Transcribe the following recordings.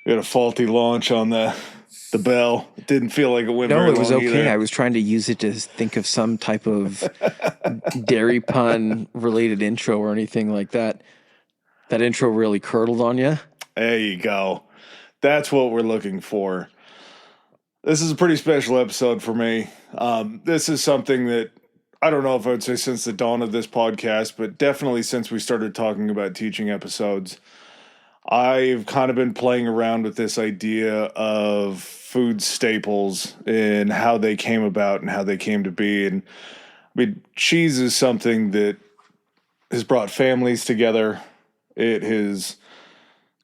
We had a faulty launch on the bell. It didn't feel like it went very No, long it was okay. either. I was trying to use it to think of some type of dairy pun related intro or anything like that. That intro really curdled on you. There you go. That's what we're looking for. This is a pretty special episode for me. This is something that I don't know if I would say since the dawn of this podcast, but definitely since we started talking about teaching episodes, I've kind of been playing around with this idea of food staples and how they came about and how they came to be. And I mean, cheese is something that has brought families together. It has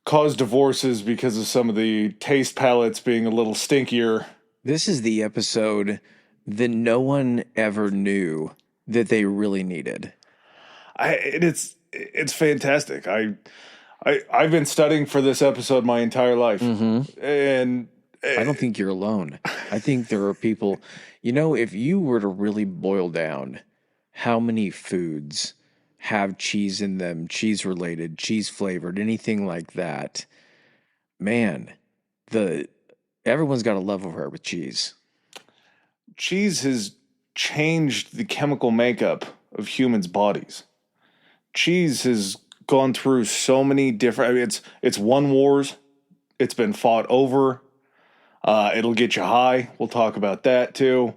caused divorces because of some of the taste palettes being a little stinkier. This is the episode that no one ever knew that they really needed. It's fantastic. I've been studying for this episode my entire life, and I don't think you're alone. I think there are people, if you were to really boil down how many foods have cheese in them, cheese related, cheese flavored, anything like that, man, everyone's got a love affair with cheese. cheese has changed the chemical makeup of humans' bodies. Cheese has gone through so many different. I mean, it's won wars. It's been fought over. It'll get you high. We'll talk about that too.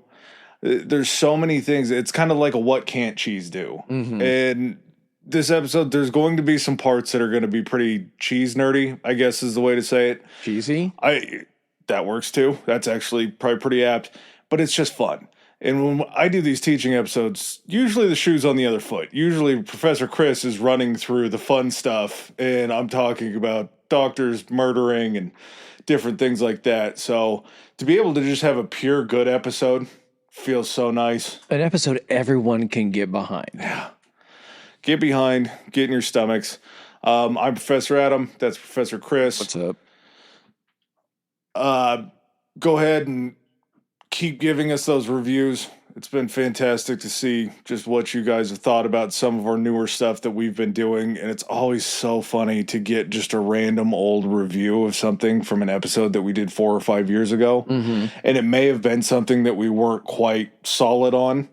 There's so many things. It's kind of like a what can't cheese do. And this episode, there's going to be some parts that are going to be pretty cheese nerdy, I guess is the way to say it. Cheesy? That works too. That's actually probably pretty apt, but it's just fun. And when I do these teaching episodes, usually the shoe's on the other foot. Usually Professor Chris is running through the fun stuff, and I'm talking about doctors murdering and different things like that. So to be able to just have a pure good episode feels so nice. An episode everyone can get behind. Yeah. Get behind, get in your stomachs. I'm Professor Adam. That's Professor Chris. What's up? Go ahead and keep giving us those reviews. It's been fantastic to see just what you guys have thought about some of our newer stuff that we've been doing. And it's always so funny to get just a random old review of something from an episode that we did 4 or 5 years ago. And it may have been something that we weren't quite solid on,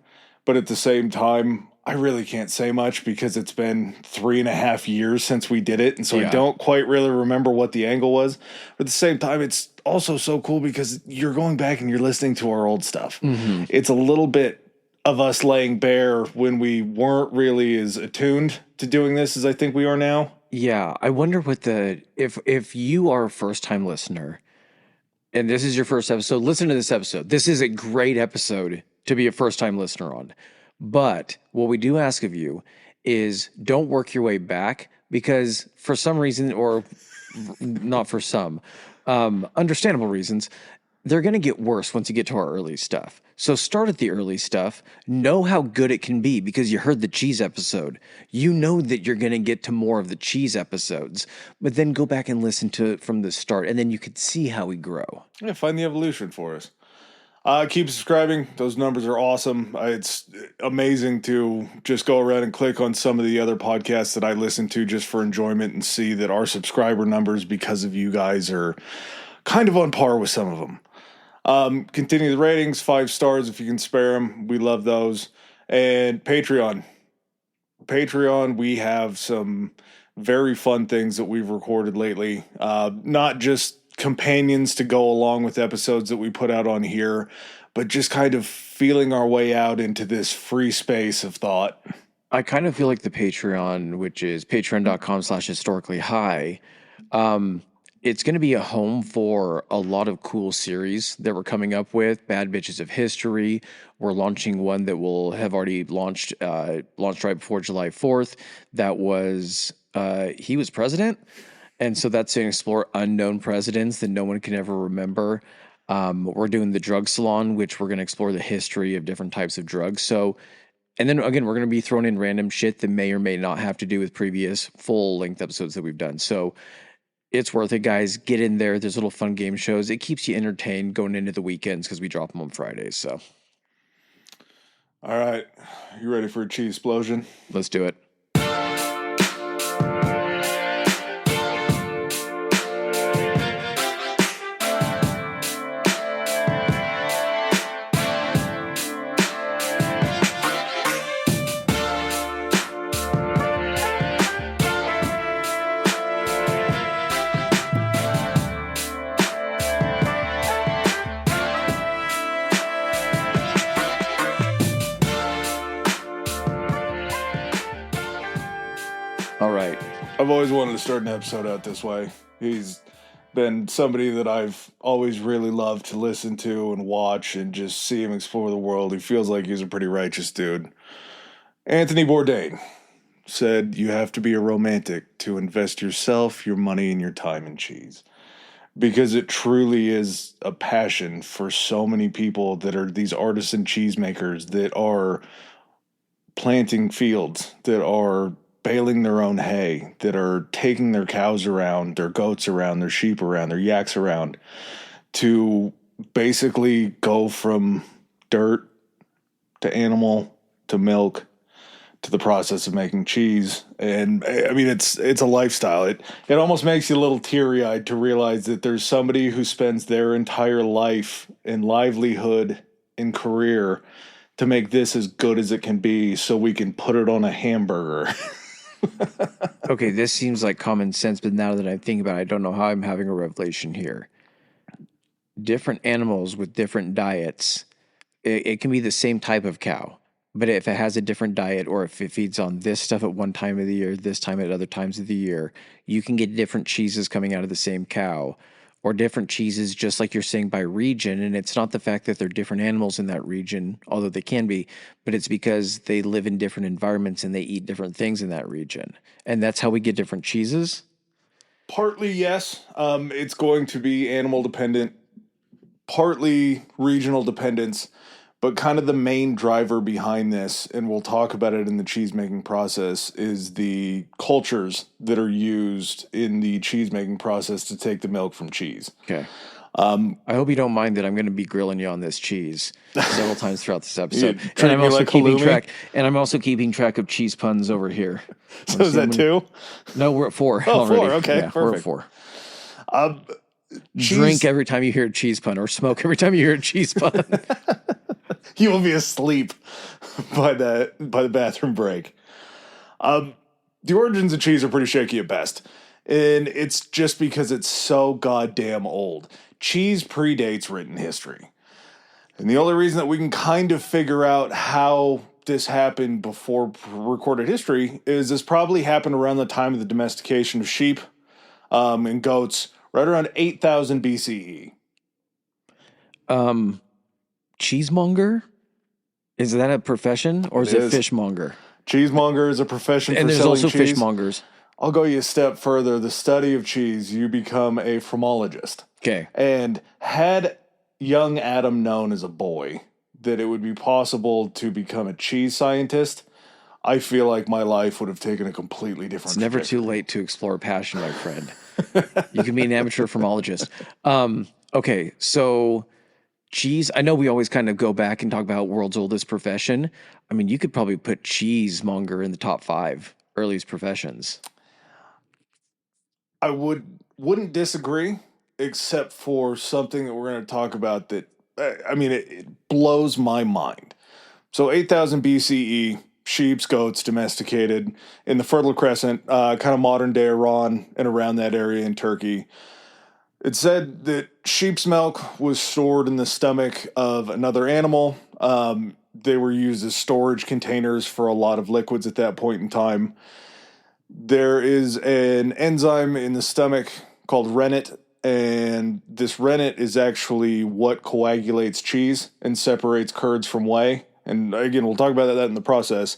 but at the same time, I really can't say much because it's been 3.5 years since we did it. And so I don't quite really remember what the angle was. But at the same time, it's also so cool because you're going back and you're listening to our old stuff. It's a little bit of us laying bare when we weren't really as attuned to doing this as I think we are now. Yeah, I wonder what if you are a first-time listener and this is your first episode, listen to this episode. This is a great episode to be a first-time listener on. But what we do ask of you is don't work your way back because for some reason, or not for some, understandable reasons, they're going to get worse once you get to our early stuff. So start at the early stuff, know how good it can be because you heard the cheese episode. You know that you're going to get to more of the cheese episodes, but then go back and listen to it from the start and then you could see how we grow. Yeah, find the evolution for us. Keep subscribing. Those numbers are awesome. It's amazing to just go around and click on some of the other podcasts that I listen to just for enjoyment and see that our subscriber numbers, because of you guys, are kind of on par with some of them. Continue the ratings, 5 stars if you can spare them. We love those. And Patreon. We have some very fun things that we've recorded lately. Not just companions to go along with episodes that we put out on here, but just kind of feeling our way out into this free space of thought. I kind of feel like the Patreon, which is patreon.com/historicallyhigh, it's going to be a home for a lot of cool series that we're coming up with. Bad Bitches of History. We're launching one that will have already launched right before July 4th. That was He Was President. And so that's to explore unknown presidents that no one can ever remember. We're doing the Drug Salon, which we're going to explore the history of different types of drugs. So, and then again, we're going to be throwing in random shit that may or may not have to do with previous full-length episodes that we've done. So it's worth it, guys. Get in there. There's little fun game shows. It keeps you entertained going into the weekends because we drop them on Fridays. So, all right. You ready for a cheese explosion? Let's do it. I've always wanted to start an episode out this way. He's been somebody that I've always really loved to listen to and watch and just see him explore the world. He feels like he's a pretty righteous dude. Anthony Bourdain said you have to be a romantic to invest yourself, your money, and your time in cheese. Because it truly is a passion for so many people that are these artisan cheesemakers that are planting fields, that are baling their own hay, that are taking their cows around, their goats around, their sheep around, their yaks around to basically go from dirt to animal to milk to the process of making cheese. And I mean, it's a lifestyle. It almost makes you a little teary-eyed to realize that there's somebody who spends their entire life and livelihood and career to make this as good as it can be so we can put it on a hamburger. Okay, this seems like common sense, but now that I think about it, I don't know how I'm having a revelation here. Different animals with different diets, it can be the same type of cow, but if it has a different diet or if it feeds on this stuff at one time of the year, this time at other times of the year, you can get different cheeses coming out of the same cow or different cheeses, just like you're saying, by region. And it's not the fact that they're different animals in that region, although they can be, but it's because they live in different environments and they eat different things in that region. And that's how we get different cheeses. Partly, yes. It's going to be animal dependent, partly regional dependence, but kind of the main driver behind this, and we'll talk about it in the cheese making process, is the cultures that are used in the cheese making process to take the milk from cheese. Okay. I hope you don't mind that I'm going to be grilling you on this cheese several times throughout this episode. And I'm also keeping track. And I'm also keeping track of cheese puns over here. So is that 2? No, we're at 4 Oh, already. 4. Okay, yeah, perfect. We're at 4. Drink every time you hear a cheese pun, or smoke every time you hear a cheese pun. You will be asleep by the bathroom break. The origins of cheese are pretty shaky at best. And it's just because it's so goddamn old. Cheese predates written history. And the only reason that we can kind of figure out how this happened before recorded history is this probably happened around the time of the domestication of sheep and goats, right around 8,000 BCE. Cheesemonger? Is that a profession, or is it fishmonger? Cheesemonger is a profession and for there's selling also cheese. fishmongers. I'll go you a step further. The study of cheese, you become a phrenologist. Okay. And had young Adam known as a boy that it would be possible to become a cheese scientist, I feel like my life would have taken a completely different It's never trajectory. too late to explore passion, my friend. You can be an amateur phrenologist. Okay, so cheese, I know we always kind of go back and talk about world's oldest profession. I mean, you could probably put cheesemonger in the top 5 earliest professions. I wouldn't disagree, except for something that we're going to talk about that, I mean, it blows my mind. So 8,000 BCE, sheep, goats domesticated in the Fertile Crescent, kind of modern day Iran and around that area in Turkey. It said that sheep's milk was stored in the stomach of another animal. They were used as storage containers for a lot of liquids at that point in time. There is an enzyme in the stomach called rennet, and this rennet is actually what coagulates cheese and separates curds from whey. And again, we'll talk about that in the process.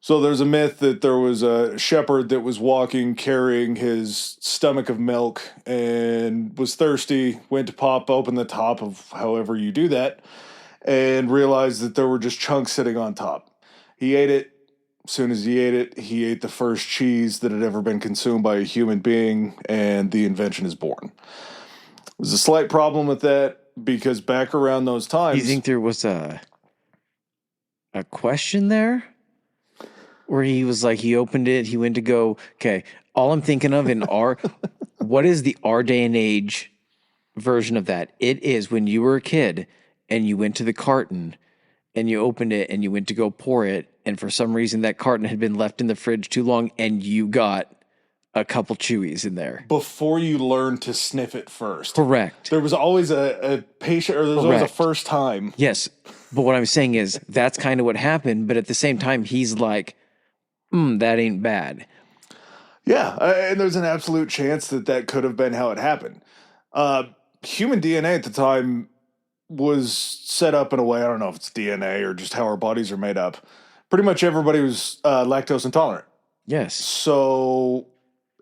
So there's a myth that there was a shepherd that was walking carrying his stomach of milk and was thirsty, went to pop open the top of however you do that, and realized that there were just chunks sitting on top. He ate it. As soon as he ate the first cheese that had ever been consumed by a human being, and the invention is born. There's a slight problem with that because back around those times... Do you think there was a question there? Where he was like, he opened it, he went to go, okay, all I'm thinking of in our... what is the our day and age version of that? It is when you were a kid and you went to the carton and you opened it and you went to go pour it, and for some reason that carton had been left in the fridge too long and you got a couple chewies in there. Before you learn to sniff it first. Correct. There was always a patient, or there was always a first time. Yes, but what I'm saying is that's kind of what happened, but at the same time, he's like, that ain't bad. Yeah, and there's an absolute chance that that could have been how it happened. Uh, Human DNA at the time was set up in a way, I don't know if it's DNA or just how our bodies are made up. Pretty much everybody was lactose intolerant. Yes. So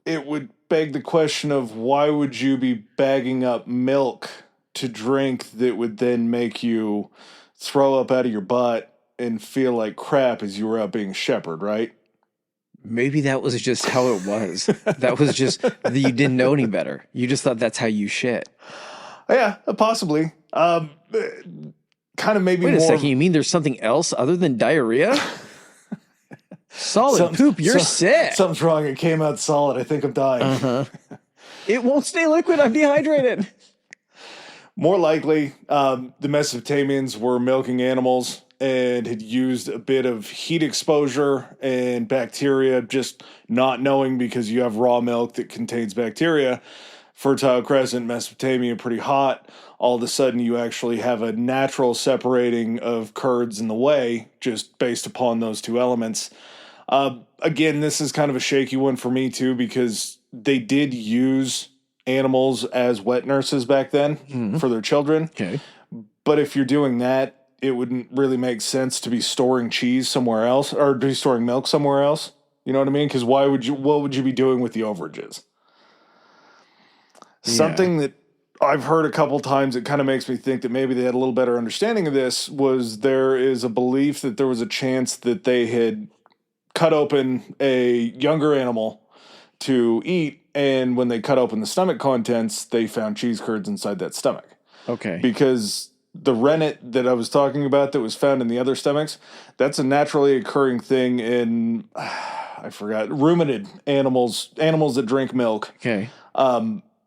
it would beg the question of why would you be bagging up milk to drink that would then make you throw up out of your butt and feel like crap as you were out being shepherded, right? Maybe that was just how it was. That was just that you didn't know any better. You just thought that's how you shit. Yeah, possibly. Kind of maybe Wait a more. second. You mean there's something else other than diarrhea? Solid Some- poop. You're some- sick. Something's wrong. It came out solid. I think I'm dying. Uh-huh. It won't stay liquid. I'm dehydrated. More likely, the Mesopotamians were milking animals and had used a bit of heat exposure and bacteria, just not knowing because you have raw milk that contains bacteria. Fertile Crescent, Mesopotamia, pretty hot. All of a sudden, you actually have a natural separating of curds in the whey, just based upon those two elements. Again, this is kind of a shaky one for me too, because they did use animals as wet nurses back then for their children. Okay. But if you're doing that, it wouldn't really make sense to be storing cheese somewhere else or be storing milk somewhere else. You know what I mean? Because what would you be doing with the overages? Something that I've heard a couple times that kind of makes me think that maybe they had a little better understanding of this was there is a belief that there was a chance that they had cut open a younger animal to eat, and when they cut open the stomach contents, they found cheese curds inside that stomach. Okay. Because the rennet that I was talking about that was found in the other stomachs, that's a naturally occurring thing in, I forgot, ruminant animals that drink milk. Okay.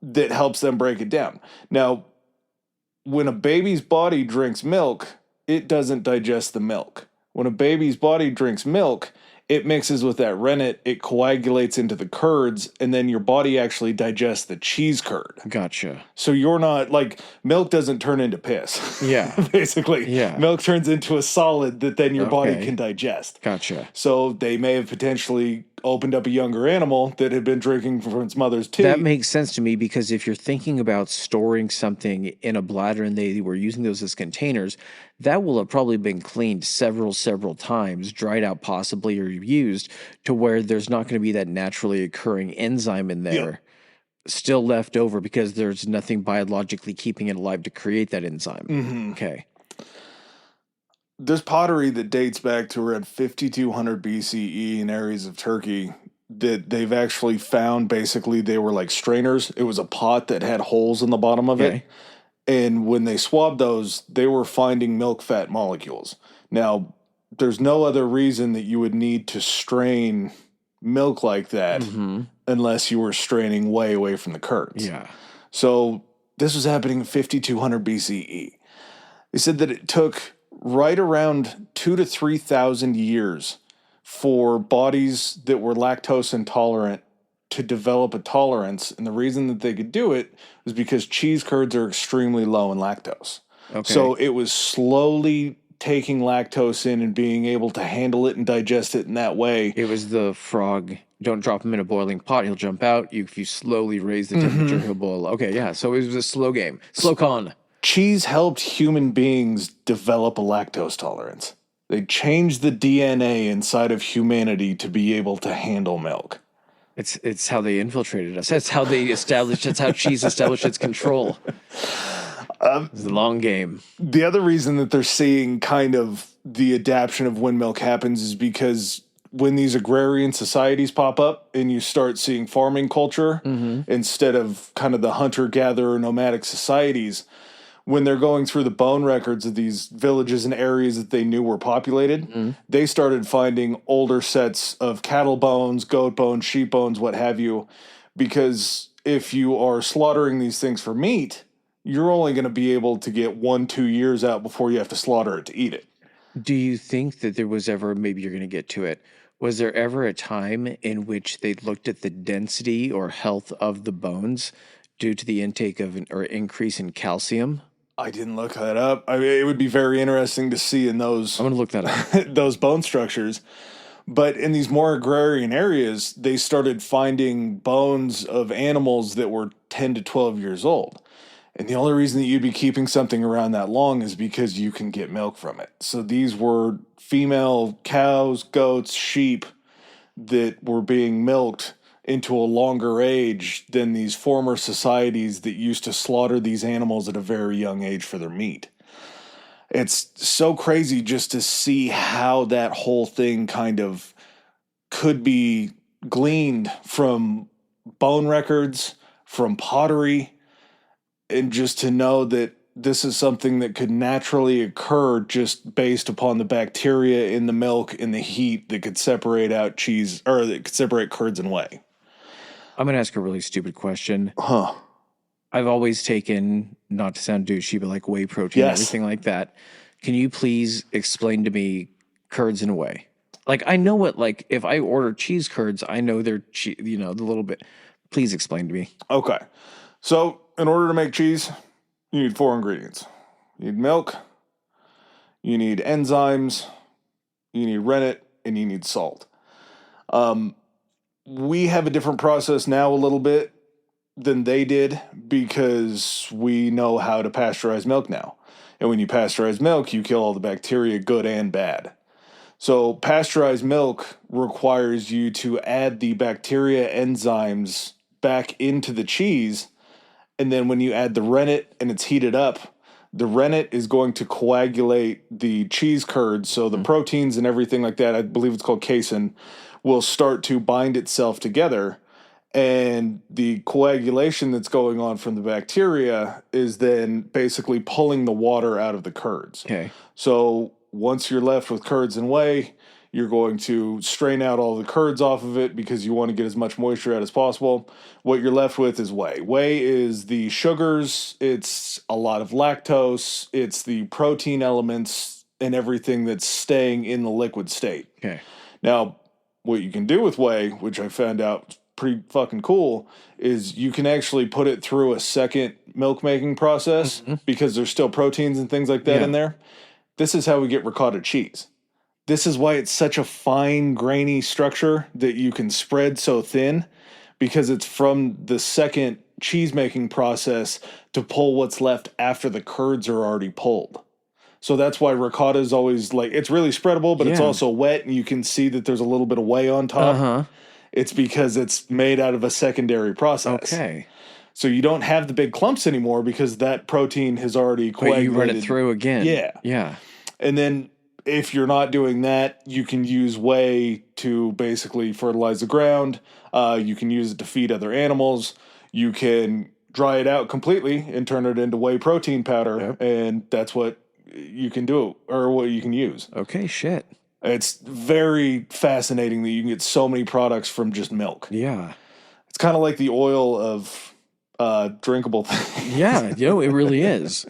That helps them break it down. Now, when a baby's body drinks milk, it doesn't digest the milk. When a baby's body drinks milk, it mixes with that rennet, it coagulates into the curds, and then your body actually digests the cheese curd. Gotcha. So you're not, like, milk doesn't turn into piss. Yeah. Basically. Yeah. Milk turns into a solid that then your body Okay. can digest. Gotcha. So they may have potentially opened up a younger animal that had been drinking from its mother's teat. That makes sense to me because if you're thinking about storing something in a bladder and they were using those as containers, that will have probably been cleaned several times, dried out possibly or used to where there's not going to be that naturally occurring enzyme in there still left over because there's nothing biologically keeping it alive to create that enzyme. Mhm. Okay. There's pottery that dates back to around 5200 BCE in areas of Turkey that they've actually found. Basically, they were like strainers. It was a pot that had holes in the bottom of Okay. it. And when they swabbed those, they were finding milk fat molecules. Now, there's no other reason that you would need to strain milk like that unless you were straining way away from the curds. Yeah. So this was happening in 5200 BCE. They said that it took right around 2,000 to 3,000 years for bodies that were lactose intolerant to develop a tolerance. And the reason that they could do it was because cheese curds are extremely low in lactose. Okay. So it was slowly taking lactose in and being able to handle it and digest it in that way. It was the frog. Don't drop him in a boiling pot; he'll jump out. If you slowly raise the temperature, he'll boil. Okay, yeah. So it was a slow game, slow con. Cheese helped human beings develop a lactose tolerance. They changed the DNA inside of humanity to be able to handle milk. It's how they infiltrated us. That's how they established. That's how cheese established its control. It's the long game. The other reason that they're seeing kind of the adaptation of when milk happens is because when these agrarian societies pop up and you start seeing farming culture instead of kind of the hunter-gatherer nomadic societies, when they're going through the bone records of these villages and areas that they knew were populated, they started finding older sets of cattle bones, goat bones, sheep bones, what have you, because if you are slaughtering these things for meat, you're only going to be able to get 1-2 years out before you have to slaughter it to eat it. Do you think that there was ever, maybe you're going to get to it, was there ever a time in which they looked at the density or health of the bones due to the intake of or increase in calcium? I didn't look that up. I mean, it would be very interesting to see in those I'm going to look that up. those bone structures. But in these more agrarian areas, they started finding bones of animals that were 10 to 12 years old. And the only reason that you'd be keeping something around that long is because you can get milk from it. So these were female cows, goats, sheep that were being milked into a longer age than these former societies that used to slaughter these animals at a very young age for their meat. It's so crazy just to see how that whole thing kind of could be gleaned from bone records, from pottery, and just to know that this is something that could naturally occur just based upon the bacteria in the milk and the heat that could separate out cheese, or that could separate curds and whey. I'm going to ask a really stupid question. Huh. I've always taken, not to sound douchey, but like whey protein, Yes. everything like that. Can you please explain to me curds and whey? Like, I know what, like, if I order cheese curds, I know they're, the little bit. Please explain to me. Okay. So, in order to make cheese, you need 4 ingredients. You need milk, you need enzymes, you need rennet, and you need salt. We have a different process now a little bit than they did because we know how to pasteurize milk now. And when you pasteurize milk, you kill all the bacteria, good and bad. So pasteurized milk requires you to add the bacteria enzymes back into the cheese. And then when you add the rennet and it's heated up, the rennet is going to coagulate the cheese curds. So the proteins and everything like that, I believe it's called casein, will start to bind itself together. And the coagulation that's going on from the bacteria is then basically pulling the water out of the curds. Okay. So once you're left with curds and whey, you're going to strain out all the curds off of it because you want to get as much moisture out as possible. What you're left with is whey. Whey is the sugars, it's a lot of lactose, it's the protein elements and everything that's staying in the liquid state. Okay. Now, what you can do with whey, which I found out pretty fucking cool, is you can actually put it through a second milk making process because there's still proteins and things like that in there. This is how we get ricotta cheese. This is why it's such a fine, grainy structure that you can spread so thin, because it's from the second cheese making process to pull what's left after the curds are already pulled. So that's why ricotta is always like, it's really spreadable, but it's also wet, and you can see that there's a little bit of whey on top. It's because it's made out of a secondary process. Okay. So you don't have the big clumps anymore because that protein has already coagulated. But you run it through again. Yeah. Yeah. And then if you're not doing that, you can use whey to basically fertilize the ground. You can use it to feed other animals. You can dry it out completely and turn it into whey protein powder. And that's what you can do, or what you can use. Okay, shit. It's very fascinating that you can get so many products from just milk. Yeah. It's kind of like the oil of drinkable things. Yeah, it really is.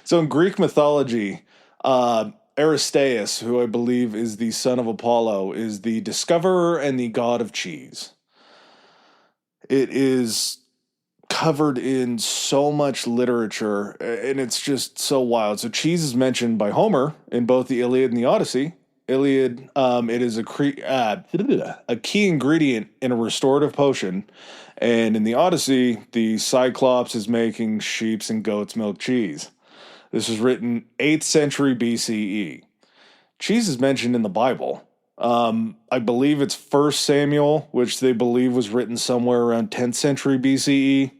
So in Greek mythology, Aristaeus, who I believe is the son of Apollo, is the discoverer and the god of cheese. It is covered in so much literature, and it's just so wild. So cheese is mentioned by Homer in both the Iliad and the Odyssey. Iliad, it is a key ingredient in a restorative potion, and in the Odyssey, the Cyclops is making sheep's and goat's milk cheese. This was written 8th century BCE. Cheese is mentioned in the Bible. I believe it's 1 Samuel, which they believe was written somewhere around 10th century BCE.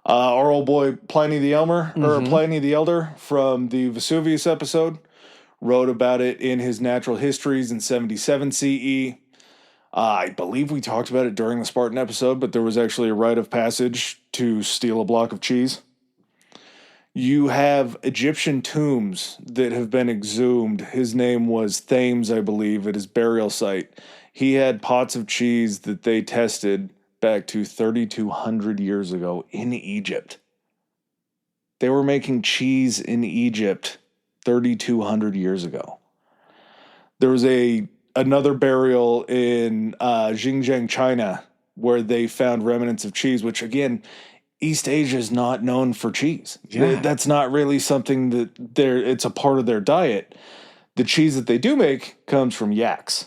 Our old boy Pliny the Elder, or Pliny the Elder from the Vesuvius episode, wrote about it in his Natural Histories in 77 CE. I believe we talked about it during the Spartan episode, but there was actually a rite of passage to steal a block of cheese. You have Egyptian tombs that have been exhumed. His name was Thames, I believe, at his burial site. He had pots of cheese that they tested back to 3,200 years ago in Egypt. They were making cheese in Egypt 3,200 years ago. There was another burial in Xinjiang, China, where they found remnants of cheese, which again, East Asia is not known for cheese. Yeah. That's not really something that it's a part of their diet. The cheese that they do make comes from yaks.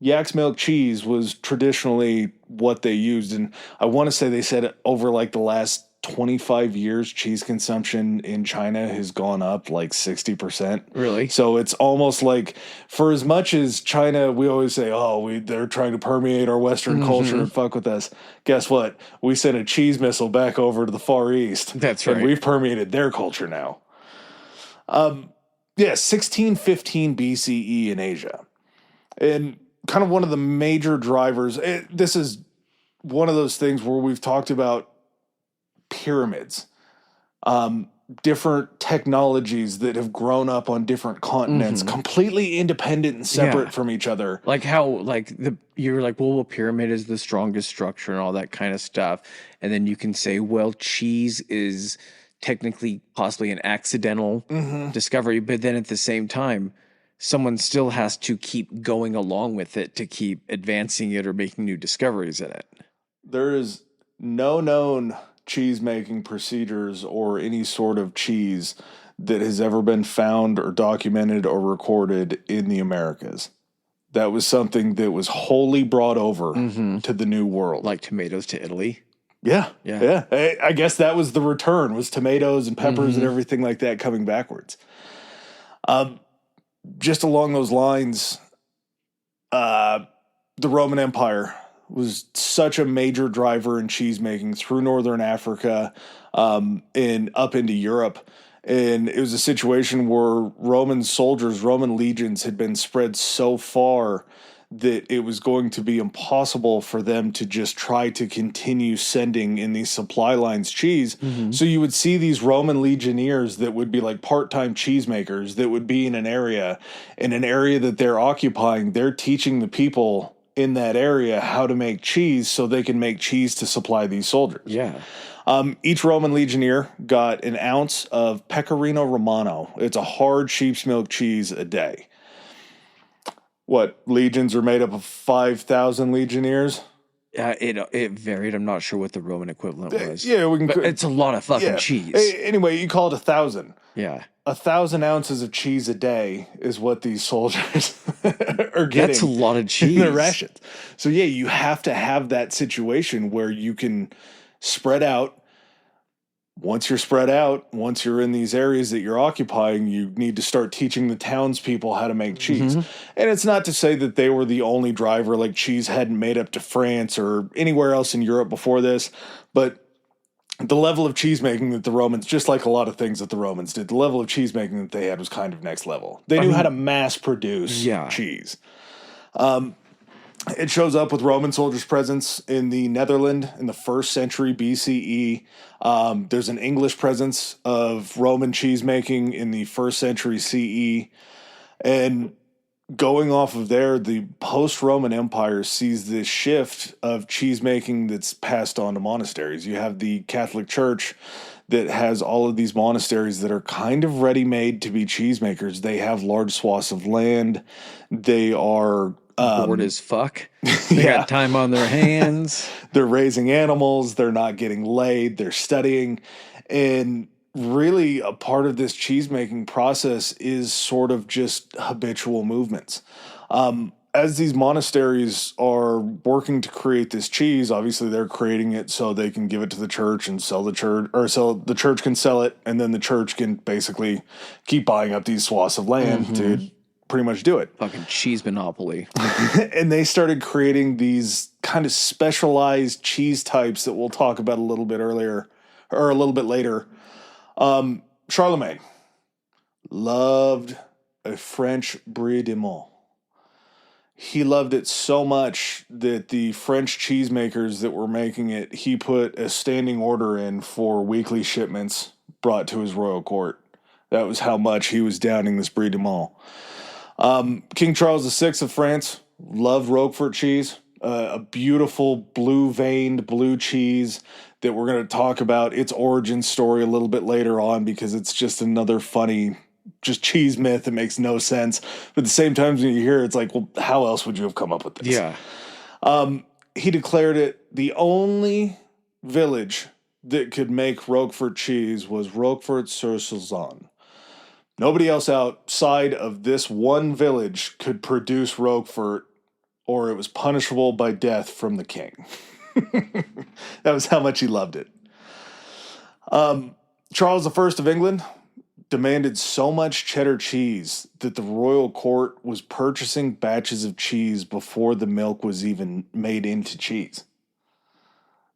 Yak's milk cheese was traditionally what they used. And I want to say they said over like the last 25 years, cheese consumption in China has gone up like 60%. Really? So it's almost like, for as much as China, we always say, oh, they're trying to permeate our Western culture and fuck with us. Guess what? We sent a cheese missile back over to the Far East. That's And right. we've permeated their culture now. Yeah, 1615 BCE in Asia. And kind of one of the major drivers, this is one of those things where we've talked about pyramids, different technologies that have grown up on different continents, completely independent and separate Yeah. from each other. Like how, like you're like, well, a pyramid is the strongest structure and all that kind of stuff. And then you can say, well, cheese is technically possibly an accidental discovery. But then at the same time, someone still has to keep going along with it to keep advancing it or making new discoveries in it. There is no known cheese making procedures or any sort of cheese that has ever been found or documented or recorded in the Americas. That was something that was wholly brought over to the New World. Like tomatoes to Italy. Yeah. Yeah. I guess that was the return, was tomatoes and peppers and everything like that coming backwards. Just along those lines, the Roman Empire was such a major driver in cheese making through Northern Africa and up into Europe. And it was a situation where Roman soldiers, Roman legions had been spread so far that it was going to be impossible for them to just try to continue sending in these supply lines cheese. So you would see these Roman legionnaires that would be like part-time cheesemakers that would be in an area that they're occupying. They're teaching the people in that area how to make cheese so they can make cheese to supply these soldiers. Yeah. Each Roman legionnaire got an ounce of Pecorino Romano. It's a hard sheep's milk cheese a day. What, legions are made up of 5,000 legionnaires? It varied. I'm not sure what the Roman equivalent was. Yeah, we can. But it's a lot of fucking cheese. Anyway, you call it 1,000. Yeah. 1,000 ounces of cheese a day is what these soldiers are getting. That's a lot of cheese. In their rations. So yeah, you have to have that situation where you can spread out. Once you're spread out, once you're in these areas that you're occupying, you need to start teaching the townspeople how to make cheese. And it's not to say that they were the only driver, like cheese hadn't made up to France or anywhere else in Europe before this, but the level of cheese making that the Romans, just like a lot of things that the Romans did, the level of cheese making that they had was kind of next level. They knew how to mass produce cheese. It shows up with Roman soldiers' presence in the Netherlands in the 1st century BCE. There's an English presence of Roman cheese making in the 1st century CE. And going off of there, the post-Roman Empire sees this shift of cheese making that's passed on to monasteries. You have the Catholic Church that has all of these monasteries that are kind of ready-made to be cheesemakers. They have large swaths of land. They are bored as fuck. They got time on their hands. They're raising animals. They're not getting laid. They're studying. And really a part of this cheese making process is sort of just habitual movements. As these monasteries are working to create this cheese, obviously they're creating it so they can give it to the church and sell the church, or sell the church can sell it, and then the church can basically keep buying up these swaths of land to pretty much do it. Fucking cheese monopoly. And they started creating these kind of specialized cheese types that we'll talk about a little bit earlier, or a little bit later. Charlemagne loved a French Brie de Meaux. He loved it so much that the French cheesemakers that were making it, he put a standing order in for weekly shipments brought to his royal court. That was how much he was downing this Brie de Meaux. King Charles VI of France loved Roquefort cheese, a beautiful blue-veined blue cheese that we're going to talk about its origin story a little bit later on, because it's just another funny just cheese myth that makes no sense. But at the same time, when you hear it, it's like, well, how else would you have come up with this? Yeah. He declared it the only village that could make Roquefort cheese was Roquefort-sur-Soulzon. Nobody else outside of this one village could produce Roquefort or it was punishable by death from the king. That was how much he loved it. Charles I of England demanded so much cheddar cheese that the royal court was purchasing batches of cheese before the milk was even made into cheese.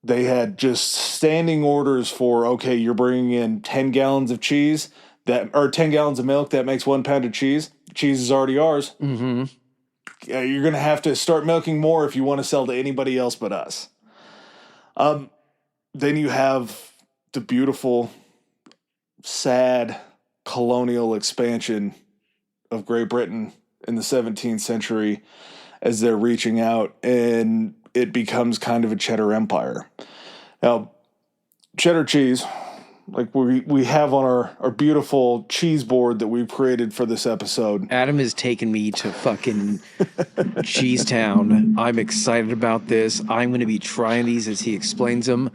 They had just standing orders for, okay, you're bringing in 10 gallons of cheese, or 10 gallons of milk, that makes 1 pound of cheese. Cheese is already ours. Mm-hmm. You're going to have to start milking more if you want to sell to anybody else but us. Then you have the beautiful, sad colonial expansion of Great Britain in the 17th century as they're reaching out, and it becomes kind of a cheddar empire. Now, cheddar cheese, like we have on our beautiful cheese board that we've created for this episode. Adam has taken me to fucking Cheese Town. I'm excited about this. I'm going to be trying these as he explains them.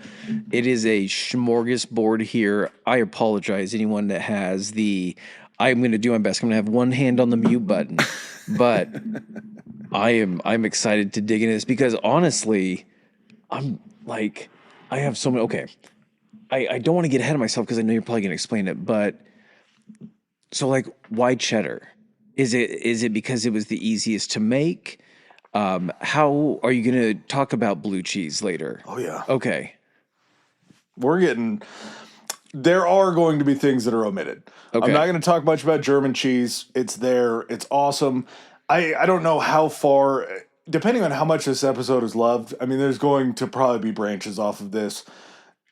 It is a smorgasbord here. I apologize, anyone that has I'm going to do my best. I'm going to have one hand on the mute button, but I'm excited to dig into this because honestly, I have so many. Okay. I don't want to get ahead of myself because I know you're probably going to explain it, but so like, why cheddar? Is it because it was the easiest to make? How are you going to talk about blue cheese later? Oh yeah. Okay. There are going to be things that are omitted. Okay. I'm not going to talk much about German cheese. It's there. It's awesome. I don't know how far, depending on how much this episode is loved. I mean, there's going to probably be branches off of this.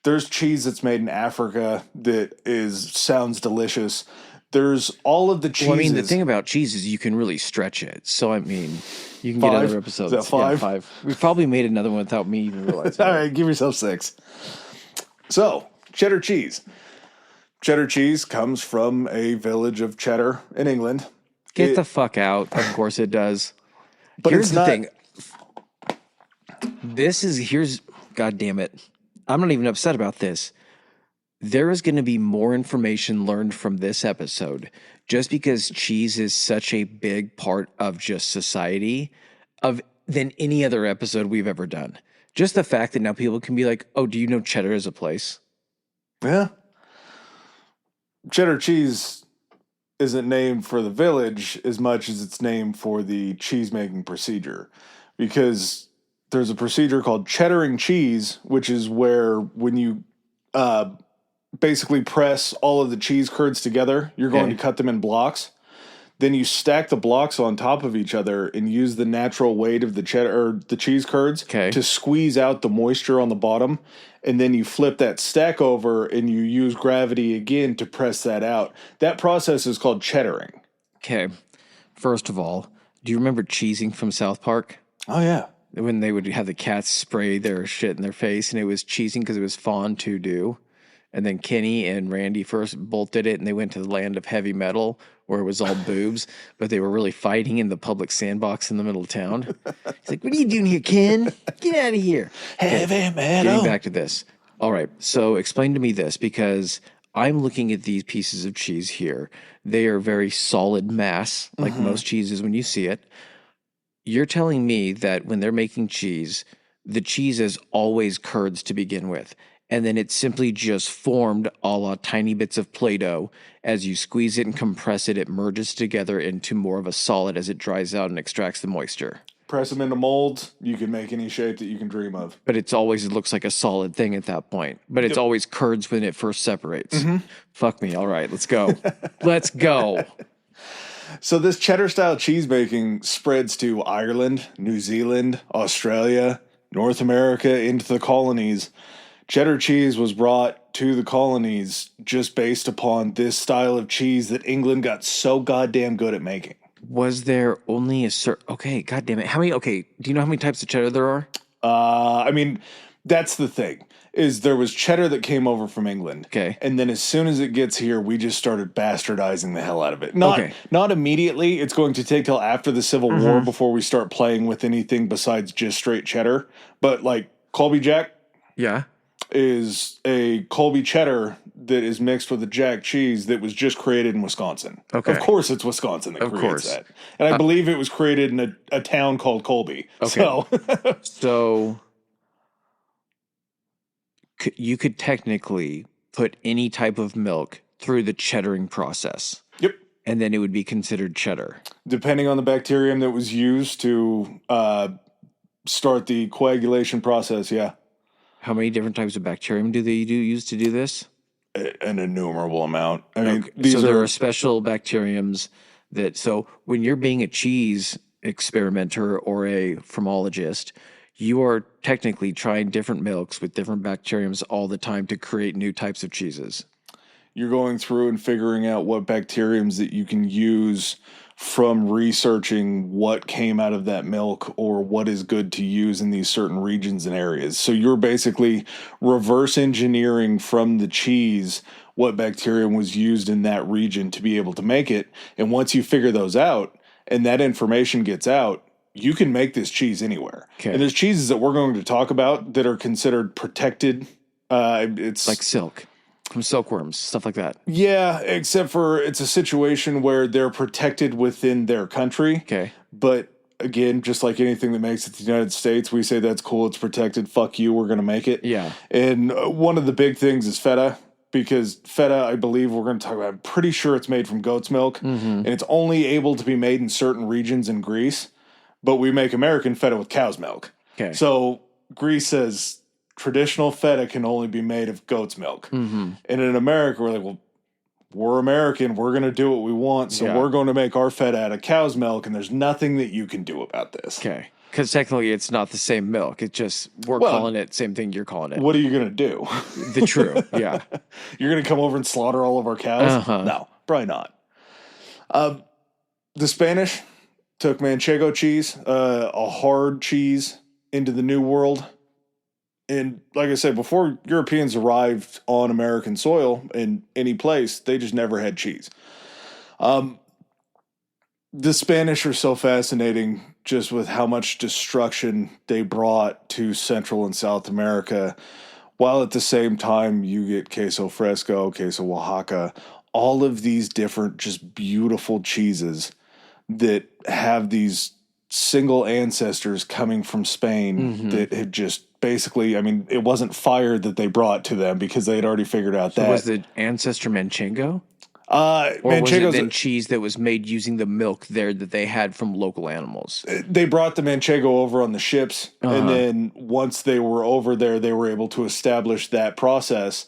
There's cheese that's made in Africa that sounds delicious. There's all of the cheeses. Well, I mean, the thing about cheese is you can really stretch it. So, I mean, you can get other episodes. Is that 5? Yeah, 5. We've probably made another one without me even realizing. All right, give yourself 6. So, cheddar cheese. Cheddar cheese comes from a village of Cheddar in England. Get the fuck out. Of course it does. But here's the thing. God damn it. I'm not even upset about this. There is going to be more information learned from this episode just because cheese is such a big part of just society than any other episode we've ever done. Just the fact that now people can be like, oh, do you know Cheddar is a place? Yeah. Cheddar cheese isn't named for the village as much as it's named for the cheese making procedure, because there's a procedure called cheddaring cheese, which is where when you basically press all of the cheese curds together, you're going to cut them in blocks. Then you stack the blocks on top of each other and use the natural weight of the cheddar or the cheese curds to squeeze out the moisture on the bottom. And then you flip that stack over and you use gravity again to press that out. That process is called cheddaring. Okay. First of all, do you remember cheesing from South Park? Oh, yeah. When they would have the cats spray their shit in their face, and it was cheesing because it was fun to do. And then Kenny and Randy first both did it, and they went to the land of heavy metal where it was all boobs, but they were really fighting in the public sandbox in the middle of town. He's like, what are you doing here, Ken? Get out of here. Heavy metal. Getting back to this. All right, so explain to me this, because I'm looking at these pieces of cheese here. They are very solid mass, like most cheeses when you see it. You're telling me that when they're making cheese, the cheese is always curds to begin with, and then it's simply just formed a la tiny bits of Play-Doh. As you squeeze it and compress it, it merges together into more of a solid as it dries out and extracts the moisture. Press them into molds, you can make any shape that you can dream of. But it looks like a solid thing at that point. But it's always curds when it first separates. Fuck me. All right, let's go. Let's go. So this cheddar-style cheese making spreads to Ireland, New Zealand, Australia, North America, into the colonies. Cheddar cheese was brought to the colonies just based upon this style of cheese that England got so goddamn good at making. Was there only a certain... Okay, goddamn it. Do you know how many types of cheddar there are? I mean, that's the thing, is there was cheddar that came over from England. Okay. And then as soon as it gets here, we just started bastardizing the hell out of it. Not immediately. It's going to take till after the Civil War before we start playing with anything besides just straight cheddar. But like Colby Jack Yeah. is a Colby cheddar that is mixed with a Jack cheese that was just created in Wisconsin. Okay. Of course, it's Wisconsin that Of creates course. that. And I believe it was created in a town called Colby. Okay. So, So you could technically put any type of milk through the cheddaring process, yep. and then it would be considered cheddar. Depending on the bacterium that was used to start the coagulation process, yeah. How many different types of bacterium do they use to do this? An innumerable amount. I mean, Okay. these So there are are special bacteriums that, so when you're being a cheese experimenter or a formologist, you are technically trying different milks with different bacteriums all the time to create new types of cheeses. you're going through and figuring out what bacteriums that you can use from researching what came out of that milk or what is good to use in these certain regions and areas. So you're basically reverse engineering from the cheese what bacterium was used in that region to be able to make it. And once you figure those out and that information gets out, you can make this cheese anywhere. Okay. And there's cheeses that we're going to talk about that are considered protected. It's Like silk from silkworms, stuff like that. yeah, except for it's a situation where they're protected within their country. Okay. But again, just like anything that makes it to the United States, we say that's cool, it's protected. Fuck you, we're going to make it. Yeah. And one of the big things is feta, because feta, I believe we're going to talk about, I'm pretty sure it's made from goat's milk, and it's only able to be made in certain regions in Greece. But we make American feta with cow's milk. Okay. So Greece says traditional feta can only be made of goat's milk. Mm-hmm. And in America, we're like, well, we're American. We're going to do what we want. So Yeah. we're going to make our feta out of cow's milk. And there's nothing that you can do about this. Okay. Because technically it's not the same milk. It's just, we're calling it same thing you're calling it. What are you going to do? The true. Yeah. You're going to come over and slaughter all of our cows? Uh-huh. No, probably not. The Spanish took Manchego cheese, a hard cheese, into the New World. And like I said, before Europeans arrived on American soil in any place, they just never had cheese. The Spanish are so fascinating just with how much destruction they brought to Central and South America, while at the same time you get queso fresco, queso Oaxaca, all of these different just beautiful cheeses that have these single ancestors coming from Spain that had just basically, I mean, it wasn't fire that they brought to them because they had already figured out that. Was the ancestor Manchego? Or was it Manchego's, then cheese that was made using the milk there that they had from local animals? they brought the Manchego over on the ships, and then once they were over there, they were able to establish that process.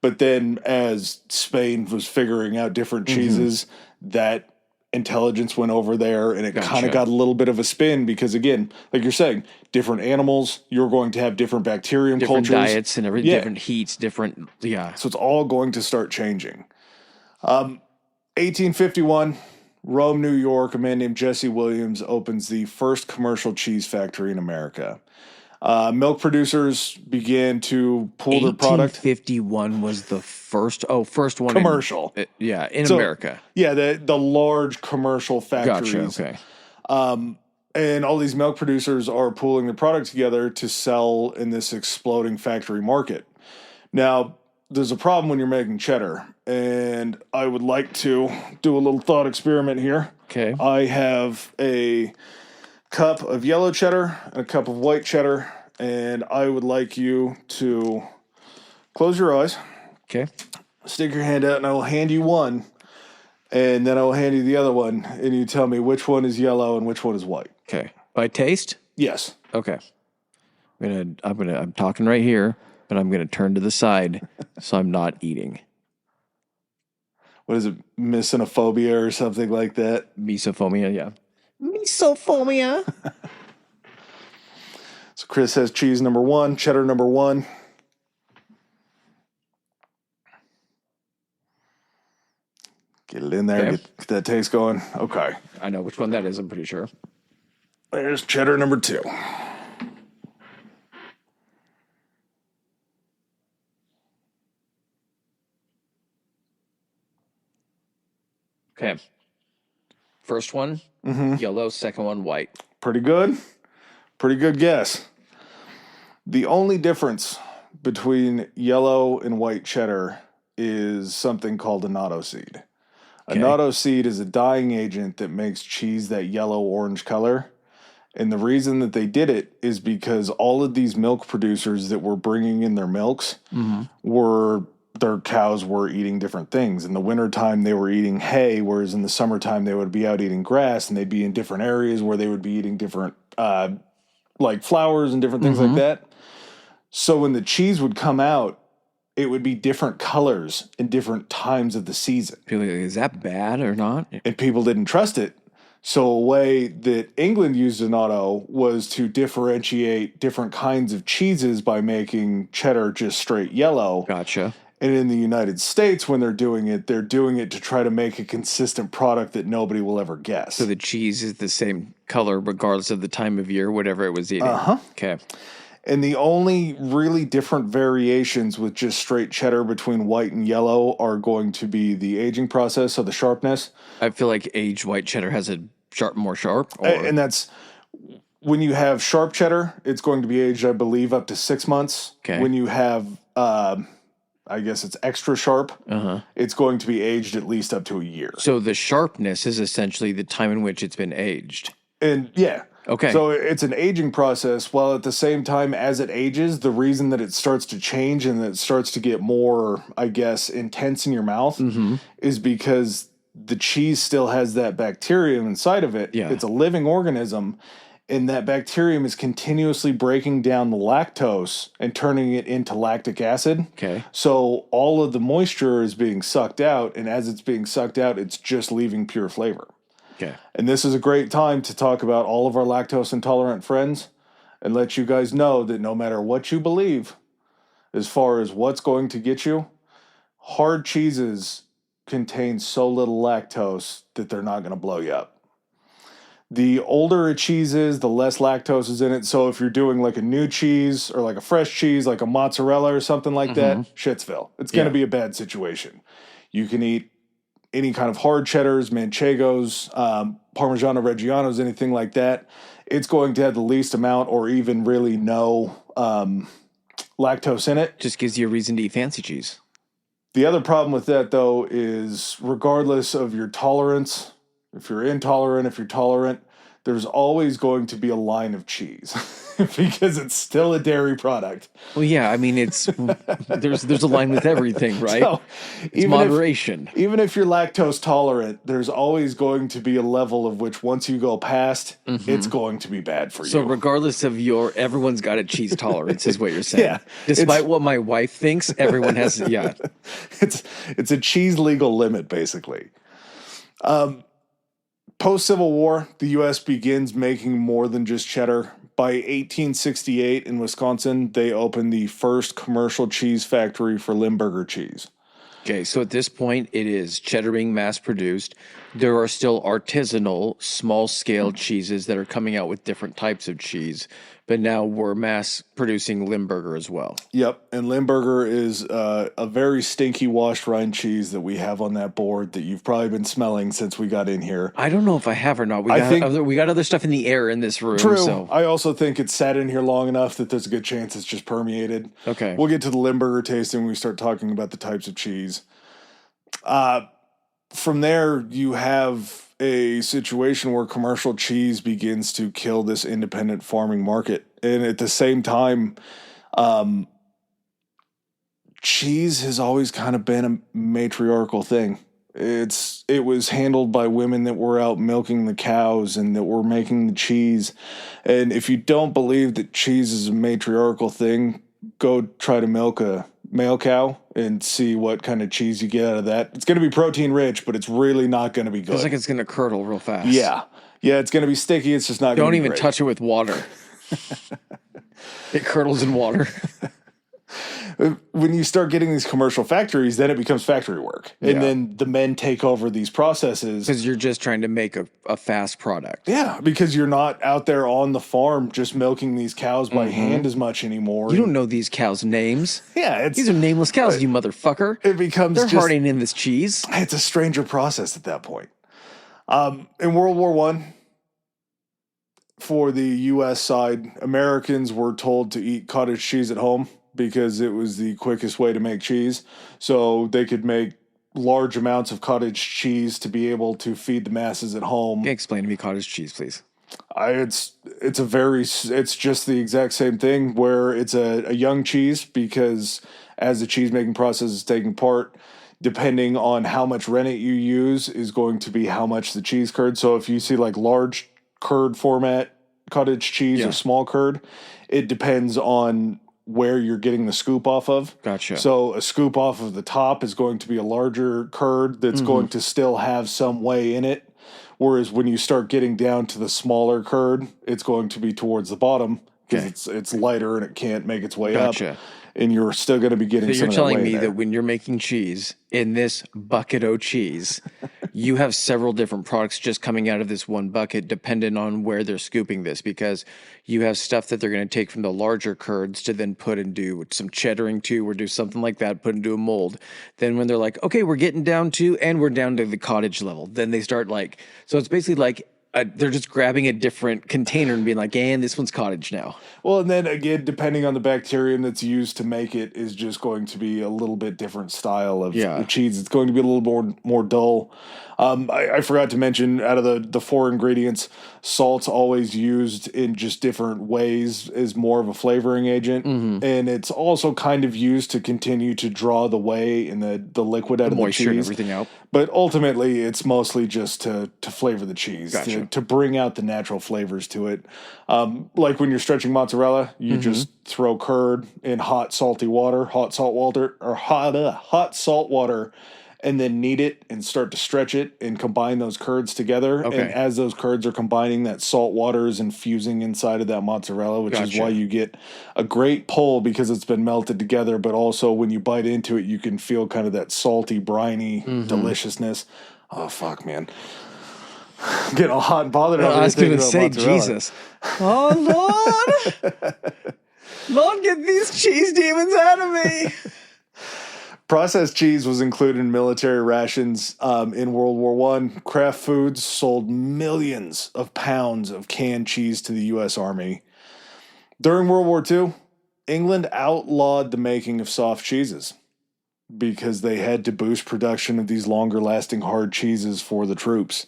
But then as Spain was figuring out different cheeses, that intelligence went over there, and it kind of got a little bit of a spin because, again, like you're saying, different animals, you're going to have different bacterium Different cultures. diets and everything, different heats, different, yeah. So it's all going to start changing. 1851, Rome, New York, a man named Jesse Williams opens the first commercial cheese factory in America. Milk producers began to pull their product. 1851 was the first one. Commercial. In So, America. Yeah, the large commercial factories. Gotcha, okay. And all these milk producers are pooling their product together to sell in this exploding factory market. Now, there's a problem when you're making cheddar, and I would like to do a little thought experiment here. Okay. I have a cup of yellow cheddar and a cup of white cheddar, and I would like you to close your eyes, Okay. stick your hand out, and I will hand you one, and then I will hand you the other one, and you tell me which one is yellow and which one is white. Okay. By taste? Yes. Okay. I'm talking right here, but I'm gonna turn to the side so I'm not eating. What is it, misanophobia or something like that? Misophonia, yeah. Misophonia. So Chris has cheese number one, cheddar number one. Get it in there, Okay. get that taste going. Okay. I know which one that is, I'm pretty sure. There's cheddar number two. Okay. First one, yellow, second one, white. Pretty good. Pretty good guess. The only difference between yellow and white cheddar is something called annatto seed. Okay. Annatto seed is a dyeing agent that makes cheese that yellow-orange color. And the reason that they did it is because all of these milk producers that were bringing in their milks were their cows were eating different things. In the wintertime, they were eating hay, whereas in the summertime, they would be out eating grass, and they'd be in different areas where they would be eating different, like flowers and different things like that. So when the cheese would come out, it would be different colors in different times of the season. People are like, is that bad or not? And people didn't trust it. So a way that England used annatto was to differentiate different kinds of cheeses by making cheddar just straight yellow. Gotcha. And in the United States, when they're doing it to try to make a consistent product that nobody will ever guess. So the cheese is the same color regardless of the time of year, whatever it was eating. Okay. And the only really different variations with just straight cheddar between white and yellow are going to be the aging process, so the sharpness. I feel like aged white cheddar has a more sharp. Or... And that's when you have sharp cheddar, it's going to be aged, I believe, up to 6 months. Okay. When you have, I guess it's extra sharp, it's going to be aged at least up to a year. So the sharpness is essentially the time in which it's been aged. And yeah. Okay. So it's an aging process, while at the same time as it ages, the reason that it starts to change and that it starts to get more, I guess, intense in your mouth is because the cheese still has that bacterium inside of it. Yeah. It's a living organism, and that bacterium is continuously breaking down the lactose and turning it into lactic acid. Okay. So all of the moisture is being sucked out, and as it's being sucked out, it's just leaving pure flavor. Okay. And this is a great time to talk about all of our lactose intolerant friends and let you guys know that no matter what you believe, as far as what's going to get you, hard cheeses contain so little lactose that they're not going to blow you up. The older a cheese is, the less lactose is in it. So if you're doing like a new cheese or like a fresh cheese, like a mozzarella or something like that, Shitsville. It's going to be a bad situation. You can eat any kind of hard cheddars, manchegos, Parmigiano Reggianos, anything like that. It's going to have the least amount or even really no lactose in it. Just gives you a reason to eat fancy cheese. The other problem with that, though, is regardless of your tolerance, if you're intolerant, if you're tolerant, there's always going to be a line of cheese because it's still a dairy product. Well, yeah, I mean, it's there's a line with everything, right? So, it's moderation. Even if you're lactose tolerant, there's always going to be a level of which once you go past, it's going to be bad for you. So regardless of everyone's got a cheese tolerance is what you're saying. Yeah. Despite what my wife thinks, everyone has, yeah. It's a cheese legal limit, basically. Post-Civil War, the U.S. begins making more than just cheddar. By 1868 in Wisconsin, they opened the first commercial cheese factory for Limburger cheese. Okay, so at this point, it is cheddar being mass-produced. There are still artisanal, small-scale cheeses that are coming out with different types of cheese, but now we're mass-producing Limburger as well. Yep, and Limburger is a very stinky washed rind cheese that we have on that board that you've probably been smelling since we got in here. I don't know if I have or not. We got other stuff in the air in this room. True. So. I also think it's sat in here long enough that there's a good chance it's just permeated. Okay. We'll get to the Limburger tasting when we start talking about the types of cheese. From there, you have a situation where commercial cheese begins to kill this independent farming market. And at the same time, cheese has always kind of been a matriarchal thing. It was handled by women that were out milking the cows and that were making the cheese. And if you don't believe that cheese is a matriarchal thing, go try to milk a male cow and see what kind of cheese you get out of that. It's going to be protein rich, but it's really not going to be good. Feels like it's going to curdle real fast. Yeah, it's going to be sticky. It's just not. Don't even touch it with water. It curdles in water. When you start getting these commercial factories, then it becomes factory work. And then the men take over these processes. Because you're just trying to make a fast product. Yeah, because you're not out there on the farm just milking these cows by hand as much anymore. You don't know these cows' names. Yeah. These are nameless cows, you motherfucker. It becomes They're hardening in this cheese. It's a stranger process at that point. In World War I, for the U.S. side, Americans were told to eat cottage cheese at home. because it was the quickest way to make cheese. So they could make large amounts of cottage cheese to be able to feed the masses at home. Can you explain to me cottage cheese, please? It's just the exact same thing where it's a young cheese, because as the cheese making process is taking part, depending on how much rennet you use is going to be how much the cheese curd. So if you see like large curd format cottage cheese Yeah. or small curd, it depends on where you're getting the scoop off of. Gotcha. So a scoop off of the top is going to be a larger curd that's going to still have some whey in it. Whereas when you start getting down to the smaller curd, it's going to be towards the bottom because Okay. it's lighter and it can't make its way up. Gotcha. And you're still going to be getting So some you're of that telling whey me there. that when you're making cheese in this bucket o' cheese, you have several different products just coming out of this one bucket, dependent on where they're scooping this, because you have stuff that they're going to take from the larger curds to then put and do some cheddaring to, or do something like that, put into a mold. Then when they're like, okay, we're getting down to, and we're down to the cottage level, then they start like, so it's basically like they're just grabbing a different container and being like, and this one's cottage now. Well, and then again, depending on the bacterium that's used to make it, is just going to be a little bit different style of Yeah. cheese. It's going to be a little more dull. I forgot to mention, out of the four ingredients, salt's always used in just different ways as more of a flavoring agent, and it's also kind of used to continue to draw the whey and the liquid out of the Moisture and cheese. everything out. But ultimately, it's mostly just to flavor the cheese, Gotcha. to bring out the natural flavors to it. Like when you're stretching mozzarella, you just throw curd in hot salt water, and then knead it and start to stretch it and combine those curds together. Okay. And as those curds are combining, that salt water is infusing inside of that mozzarella, which is Gotcha. why you get a great pull, because it's been melted together. But also when you bite into it, you can feel kind of that salty, briny deliciousness. Oh, fuck, man. Getting all hot and bothered. I was going to say, mozzarella. Jesus. Oh, Lord. Lord, get these cheese demons out of me. Processed cheese was included in military rations in World War I. Kraft Foods sold millions of pounds of canned cheese to the U.S. Army. During World War II, England outlawed the making of soft cheeses because they had to boost production of these longer-lasting hard cheeses for the troops.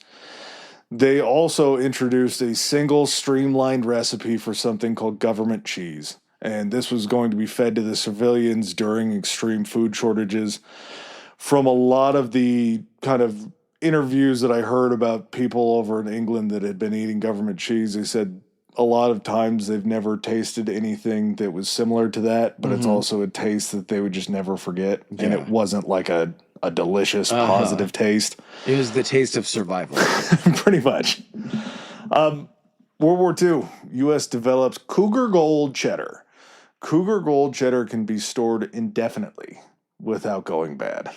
They also introduced a single streamlined recipe for something called government cheese. And this was going to be fed to the civilians during extreme food shortages. From a lot of the kind of interviews that I heard about people over in England that had been eating government cheese, they said a lot of times they've never tasted anything that was similar to that, but it's also a taste that they would just never forget. And Yeah. it wasn't like a delicious, positive taste. It was the taste of survival. Pretty much. World War II, U.S. develops Cougar Gold cheddar. Cougar Gold cheddar can be stored indefinitely without going bad.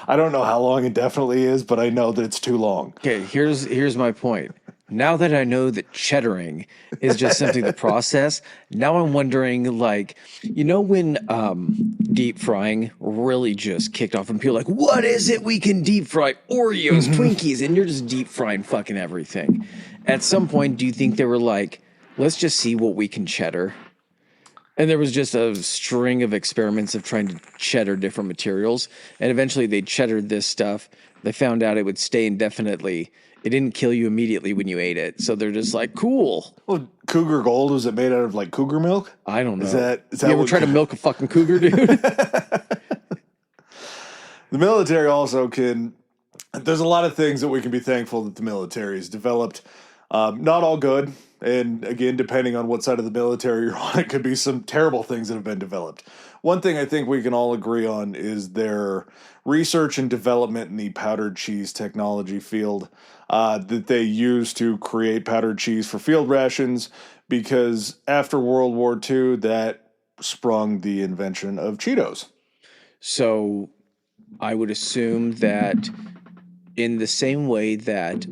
I don't know how long indefinitely is, but I know that it's too long. Okay, here's my point. Now that I know that cheddaring is just simply the process, now I'm wondering, like, you know, when deep frying really just kicked off and people are like, what is it we can deep fry? Oreos, Twinkies, and you're just deep frying fucking everything. At some point, do you think they were like, let's just see what we can cheddar? And there was just a string of experiments of trying to cheddar different materials. And eventually they cheddared this stuff. They found out it would stay indefinitely. It didn't kill you immediately when you ate it. So they're just like, cool. Well, Cougar Gold, was it made out of like cougar milk? I don't know. Is that you ever what- try to milk a fucking cougar, dude? The military also can. There's a lot of things that we can be thankful that the military has developed. Not all good. And again, depending on what side of the military you're on, it could be some terrible things that have been developed. One thing I think we can all agree on is their research and development in the powdered cheese technology field that they use to create powdered cheese for field rations, because after World War II, that sprung the invention of Cheetos. So I would assume that in the same way that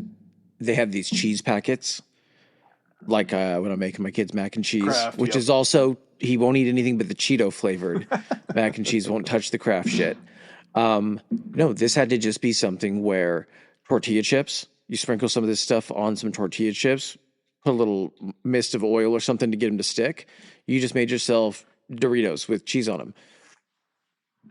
they have these cheese packets, like when I'm making my kids mac and cheese, Kraft, which yep. is also, he won't eat anything but the Cheeto flavored mac and cheese, won't touch the Kraft shit. No, this had to just be something where tortilla chips, you sprinkle some of this stuff on some tortilla chips, put a little mist of oil or something to get them to stick. You just made yourself Doritos with cheese on them.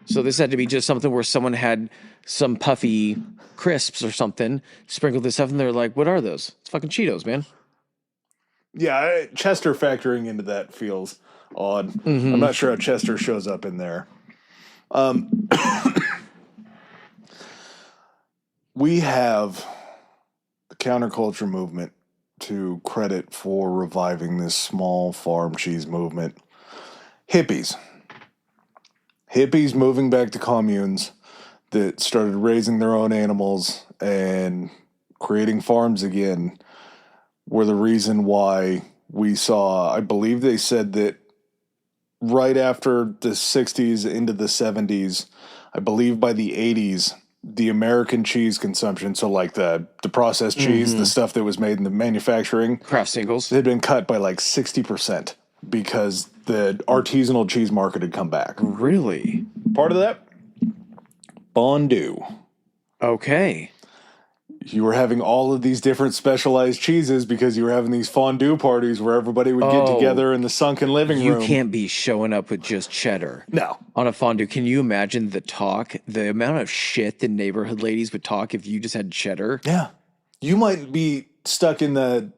So this had to be just something where someone had some puffy crisps or something, sprinkled this stuff, and they're like, "What are those? It's fucking Cheetos, man." Yeah, Chester factoring into that feels odd. I'm Mm-hmm. not sure how Chester shows up in there. Um, we have the counterculture movement to credit for reviving this small farm cheese movement. Hippies. Hippies moving back to communes that started raising their own animals and creating farms again were the reason why we saw, I believe they said that right after the 60s into the 70s, I believe by the 80s, the American cheese consumption, so like the processed cheese, the stuff that was made in the manufacturing, Kraft singles. had been cut by like 60% because the artisanal cheese market had come back. Really? Part of that, fondue. Okay. You were having all of these different specialized cheeses because you were having these fondue parties where everybody would get Oh, together in the sunken living you room. can't be showing up with just cheddar No. on a fondue. Can you imagine the talk, the amount of shit the neighborhood ladies would talk if you just had cheddar? Yeah. You might be stuck in the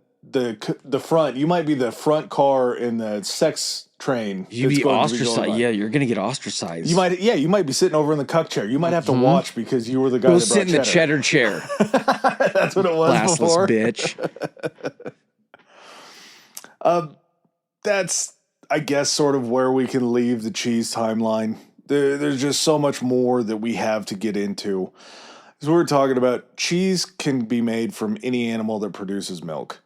front. You might be the front car in the sex train. You'd that's be going to be going ostracized. by. Yeah, you're gonna get ostracized. You might be sitting over in the cuck chair. You might have to watch because you were the guy Go that sit in brought the cheddar chair, That's what it was classless before. bitch. That's, I guess, sort of where we can leave the cheese timeline. There's just so much more that we have to get into. As we were talking about, cheese can be made from any animal that produces milk.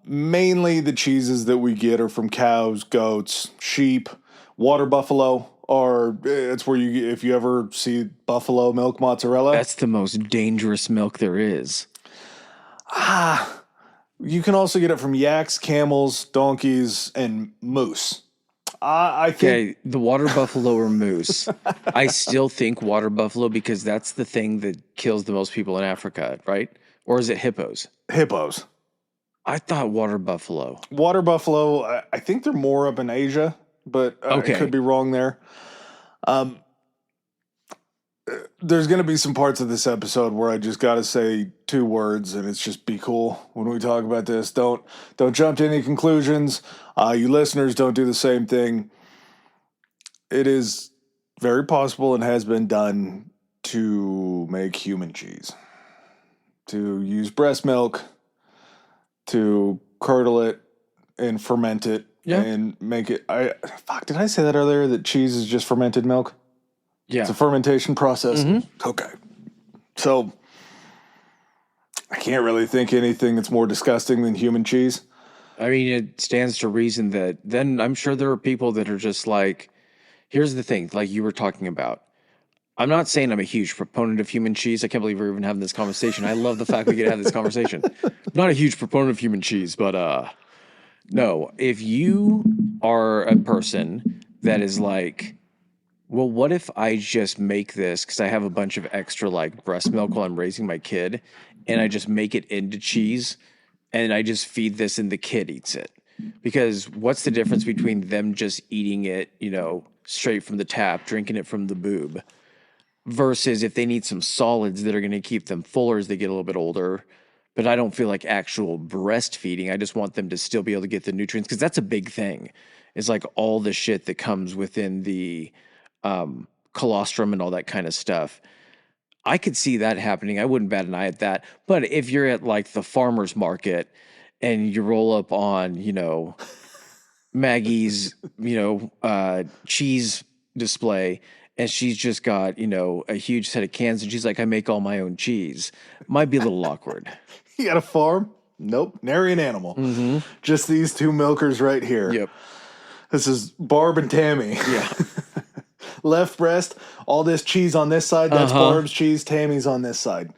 Mainly the cheeses that we get are from cows, goats, sheep, water buffalo, or it's where you, if you ever see buffalo milk mozzarella. That's the most dangerous milk there is. You can also get it from yaks, camels, donkeys, and moose. I think Okay, the water buffalo or moose. I still think water buffalo because that's the thing that kills the most people in Africa, right? Or is it hippos? hippos. I thought water buffalo. Water buffalo, I think they're more up in Asia, but I Okay. could be wrong there. There's going to be some parts of this episode where I just got to say two words, and it's just be cool when we talk about this. Don't jump to any conclusions. You listeners, don't do the same thing. It is very possible and has been done to make human cheese, to use breast milk, to curdle it and ferment it Yeah. and make it. Did I say that earlier? That cheese is just fermented milk? Yeah. It's a fermentation process. Okay. So I can't really think anything that's more disgusting than human cheese. I mean, it stands to reason that then I'm sure there are people that are just like, here's the thing, like you were talking about. I'm not saying I'm a huge proponent of human cheese. I can't believe we're even having this conversation. I love the fact we get to have this conversation. Not a huge proponent of human cheese, but no, if you are a person that is like, well, what if I just make this because I have a bunch of extra like breast milk while I'm raising my kid and I just make it into cheese and I just feed this and the kid eats it? Because what's the difference between them just eating it, you know, straight from the tap, drinking it from the boob, versus if they need some solids that are going to keep them fuller as they get a little bit older? But I don't feel like actual breastfeeding. I just want them to still be able to get the nutrients because that's a big thing. It's like all the shit that comes within the colostrum and all that kind of stuff. I could see that happening. I wouldn't bat an eye at that. But if you're at like the farmer's market and you roll up on, you know, Maggie's, you know, cheese display and she's just got, you know, a huge set of cans and she's like, I make all my own cheese, might be a little awkward. You got a farm? Nope. Nary an animal. Just these two milkers right here. Yep. This is Barb and Tammy. Yeah. Left breast, all this cheese on this side. That's Barb's cheese. Tammy's on this side.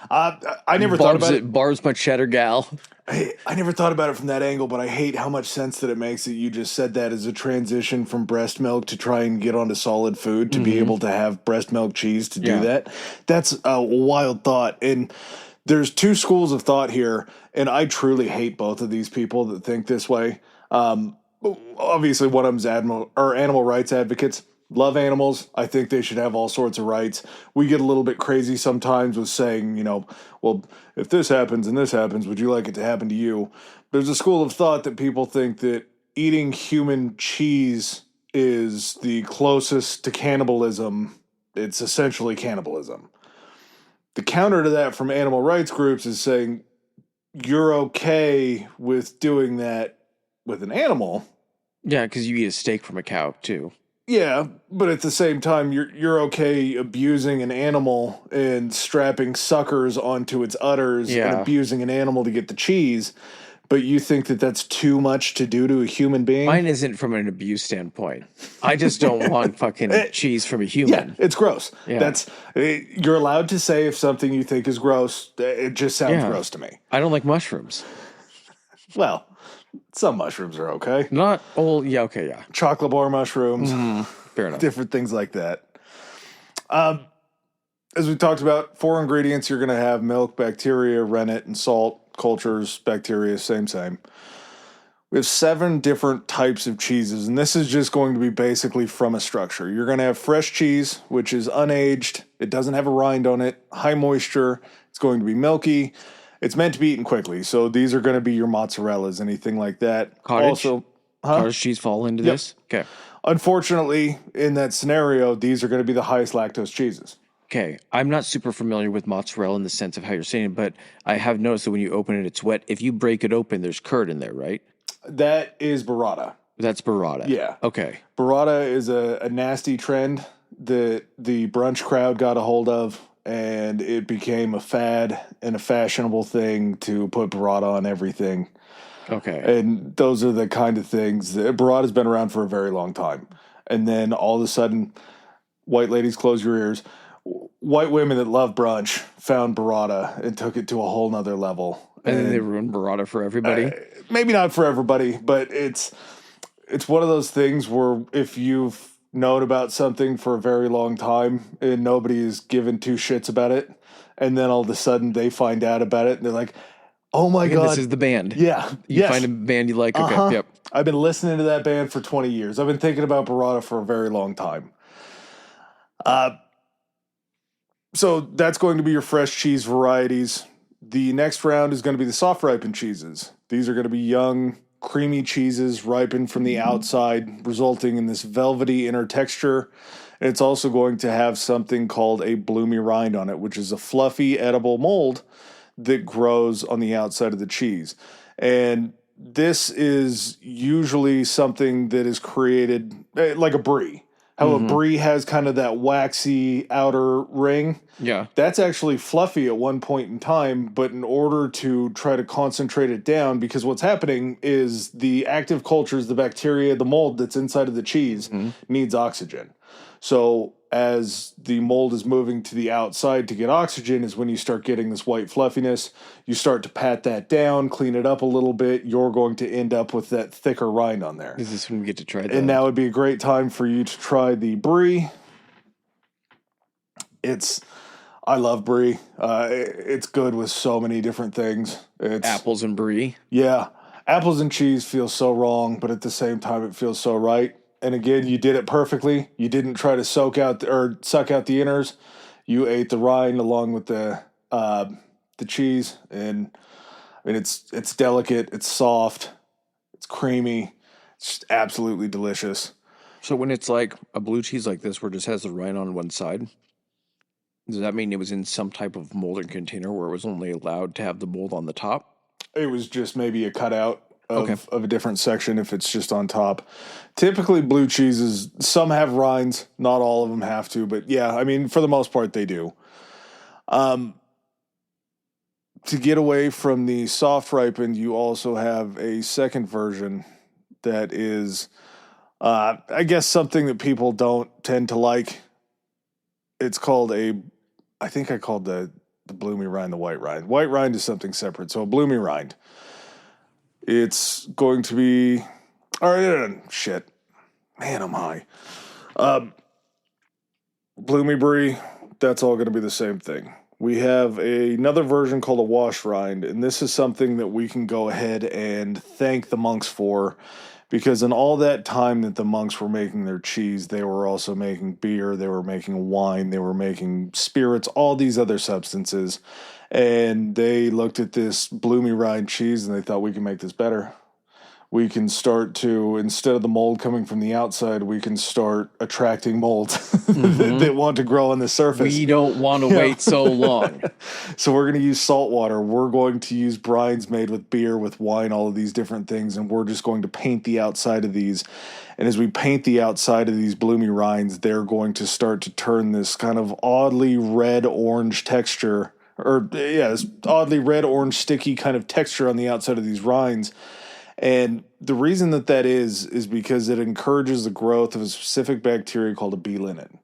I never thought about it. Barb's my cheddar gal. I never thought about it from that angle, but I hate how much sense that it makes that you just said that as a transition from breast milk to try and get onto solid food to be able to have breast milk cheese to do that. That's a wild thought. And there's two schools of thought here, and I truly hate both of these people that think this way. obviously one of them's animal rights advocates. Love animals. I think they should have all sorts of rights. We get a little bit crazy sometimes with saying, well, if this happens and this happens, would you like it to happen to you? There's a school of thought that people think that eating human cheese is the closest to cannibalism. It's essentially cannibalism. The counter to that from animal rights groups is saying you're okay with doing that with an animal. Yeah, because you eat a steak from a cow too. Yeah, but at the same time, you're okay abusing an animal and strapping suckers onto its udders and Yeah. abusing an animal to get the cheese, but you think that that's too much to do to a human being? Mine isn't from an abuse standpoint. I just don't want fucking cheese from a Yeah, human. it's gross. Yeah. You're allowed to say if something you think is gross. It just sounds Yeah. gross to me. I don't like mushrooms. Well, some mushrooms are okay. Not all. Yeah. Okay. Yeah. Chocolate bar mushrooms, Fair enough. different things like that. As we talked about, 4 ingredients you're going to have: milk, bacteria, rennet, and salt. Cultures, bacteria, same. We have 7 different types of cheeses, and this is just going to be basically from a structure. You're going to have fresh cheese, which is unaged. It doesn't have a rind on it, high moisture. It's going to be milky. It's meant to be eaten quickly. So these are going to be your mozzarella's, anything like that. Cottage? Also, Cottage cheese fall into this? Okay. unfortunately, in that scenario, these are going to be the highest lactose cheeses. Okay. I'm not super familiar with mozzarella in the sense of how you're saying it, but I have noticed that when you open it, it's wet. If you break it open, there's curd in there, right? That is burrata. That's burrata. Yeah. Okay. Burrata is a nasty trend that the brunch crowd got a hold of, and it became a fad and a fashionable thing to put burrata on everything. Okay. And those are the kind of things that burrata's been around for a very long time. And then all of a sudden, white ladies, close your ears. White women that love brunch found burrata and took it to a whole nother level. And then they ruined burrata for everybody. Maybe not for everybody, but it's one of those things where if you've known about something for a very long time and nobody is given 2 shits about it, and then all of a sudden they find out about it and they're like, oh my And God. this is the band. Yeah. You Yes. find a band you like. Okay. Uh-huh. Yep. I've been listening to that band for 20 years. I've been thinking about burrata for a very long time. So that's going to be your fresh cheese varieties. The next round is going to be the soft ripened cheeses. These are going to be young, creamy cheeses ripened from the outside, resulting in this velvety inner texture. And it's also going to have something called a bloomy rind on it, which is a fluffy, edible mold that grows on the outside of the cheese. And this is usually something that is created like a brie. How a brie has kind of that waxy outer ring. Yeah. That's actually fluffy at one point in time, but in order to try to concentrate it down, because what's happening is the active cultures, the bacteria, the mold that's inside of the cheese needs oxygen. So as the mold is moving to the outside to get oxygen is when you start getting this white fluffiness. You start to pat that down, clean it up a little bit. You're going to end up with that thicker rind on there. Is this when we get to try that? And now would be a great time for you to try the brie. I love brie. It's good with so many different things. It's apples and brie. Yeah. Apples and cheese feels so wrong, but at the same time, it feels so right. And again, you did it perfectly. You didn't try to suck out the inners. You ate the rind along with the cheese, and I mean it's delicate, it's soft, it's creamy, it's just absolutely delicious. So when it's like a blue cheese like this, where it just has the rind on one side, does that mean it was in some type of molded container where it was only allowed to have the mold on the top? It was just maybe a cutout of, Okay. of a different section if it's just on top. Typically, blue cheeses, some have rinds, not all of them have to, but yeah, I mean, for the most part, they do. To get away from the soft ripened, you also have a second version that is, I guess, something that people don't tend to like. It's called I think I called the bloomy rind the white rind. White rind is something separate. So a bloomy rind. It's going to be, all right, shit. Man, I'm high. Bloomy brie, that's all going to be the same thing. We have another version called a wash rind, and this is something that we can go ahead and thank the monks for, because in all that time that the monks were making their cheese, they were also making beer, they were making wine, they were making spirits, all these other substances. And they looked at this bloomy rind cheese and they thought, we can make this better. We can start to, instead of the mold coming from the outside, we can start attracting mold that want to grow on the surface. We don't want to wait so long. So we're going to use salt water. We're going to use brines made with beer, with wine, all of these different things, and we're just going to paint the outside of these. And as we paint the outside of these bloomy rinds, they're going to start to turn this kind of oddly red-orange texture, this oddly red-orange sticky kind of texture on the outside of these rinds. And the reason that is because it encourages the growth of a specific bacteria called a B. linen.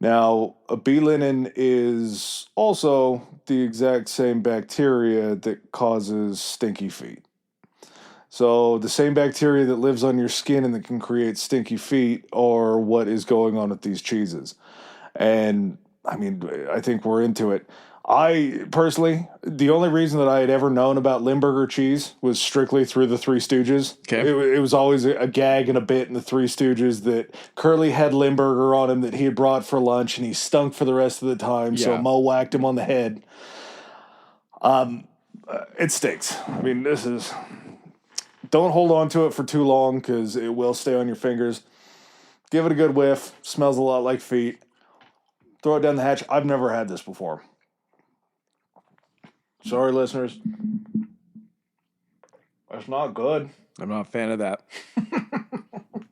Now, a B. linen is also the exact same bacteria that causes stinky feet. So the same bacteria that lives on your skin and that can create stinky feet are what is going on with these cheeses. And I mean, I think we're into it. I personally, the only reason that I had ever known about Limburger cheese was strictly through the Three Stooges. Okay. It was always a gag and a bit in the Three Stooges that Curly had Limburger on him that he had brought for lunch, and he stunk for the rest of the time. So Yeah. Mo whacked him on the head. It stinks. I mean, don't hold on to it for too long because it will stay on your fingers. Give it a good whiff. Smells a lot like feet. Throw it down the hatch. I've never had this before. Sorry, listeners. That's not good. I'm not a fan of that.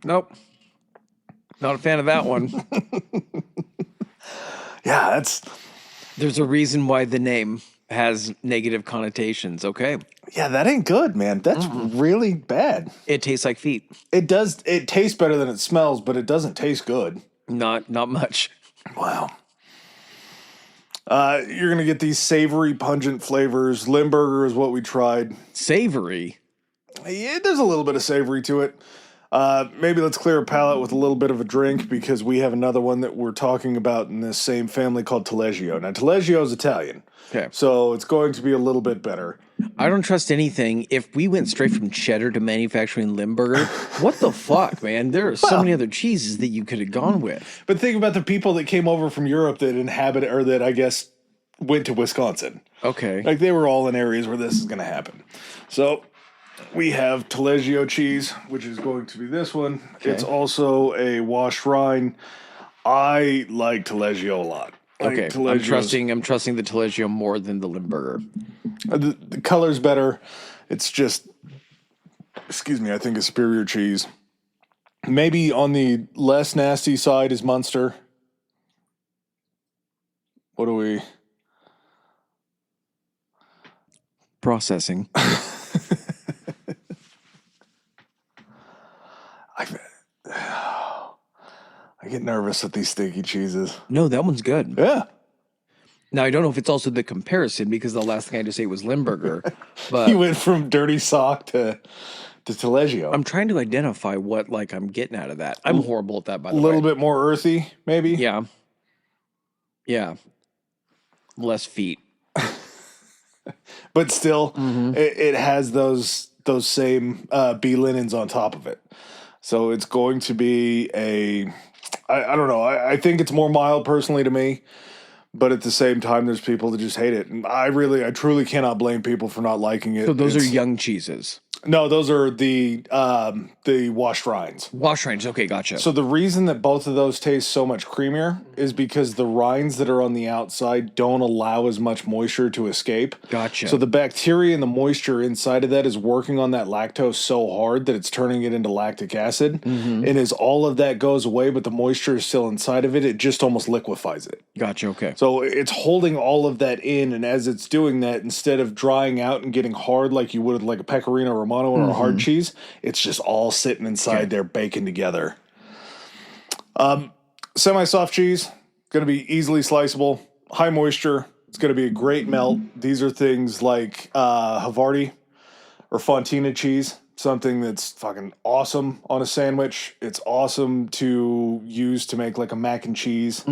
Nope. Not a fan of that one. Yeah, There's a reason why the name has negative connotations, okay? that ain't good, man. That's really bad. It tastes like feet. It tastes better than it smells, but it doesn't taste good. Not much. Wow. You're going to get these savory, pungent flavors. Limburger is what we tried. Savory. Yeah, there's a little bit of savory to it. Maybe let's clear a palate with a little bit of a drink because we have another one that we're talking about in this same family called Taleggio. Now, Taleggio is Italian, Okay. so it's going to be a little bit better. I don't trust anything. If we went straight from cheddar to manufacturing Limburger, what the fuck, man? There are so many other cheeses that you could have gone with. But think about the people that came over from Europe that inhabit, or that I guess went to Wisconsin. Okay. Like they were all in areas where this is going to happen. So we have Taleggio cheese, which is going to be this one. Okay. It's also a washed rind. I like Taleggio a lot. Okay. I'm trusting the Taleggio more than the Limburger. The color's better. It's just, I think a superior cheese. Maybe on the less nasty side is Munster. What do we... Processing. I get nervous with these sticky cheeses. No, that one's good. Yeah. Now, I don't know if it's also the comparison because the last thing I had to say was Limburger, but You went from dirty sock to Taleggio. I'm trying to identify what I'm getting out of that. I'm horrible at that, by the A way. little bit more earthy, maybe. Yeah. Yeah. Less feet. But still, it has those same B linens on top of it. So it's going to be I don't know. I think it's more mild personally to me. But at the same time, there's people that just hate it. And I truly cannot blame people for not liking it. So those are young cheeses. No, those are the washed rinds. Wash rinds. Okay, gotcha. So the reason that both of those taste so much creamier is because the rinds that are on the outside don't allow as much moisture to escape. Gotcha. So the bacteria and the moisture inside of that is working on that lactose so hard that it's turning it into lactic acid. And as all of that goes away, but the moisture is still inside of it, it just almost liquefies it. Gotcha. Okay. So it's holding all of that in, and as it's doing that, instead of drying out and getting hard like you would with like a Pecorino Romano or a hard cheese, it's just all sitting inside there baking together. Semi-soft cheese, going to be easily sliceable, high moisture. It's going to be a great melt. These are things like Havarti or Fontina cheese, something that's fucking awesome on a sandwich. It's awesome to use to make like a mac and cheese.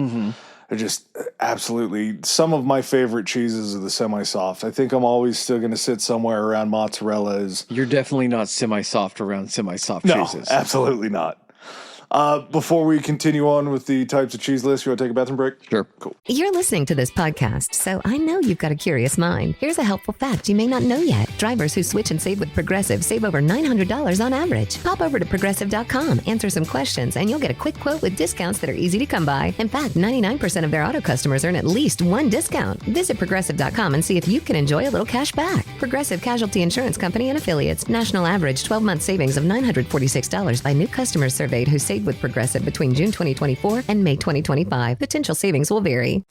are just absolutely some of my favorite cheeses are the semi-soft. I think I'm always still going to sit somewhere around mozzarella. You're definitely not semi-soft around semi-soft No, cheeses. absolutely not. Before we continue on with the types of cheese list, you want to take a bathroom break? Sure. Cool. You're listening to this podcast, so I know you've got a curious mind. Here's a helpful fact you may not know yet. Drivers who switch and save with Progressive save over $900 on average. Pop over to Progressive.com, answer some questions, and you'll get a quick quote with discounts that are easy to come by. In fact, 99% of their auto customers earn at least one discount. Visit Progressive.com and see if you can enjoy a little cash back. Progressive Casualty Insurance Company and Affiliates. National average 12-month savings of $946 by new customers surveyed who saved with Progressive between June 2024 and May 2025. Potential savings will vary.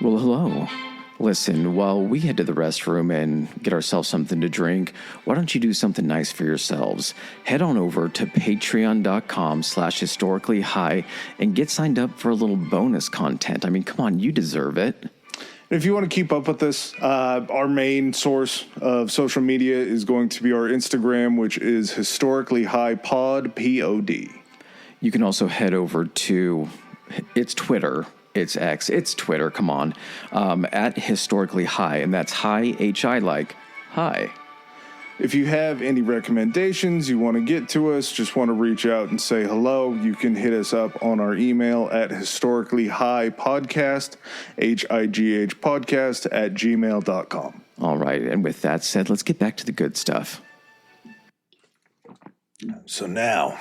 Well, hello. Listen, while we head to the restroom and get ourselves something to drink, why don't you do something nice for yourselves? Head on over to patreon.com/historicallyhigh and get signed up for a little bonus content. I mean, come on, you deserve it. If you want to keep up with this, our main source of social media is going to be our Instagram, which is Historically High Pod, POD. You can also head over to, it's Twitter, it's X, it's Twitter, come on, at Historically High, and that's high, H-I like, high. If you have any recommendations you want to get to us, just want to reach out and say hello, you can hit us up on our email at historicallyhighpodcast, HIGH podcast at gmail.com. All right, and with that said, let's get back to the good stuff. So now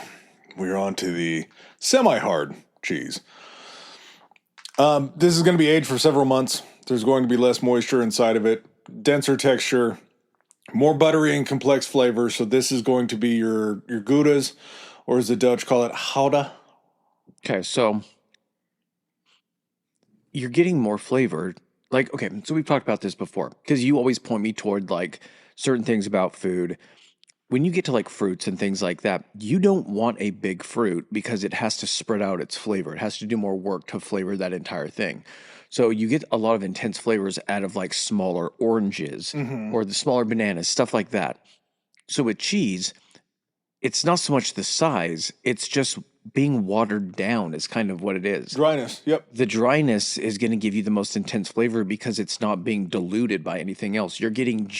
we're on to the semi-hard cheese. This is going to be aged for several months. There's going to be less moisture inside of it, denser texture, more buttery and complex flavor. So this is going to be your Goudas, or as the Dutch call it, Gouda. Okay, so you're getting more flavor. Like, okay, so we've talked about this before, because you always point me toward like certain things about food. When you get to like fruits and things like that, you don't want a big fruit because it has to spread out its flavor. It has to do more work to flavor that entire thing. So you get a lot of intense flavors out of like smaller oranges or the smaller bananas, stuff like that. So with cheese, it's not so much the size, it's just being watered down is kind of what it is. Dryness, yep. The dryness is going to give you the most intense flavor because it's not being diluted by anything else. You're getting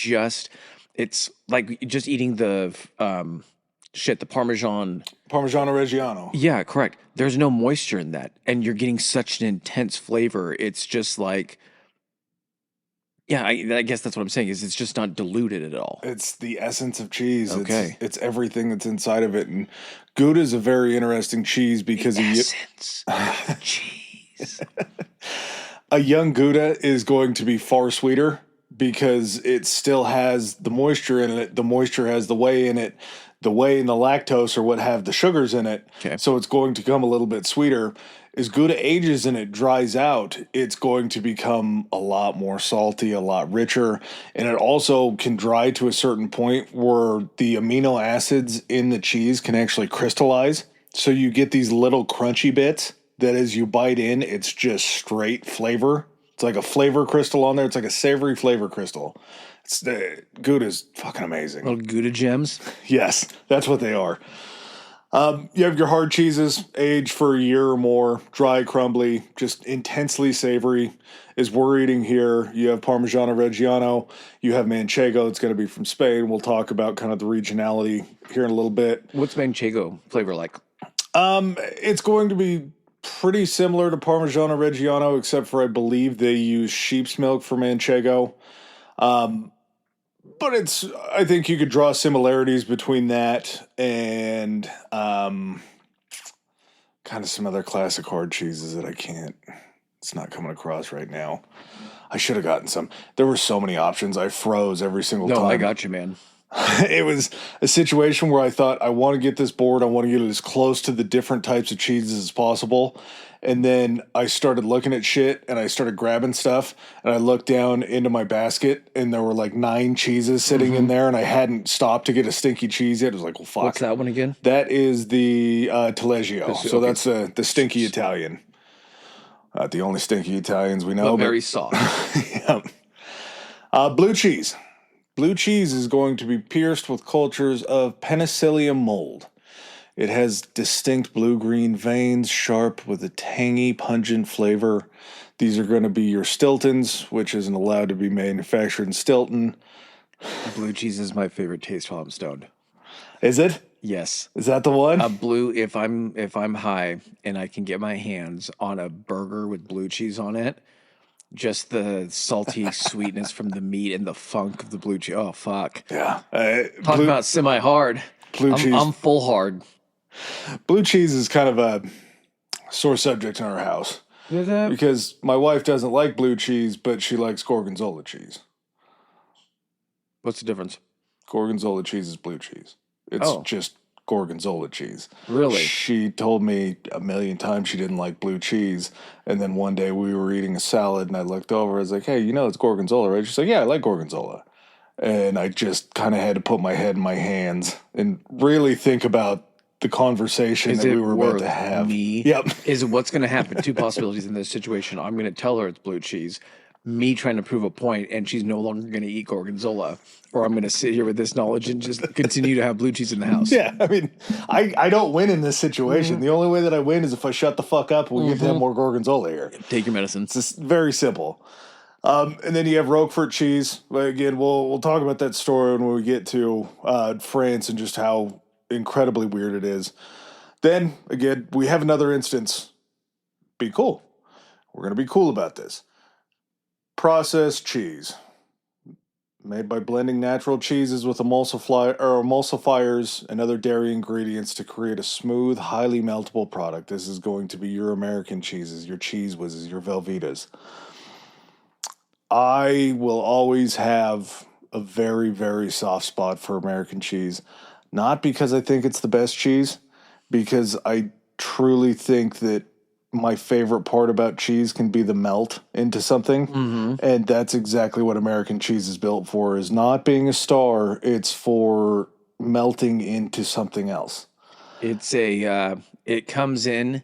it's like just eating the the Parmesan. Parmigiano Reggiano. Yeah, correct. There's no moisture in that. And you're getting such an intense flavor. It's just like, yeah, I guess that's what I'm saying is it's just not diluted at all. It's the essence of cheese. Okay. It's everything that's inside of it. And Gouda is a very interesting cheese because Essence of cheese. a young Gouda is going to be far sweeter because it still has the moisture in it. The moisture has the whey in it. The whey and the lactose are what have the sugars in it. Okay. So it's going to come a little bit sweeter. As Gouda ages and it dries out, it's going to become a lot more salty, a lot richer. And it also can dry to a certain point where the amino acids in the cheese can actually crystallize. So you get these little crunchy bits that as you bite in, it's just straight flavor. It's like a flavor crystal on there. It's like a savory flavor crystal. Gouda's fucking amazing. Little Gouda gems. Yes, that's what they are. You have your hard cheeses, aged for a year or more, dry, crumbly, just intensely savory. As we're eating here, you have Parmigiano Reggiano, you have Manchego. It's going to be from Spain. We'll talk about kind of the regionality here in a little bit. What's Manchego flavor like? It's going to be pretty similar to Parmigiano Reggiano, except for I believe they use sheep's milk for Manchego. But I think you could draw similarities between that and kind of some other classic hard cheeses that it's not coming across right now. I should have gotten some. There were so many options. I froze every single time. No, I got you, man. It was a situation where I thought, I want to get this board. I want to get it as close to the different types of cheeses as possible. And then I started looking at shit and I started grabbing stuff and I looked down into my basket and there were like 9 cheeses sitting in there and I hadn't stopped to get a stinky cheese yet. I was like, well, fuck. What's that one again? That is the Taleggio. So okay. that's the stinky Italian. Not the only stinky Italians we know. But very soft. Yeah. Blue cheese. Blue cheese is going to be pierced with cultures of Penicillium mold. It has distinct blue-green veins, sharp with a tangy, pungent flavor. These are going to be your Stiltons, which isn't allowed to be manufactured in Stilton. Blue cheese is my favorite taste while I'm stoned. Is it? Yes. Is that the one? Blue, if I'm high and I can get my hands on a burger with blue cheese on it, just the salty sweetness from the meat and the funk of the blue cheese. Oh, fuck. Yeah. Talk about semi-hard. Blue cheese. I'm full hard. Blue cheese is kind of a sore subject in our house. Is it? Because my wife doesn't like blue cheese, but she likes Gorgonzola cheese. What's the difference? Gorgonzola cheese is blue cheese. It's just Gorgonzola cheese. Really? She told me a million times she didn't like blue cheese. And then one day we were eating a salad and I looked over. I was like, hey, it's Gorgonzola, right? She's like, yeah, I like Gorgonzola. And I just kind of had to put my head in my hands and really think about the conversation that we were about to have. Me? Yep. Is what's going to happen? Two possibilities in this situation. I'm going to tell her it's blue cheese. Me trying to prove a point, and she's no longer going to eat Gorgonzola. Or I'm going to sit here with this knowledge and just continue to have blue cheese in the house. Yeah, I mean, I don't win in this situation. Mm-hmm. The only way that I win is if I shut the fuck up and we get to have more Gorgonzola here. Take your medicine. It's just very simple. And then you have Roquefort cheese. Again, we'll talk about that story when we get to France and just how incredibly weird it is. Then, again, we have another instance. Be cool. We're going to be cool about this. Processed cheese. Made by blending natural cheeses with emulsifiers and other dairy ingredients to create a smooth, highly meltable product. This is going to be your American cheeses, your Cheez Whizzes, your Velveetas. I will always have a very, very soft spot for American cheese. Not because I think it's the best cheese, because I truly think that my favorite part about cheese can be the melt into something. Mm-hmm. And that's exactly what American cheese is built for, is not being a star. It's for melting into something else. It's it comes in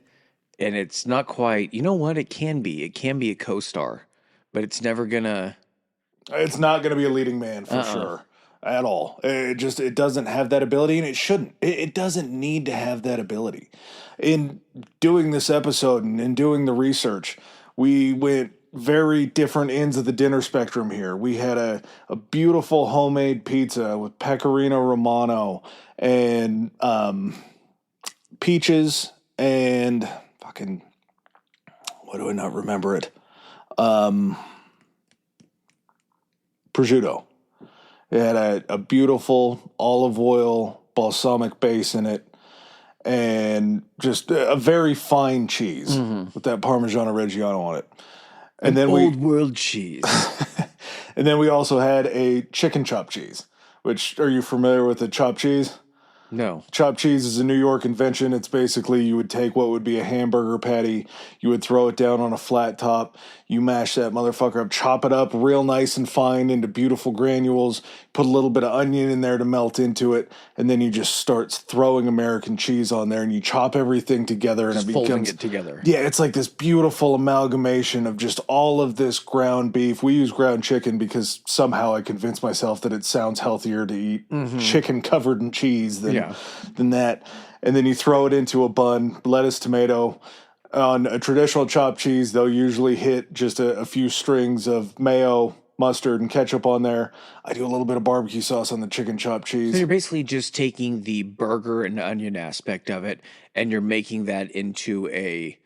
and it's not quite, you know what? It can be a co-star, but it's never gonna. It's not going to be a leading man for sure. At all. It doesn't have that ability, and it shouldn't. It doesn't need to have that ability. In doing this episode and in doing the research, we went very different ends of the dinner spectrum here. We had a beautiful homemade pizza with pecorino romano and peaches and fucking, why do I not remember it? Prosciutto. It had a beautiful olive oil balsamic base in it and just a very fine cheese with that Parmigiano Reggiano on it. And then old world cheese. And then we also had a chicken chopped cheese, which, are you familiar with the chopped cheese? No. Chopped cheese is a New York invention. It's basically, you would take what would be a hamburger patty, you would throw it down on a flat top, you mash that motherfucker up, chop it up real nice and fine into beautiful granules, put a little bit of onion in there to melt into it, and then you just start throwing American cheese on there, and you chop everything together, and just it folding becomes it together. Yeah, it's like this beautiful amalgamation of just all of this ground beef. We use ground chicken because somehow I convinced myself that it sounds healthier to eat chicken covered in cheese than that. And then you throw it into a bun, lettuce, tomato. On a traditional chopped cheese, they'll usually hit just a few strings of mayo, mustard, and ketchup on there. I do a little bit of barbecue sauce on the chicken chopped cheese. So you're basically just taking the burger and onion aspect of it, and you're making that into a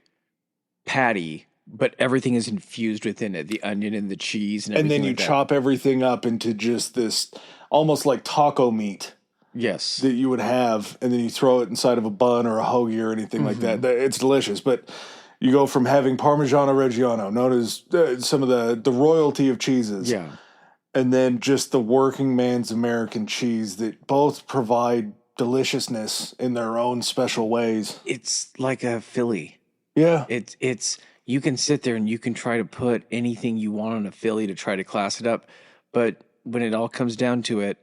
patty, but everything is infused within it, the onion and the cheese and everything. And then you like chop everything up into just this almost like taco meat. Yes. That you would have, and then you throw it inside of a bun or a hoagie or anything like that. It's delicious, but you go from having Parmigiano Reggiano, known as some of the royalty of cheeses, and then just the working man's American cheese that both provide deliciousness in their own special ways. It's like a Philly. Yeah. It's you can sit there and you can try to put anything you want on a Philly to try to class it up, but when it all comes down to it,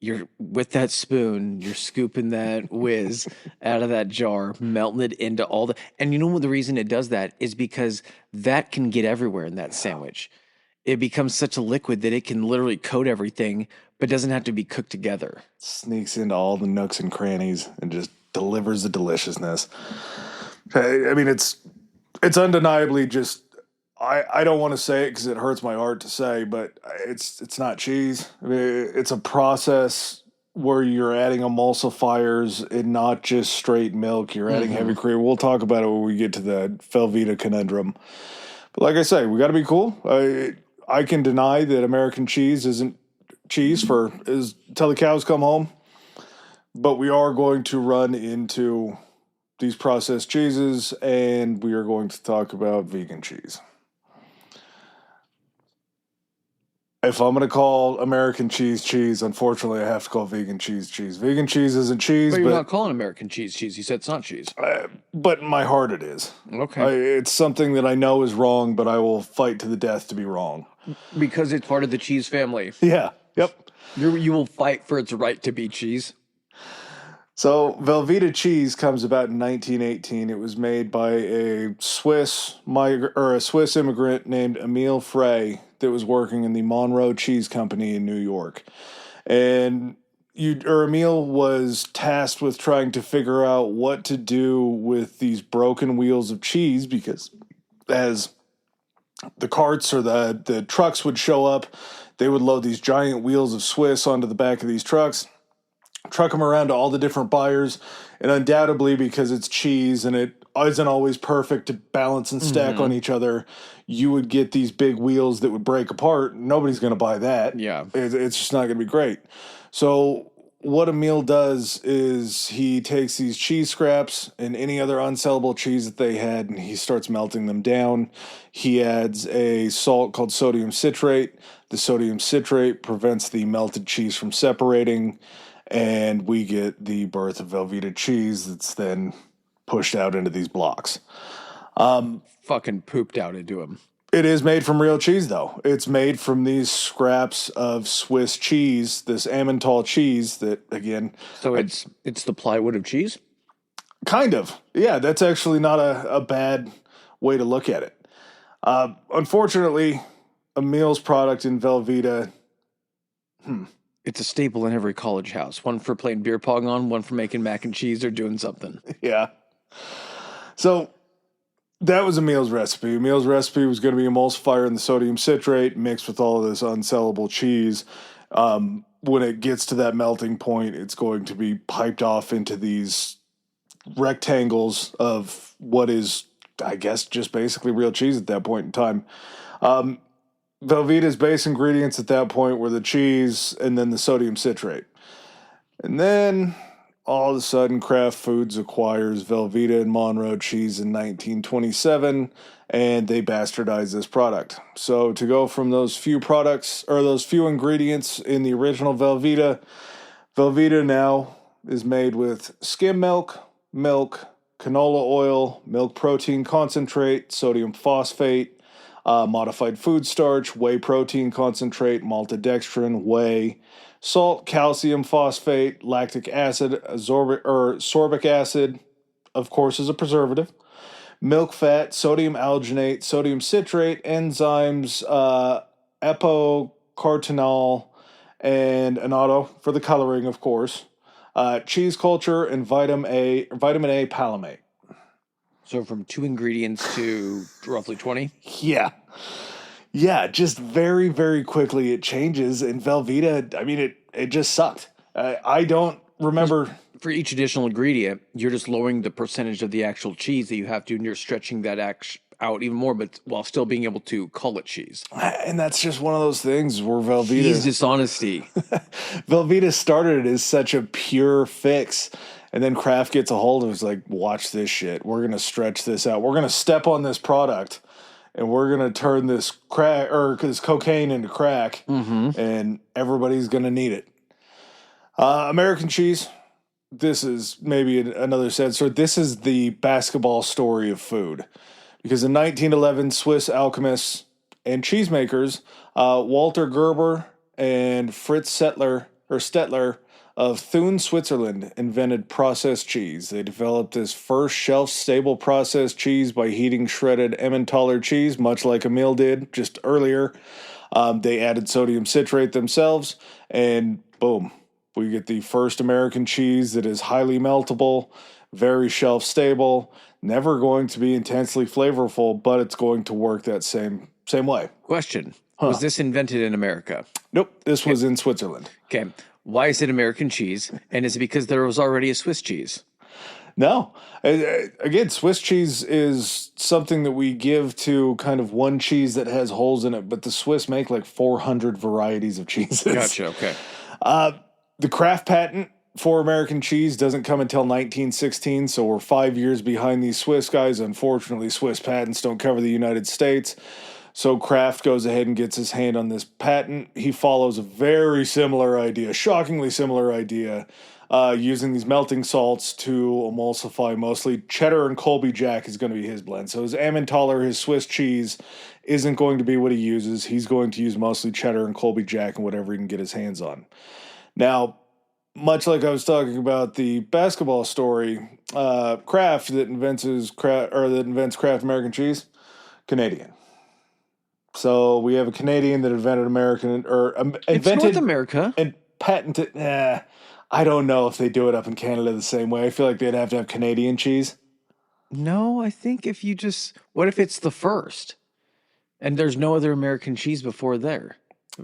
you're with that spoon, you're scooping that whiz out of that jar, melting it into all the, and you know what the reason it does that is because that can get everywhere in that sandwich. It becomes such a liquid that it can literally coat everything, but doesn't have to be cooked together. Sneaks into all the nooks and crannies and just delivers the deliciousness. I mean, it's undeniably just. I don't want to say it because it hurts my heart to say, but it's not cheese. I mean, it's a process where you're adding emulsifiers and not just straight milk. You're adding heavy cream. We'll talk about it when we get to the Velveeta conundrum. But like I say, we got to be cool. I can deny that American cheese isn't cheese till the cows come home. But we are going to run into these processed cheeses, and we are going to talk about vegan cheese. If I'm going to call American cheese, unfortunately, I have to call vegan cheese. Vegan cheese isn't cheese, But you're not calling American cheese. You said it's not cheese. but in my heart it is. Okay. It's something that I know is wrong, but I will fight to the death to be wrong. Because it's part of the cheese family. Yeah. Yep. You will fight for its right to be cheese. So Velveeta cheese comes about in 1918. It was made by a Swiss immigrant named Emile Frey that was working in the Monroe Cheese Company in New York. And Emile was tasked with trying to figure out what to do with these broken wheels of cheese, because as the carts or the trucks would show up, they would load these giant wheels of Swiss onto the back of these trucks, truck them around to all the different buyers, and undoubtedly because it's cheese and it isn't always perfect to balance and stack on each other, you would get these big wheels that would break apart. Nobody's going to buy that. Yeah. It's just not going to be great. So what Emile does is he takes these cheese scraps and any other unsellable cheese that they had, and he starts melting them down. He adds a salt called sodium citrate. The sodium citrate prevents the melted cheese from separating, and we get the birth of Velveeta cheese that's then pushed out into these blocks. Fucking pooped out into him. It is made from real cheese, though. It's made from these scraps of Swiss cheese, this Emmental cheese that, again... So it's the plywood of cheese? Kind of. Yeah, that's actually not a bad way to look at it. Unfortunately, Emile's product in Velveeta... It's a staple in every college house. One for playing beer pong on, one for making mac and cheese or doing something. Yeah. So that was Emile's recipe. Emile's recipe was going to be emulsifier in the sodium citrate mixed with all of this unsellable cheese. When it gets to that melting point, it's going to be piped off into these rectangles of what is, I guess, just basically real cheese at that point in time. Velveeta's base ingredients at that point were the cheese and then the sodium citrate. And then all of a sudden, Kraft Foods acquires Velveeta and Monroe cheese in 1927, and they bastardize this product. So to go from those few products, or those few ingredients in the original Velveeta, Velveeta now is made with skim milk, canola oil, milk protein concentrate, sodium phosphate, modified food starch, whey protein concentrate, maltodextrin, whey, salt, calcium phosphate, lactic acid, sorbic acid, of course, is a preservative, milk fat, sodium alginate, sodium citrate, enzymes, epocartinol, and annatto for the coloring, of course, cheese culture, and vitamin A palmate. So from 2 ingredients to roughly 20? Yeah. Yeah, just very, very quickly it changes. And Velveeta, I mean, it just sucked. I don't remember. For each additional ingredient, you're just lowering the percentage of the actual cheese that you have to, and you're stretching that out even more, but while still being able to call it cheese. And that's just one of those things where Velveeta... Cheese dishonesty. Velveeta started as such a pure fix. And then Kraft gets a hold of it. It's like, watch this shit. We're going to stretch this out. We're going to step on this product, and we're going to turn this this cocaine into crack, and everybody's going to need it. American cheese. This is maybe another sad story. This is the basketball story of food. Because in 1911, Swiss alchemists and cheesemakers, Walter Gerber and Fritz Stettler of Thun, Switzerland, invented processed cheese. They developed this first shelf-stable processed cheese by heating shredded Emmentaler cheese, much like Emile did just earlier. They added sodium citrate themselves, and boom, We get the first American cheese that is highly meltable, very shelf stable, never going to be intensely flavorful, but it's going to work that same way. Question. Was this invented in America? Nope, this was in Switzerland. Okay. Why is it American cheese? And is it because there was already a Swiss cheese? No. Again, Swiss cheese is something that we give to kind of one cheese that has holes in it, but the Swiss make like 400 varieties of cheeses. Gotcha. Okay. The Kraft patent for American cheese doesn't come until 1916, so we're 5 years behind these Swiss guys. Unfortunately, Swiss patents don't cover the United States. So Kraft goes ahead and gets his hand on this patent. He follows a very similar idea, shockingly similar idea, using these melting salts to emulsify mostly cheddar, and Colby Jack is going to be his blend. So his Emmentaler, his Swiss cheese, isn't going to be what he uses. He's going to use mostly cheddar and Colby Jack and whatever he can get his hands on. Now, much like I was talking about the basketball story, Kraft that invents Kraft American cheese, Canadian. So we have a Canadian that invented It's North America. And patented. I don't know if they do it up in Canada the same way. I feel like they'd have to have Canadian cheese. No, I think if you just, what if it's the first and there's no other American cheese before there?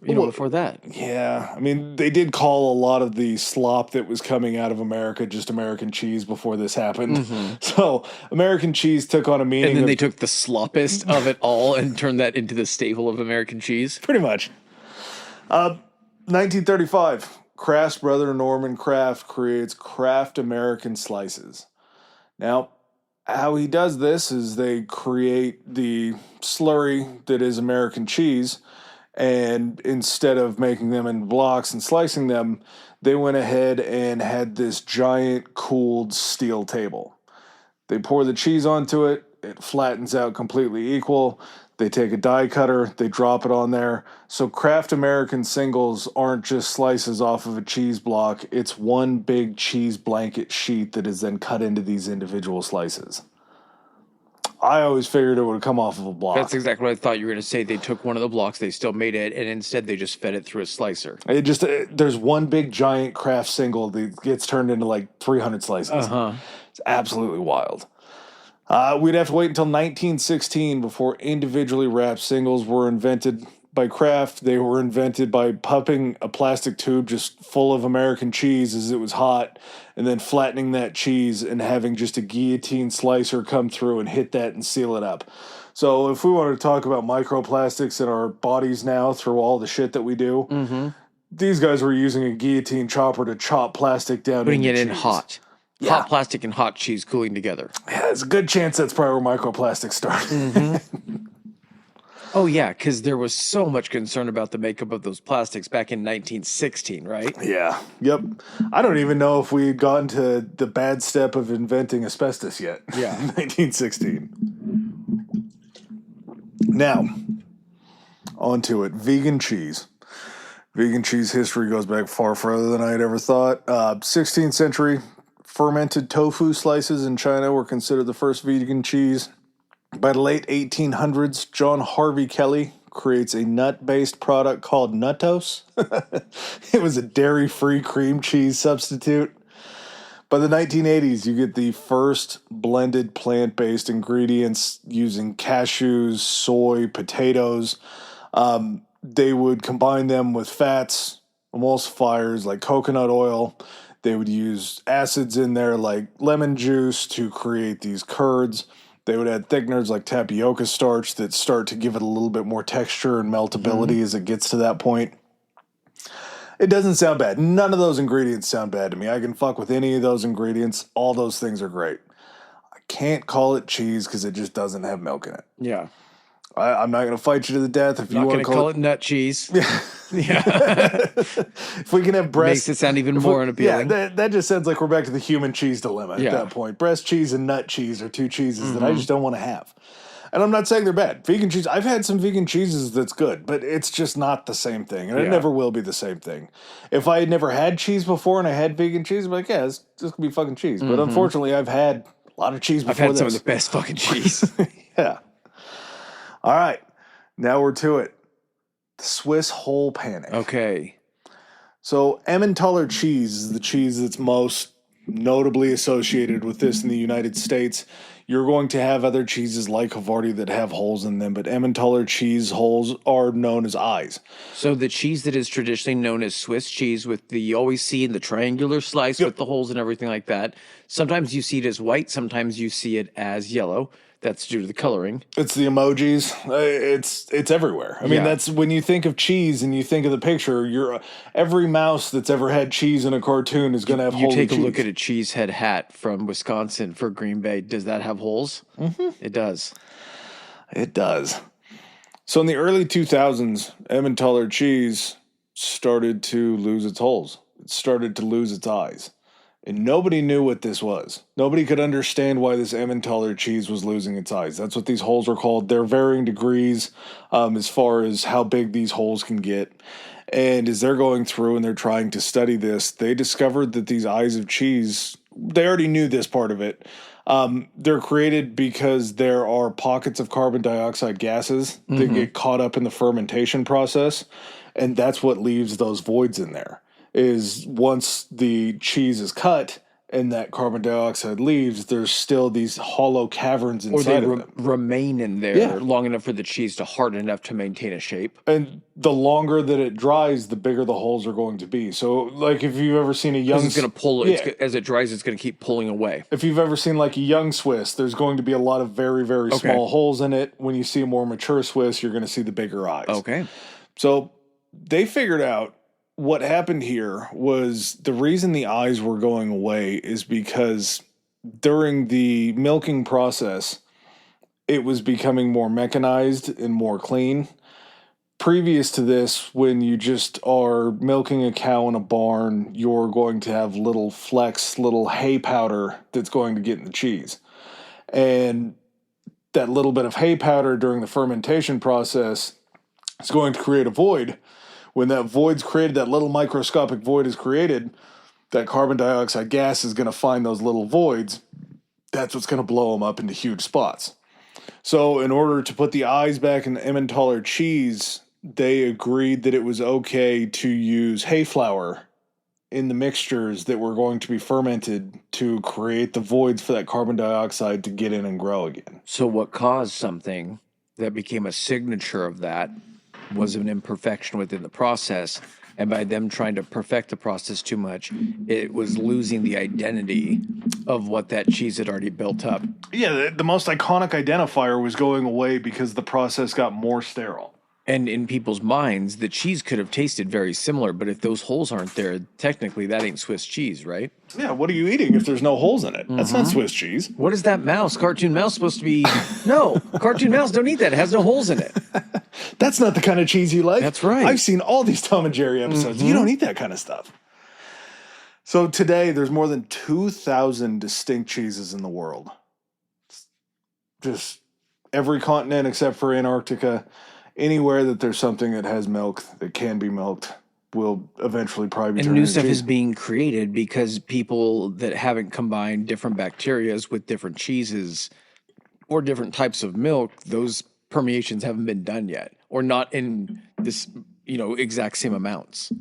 Before that. Yeah. I mean, they did call a lot of the slop that was coming out of America just American cheese before this happened. Mm-hmm. So American cheese took on a meaning. And then they took the sloppest of it all and turned that into the staple of American cheese. Pretty much. 1935, Kraft's brother Norman Kraft creates Kraft American Slices. Now, how he does this is they create the slurry that is American cheese, and instead of making them in blocks and slicing them, they went ahead and had this giant cooled steel table. They pour the cheese onto it. It flattens out completely equal. They take a die cutter. They drop it on there. So Kraft American singles aren't just slices off of a cheese block. It's one big cheese blanket sheet that is then cut into these individual slices. I always figured it would come off of a block. That's exactly what I thought you were going to say. They took one of the blocks, they still made it, and instead they just fed it through a slicer. There's one big giant Kraft single that gets turned into like 300 slices. It's absolutely wild. We'd have to wait until 1916 before individually wrapped singles were invented by Kraft. They were invented by popping a plastic tube just full of American cheese as it was hot, and then flattening that cheese and having just a guillotine slicer come through and hit that and seal it up. So if we want to talk about microplastics in our bodies now through all the shit that we do, these guys were using a guillotine chopper to chop plastic down. Putting it in cheese. hot. Yeah. Hot plastic and hot cheese cooling together. Yeah, there's a good chance that's probably where microplastics started. Oh, yeah, because there was so much concern about the makeup of those plastics back in 1916, right? Yeah. Yep. I don't even know if we had gotten to the bad step of inventing asbestos yet. Yeah. In 1916. Now, on to it. Vegan cheese. Vegan cheese history goes back far further than I had ever thought. 16th century, fermented tofu slices in China were considered the first vegan cheese. By the late 1800s, John Harvey Kelly creates a nut-based product called Nuttos. It was a dairy-free cream cheese substitute. By the 1980s, you get the first blended plant-based ingredients using cashews, soy, potatoes. They would combine them with fats, emulsifiers like coconut oil. They would use acids in there like lemon juice to create these curds. They would add thickeners like tapioca starch that start to give it a little bit more texture and meltability as it gets to that point. It doesn't sound bad. None of those ingredients sound bad to me. I can fuck with any of those ingredients. All those things are great. I can't call it cheese because it just doesn't have milk in it. Yeah. I'm not going to fight you to the death. If you want to call it nut cheese. Yeah. If we can have breast, makes it sound even more unappealing. Yeah, that just sounds like we're back to the human cheese dilemma at that point. Breast cheese and nut cheese are two cheeses that I just don't want to have. And I'm not saying they're bad. Vegan cheese, I've had some vegan cheeses that's good, but it's just not the same thing. And it never will be the same thing. If I had never had cheese before and I had vegan cheese, I'd be like, yeah, this could be fucking cheese. But unfortunately, I've had a lot of cheese before I've had some of the best fucking cheese. Yeah. All right. Now we're to it. The Swiss hole panic. Okay. So Emmentaler cheese is the cheese that's most notably associated with this in the United States. You're going to have other cheeses like Havarti that have holes in them, but Emmentaler cheese holes are known as eyes. So the cheese that is traditionally known as Swiss cheese, with the you always see in the triangular slice with the holes and everything like that. Sometimes you see it as white, sometimes you see it as yellow. That's due to the coloring. It's the emojis. It's everywhere. I mean, Yeah. that's when you think of cheese and you think of the picture. Every mouse that's ever had cheese in a cartoon is going to have You holes. take a in look cheese. at a cheesehead hat from Wisconsin for Green Bay. Does that have holes? Mm-hmm. It does. It does. So in the early 2000s, Emmentaler cheese started to lose its holes. It started to lose its eyes. And nobody knew what this was. Nobody could understand why this Emmentaler cheese was losing its eyes. That's what these holes are called. They're varying degrees as far as how big these holes can get. And as they're going through and they're trying to study this, they discovered that these eyes of cheese, they already knew this part of it. They're created because there are pockets of carbon dioxide gases that get caught up in the fermentation process. And that's what leaves those voids in there. Is once the cheese is cut and that carbon dioxide leaves, there's still these hollow caverns Or inside they of them. remain in there Yeah. long enough for the cheese to harden enough to maintain a shape. And the longer that it dries, the bigger the holes are going to be. So, like if you've ever seen a young, It's going to pull. Yeah. As it dries, it's going to keep pulling away. If you've ever seen like a young Swiss, there's going to be a lot of very, very Okay. small holes in it. When you see a more mature Swiss, you're going to see the bigger eyes. Okay. So they figured out what happened here was the reason the eyes were going away is because during the milking process, it was becoming more mechanized and more clean. Previous to this, when you just are milking a cow in a barn, you're going to have little flecks, little hay powder that's going to get in the cheese. And that little bit of hay powder during the fermentation process is going to create a void. When that void's created, that little microscopic void is created, that carbon dioxide gas is going to find those little voids. That's what's going to blow them up into huge spots. So in order to put the eyes back in the Emmentaler cheese, they agreed that it was okay to use hay flour in the mixtures that were going to be fermented to create the voids for that carbon dioxide to get in and grow again. So what caused something that became a signature of that was an imperfection within the process, and by them trying to perfect the process too much, it was losing the identity of what that cheese had already built up. Yeah, the most iconic identifier was going away because the process got more sterile. And in people's minds, the cheese could have tasted very similar, but if those holes aren't there, technically that ain't Swiss cheese, right? Yeah, what are you eating if there's no holes in it? That's not Swiss cheese. What is that mouse? Cartoon mouse supposed to be? No, cartoon mouse don't eat that. It has no holes in it. That's not the kind of cheese you like. That's right. I've seen all these Tom and Jerry episodes. You don't eat that kind of stuff. So today, there's more than 2,000 distinct cheeses in the world. Just every continent except for Antarctica. Anywhere that there's something that has milk, that can be milked, will eventually probably be And turned new into stuff cheese. is being created because people that haven't combined different bacterias with different cheeses or different types of milk, those permeations haven't been done yet, or not in this, exact same amounts.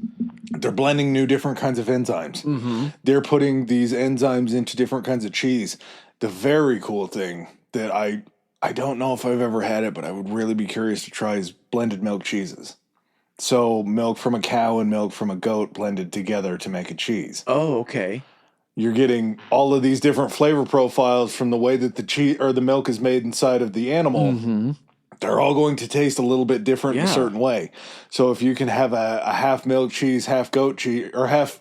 They're blending new different kinds of enzymes. They're putting these enzymes into different kinds of cheese. The very cool thing that I don't know if I've ever had it, but I would really be curious to try is blended milk cheeses. So milk from a cow and milk from a goat blended together to make a cheese. Oh, okay. You're getting all of these different flavor profiles from the way that the cheese or the milk is made inside of the animal. They're all going to taste a little bit different in a Yeah. certain way. So if you can have a half milk cheese, half goat cheese, or half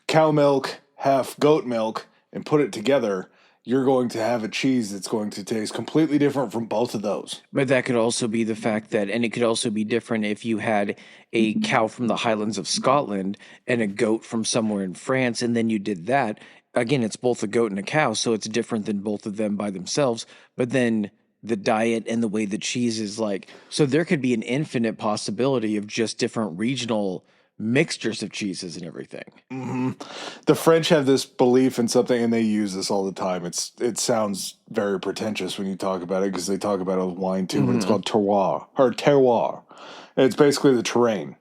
cow milk, half goat milk, and put it together, you're going to have a cheese that's going to taste completely different from both of those. But that could also be the fact that, and it could also be different if you had a cow from the Highlands of Scotland and a goat from somewhere in France, and then you did that. Again, it's both a goat and a cow, so it's different than both of them by themselves. But then the diet and the way the cheese is like, so there could be an infinite possibility of just different regional mixtures of cheeses and everything. The French have this belief in something, and they use this all the time. It sounds very pretentious when you talk about it because they talk about it with wine too, but it's called terroir. And it's basically the terrain.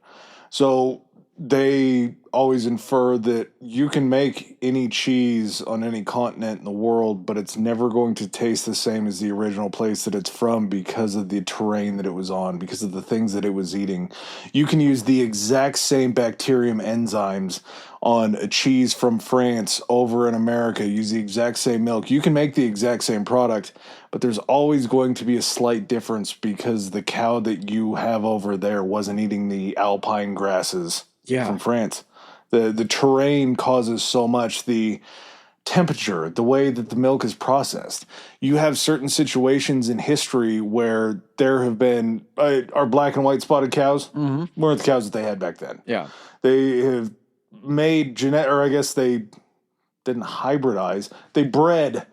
So they always infer that you can make any cheese on any continent in the world, but it's never going to taste the same as the original place that it's from because of the terrain that it was on, because of the things that it was eating. You can use the exact same bacterium enzymes on a cheese from France over in America, use the exact same milk. You can make the exact same product, but there's always going to be a slight difference because the cow that you have over there wasn't eating the alpine grasses from France. The terrain causes so much, the temperature, the way that the milk is processed. You have certain situations in history where there have been our black and white spotted cows weren't the cows that they had back then. Yeah. They have made or I guess they didn't hybridize. They bred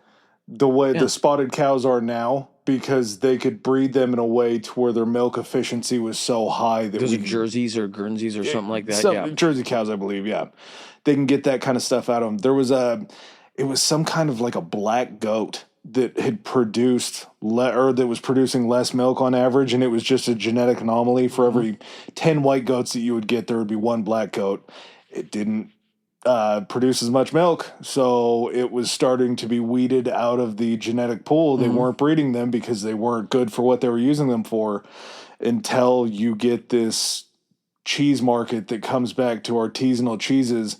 the way the spotted cows are now because they could breed them in a way to where their milk efficiency was so high that those are Jerseys or Guernseys or something like that. Jersey cows, I believe. Yeah, they can get that kind of stuff out of them. It was some kind of like a black goat that had produced or that was producing less milk on average, and it was just a genetic anomaly. For every 10 white goats that you would get, there would be one black goat. It didn't produce as much milk, so it was starting to be weeded out of the genetic pool. They weren't breeding them because they weren't good for what they were using them for, until you get this cheese market that comes back to artisanal cheeses,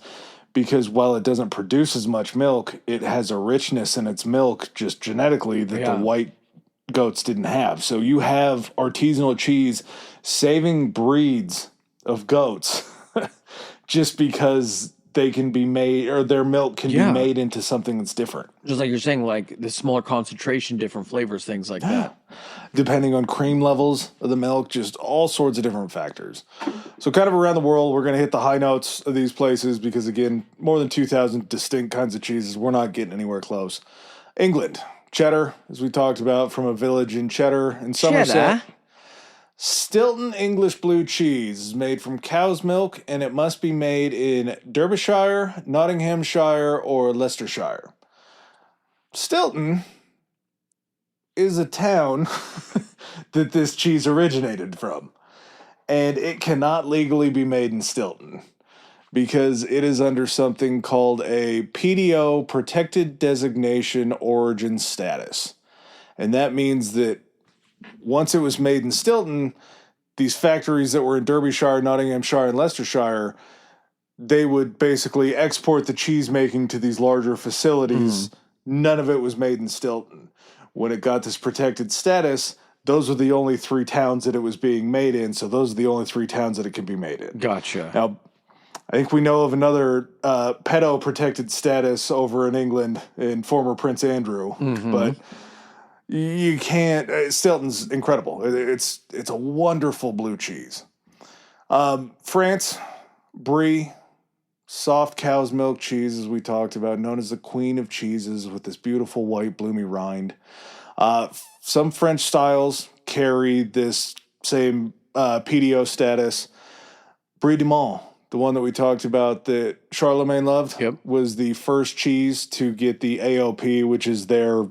because while it doesn't produce as much milk, it has a richness in its milk just genetically that the white goats didn't have. So you have artisanal cheese saving breeds of goats just because they can be made, or their milk can be made into something that's different. Just like you're saying, like the smaller concentration, different flavors, things like that. Depending on cream levels of the milk, just all sorts of different factors. So kind of around the world, we're going to hit the high notes of these places because, again, more than 2,000 distinct kinds of cheeses. We're not getting anywhere close. England, cheddar, as we talked about, from a village in Cheddar in Somerset. Stilton English blue cheese is made from cow's milk, and it must be made in Derbyshire, Nottinghamshire, or Leicestershire. Stilton is a town that this cheese originated from, and it cannot legally be made in Stilton because it is under something called a PDO, Protected Designation Origin Status. And that means that once it was made in Stilton, these factories that were in Derbyshire, Nottinghamshire, and Leicestershire, they would basically export the cheese making to these larger facilities. None of it was made in Stilton. When it got this protected status, those were the only 3 towns that it was being made in, so those are the only 3 towns that it could be made in. Gotcha. Now, I think we know of another pedo protected status over in England in former Prince Andrew, but you can't. Stilton's incredible. It's a wonderful blue cheese. France, Brie, soft cow's milk cheese, as we talked about, known as the queen of cheeses, with this beautiful white bloomy rind. Some French styles carry this same PDO status. Brie de Mont, the one that we talked about that Charlemagne loved, was the first cheese to get the AOP, which is their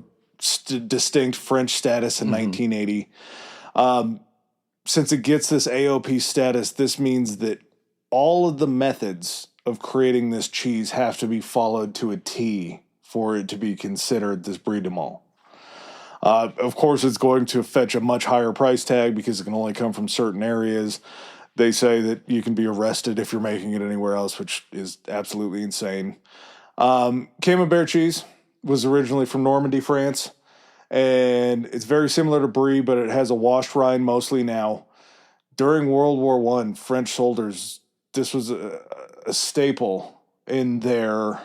distinct French status in 1980. Since it gets this AOP status, this means that all of the methods of creating this cheese have to be followed to a T for it to be considered this Brie de Mont. Of course, it's going to fetch a much higher price tag because it can only come from certain areas. They say that you can be arrested if you're making it anywhere else, which is absolutely insane. Camembert cheese was originally from Normandy, France, and it's very similar to Brie, but it has a washed rind mostly now. During World War I, French soldiers, this was a staple in their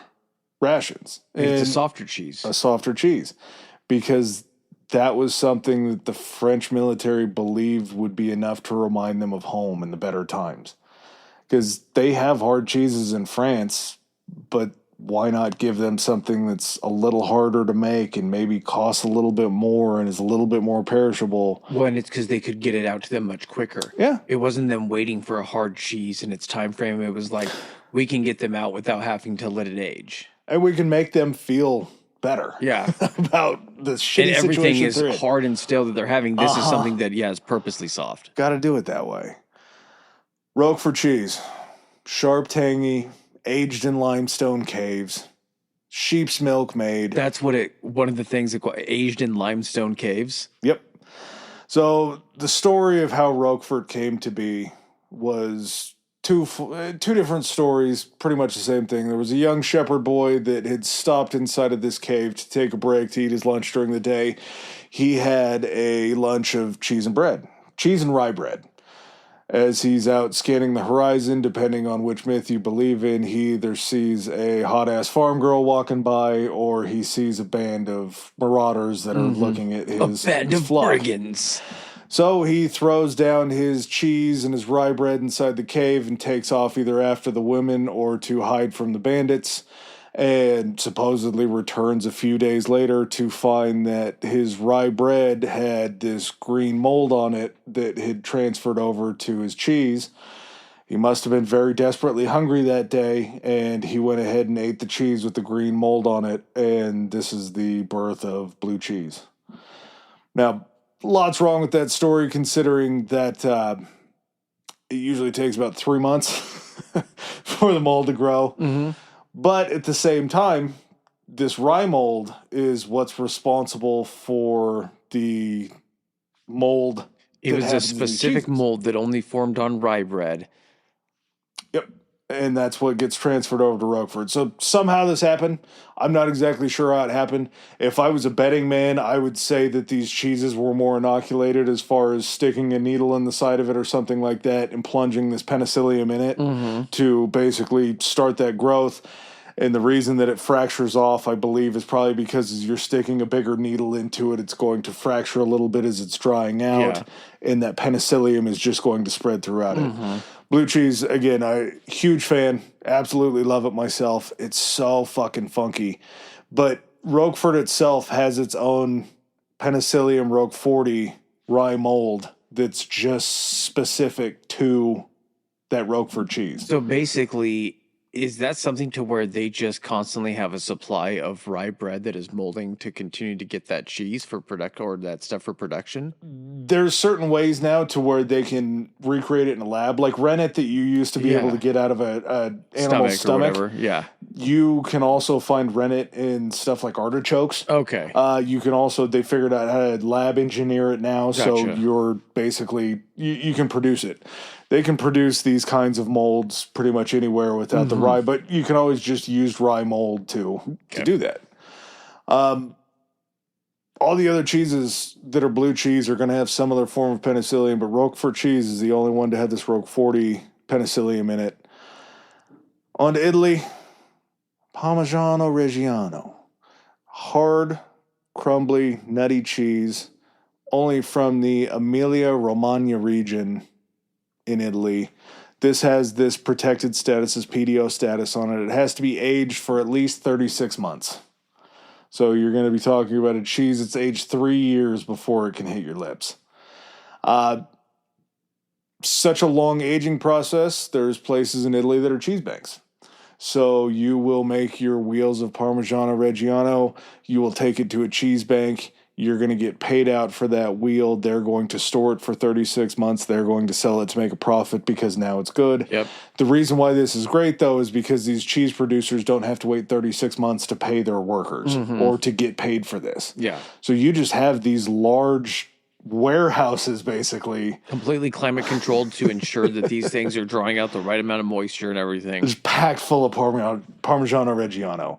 rations. It's a softer cheese. A softer cheese, because that was something that the French military believed would be enough to remind them of home in the better times. Because they have hard cheeses in France, but why not give them something that's a little harder to make and maybe costs a little bit more and is a little bit more perishable? Well, and it's because they could get it out to them much quicker. Yeah. It wasn't them waiting for a hard cheese in its time frame. It was like, we can get them out without having to let it age. And we can make them feel better. Yeah. About the shitty and everything situation is hard and stale that they're having. This is something that, is purposely soft. Got to do it that way. Roquefort cheese. Sharp, tangy, aged in limestone caves, sheep's milk made. That's one of the things that aged in limestone caves. Yep. So the story of how Roquefort came to be was two different stories, pretty much the same thing. There was a young shepherd boy that had stopped inside of this cave to take a break to eat his lunch during the day. He had a lunch of cheese and rye bread. As he's out scanning the horizon, depending on which myth you believe in, he either sees a hot-ass farm girl walking by, or he sees a band of marauders that are looking at his flock. Brigands. So he throws down his cheese and his rye bread inside the cave and takes off either after the women or to hide from the bandits, and supposedly returns a few days later to find that his rye bread had this green mold on it that had transferred over to his cheese. He must have been very desperately hungry that day, and he went ahead and ate the cheese with the green mold on it, and this is the birth of blue cheese. Now, lots wrong with that story, considering that it usually takes about 3 months for the mold to grow. Mm-hmm. But at the same time, this rye mold is what's responsible for the mold. It was a specific mold that only formed on rye bread. Yep. And that's what gets transferred over to Roquefort. So somehow this happened. I'm not exactly sure how it happened. If I was a betting man, I would say that these cheeses were more inoculated as far as sticking a needle in the side of it or something like that and plunging this penicillium in it to basically start that growth. And the reason that it fractures off, I believe, is probably because as you're sticking a bigger needle into it, it's going to fracture a little bit as it's drying out, and that penicillium is just going to spread throughout it. Blue cheese, again, huge fan. Absolutely love it myself. It's so fucking funky. But Roquefort itself has its own Penicillium roqueforti rye mold that's just specific to that Roquefort cheese. So basically, is that something to where they just constantly have a supply of rye bread that is molding to continue to get that cheese for product or that stuff for production? There's certain ways now to where they can recreate it in a lab, like rennet that you used to be able to get out of an animal's stomach. Or whatever. Yeah. You can also find rennet in stuff like artichokes. Okay. You can also, they figured out how to lab engineer it now, so you're basically, you can produce it. They can produce these kinds of molds pretty much anywhere without the rye, but you can always just use rye mold to do that. All the other cheeses that are blue cheese are going to have some other form of penicillium, but Roquefort cheese is the only one to have this roqueforti penicillium in it. On to Italy, Parmigiano Reggiano. Hard, crumbly, nutty cheese, only from the Emilia-Romagna region in Italy. This has this protected status, this PDO status on it. It has to be aged for at least 36 months. So you're going to be talking about a cheese that's aged 3 years before it can hit your lips. Such a long aging process, there's places in Italy that are cheese banks. So you will make your wheels of Parmigiano Reggiano, you will take it to a cheese bank, you're going to get paid out for that wheel. They're going to store it for 36 months. They're going to sell it to make a profit because now it's good. Yep. The reason why this is great, though, is because these cheese producers don't have to wait 36 months to pay their workers or to get paid for this. Yeah. So you just have these large warehouses, basically. Completely climate controlled to ensure that these things are drawing out the right amount of moisture and everything. It's packed full of Parmigiano Reggiano.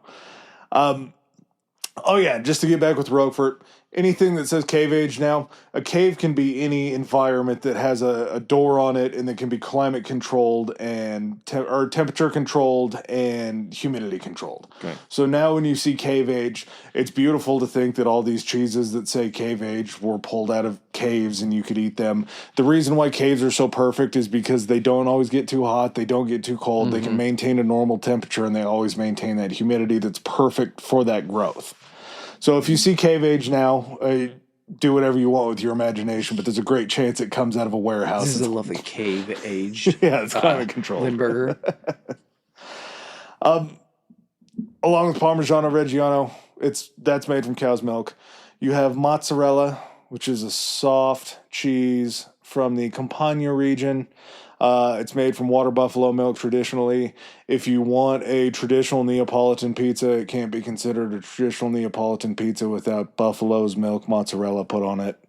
Oh, yeah, just to get back with Roquefort, anything that says cave age now, a cave can be any environment that has a door on it and that can be climate controlled and or temperature controlled and humidity controlled. Okay. So now when you see cave age, it's beautiful to think that all these cheeses that say cave age were pulled out of caves and you could eat them. The reason why caves are so perfect is because they don't always get too hot, they don't get too cold, they can maintain a normal temperature, and they always maintain that humidity that's perfect for that growth. So if you see cave age now, do whatever you want with your imagination, but there's a great chance it comes out of a warehouse. This is a lovely cave age. Yeah, it's climate controlled. Limburger. Along with Parmigiano Reggiano, that's made from cow's milk. You have mozzarella, which is a soft cheese from the Campania region. It's made from water buffalo milk traditionally. If you want a traditional Neapolitan pizza, it can't be considered a traditional Neapolitan pizza without buffalo's milk mozzarella put on it.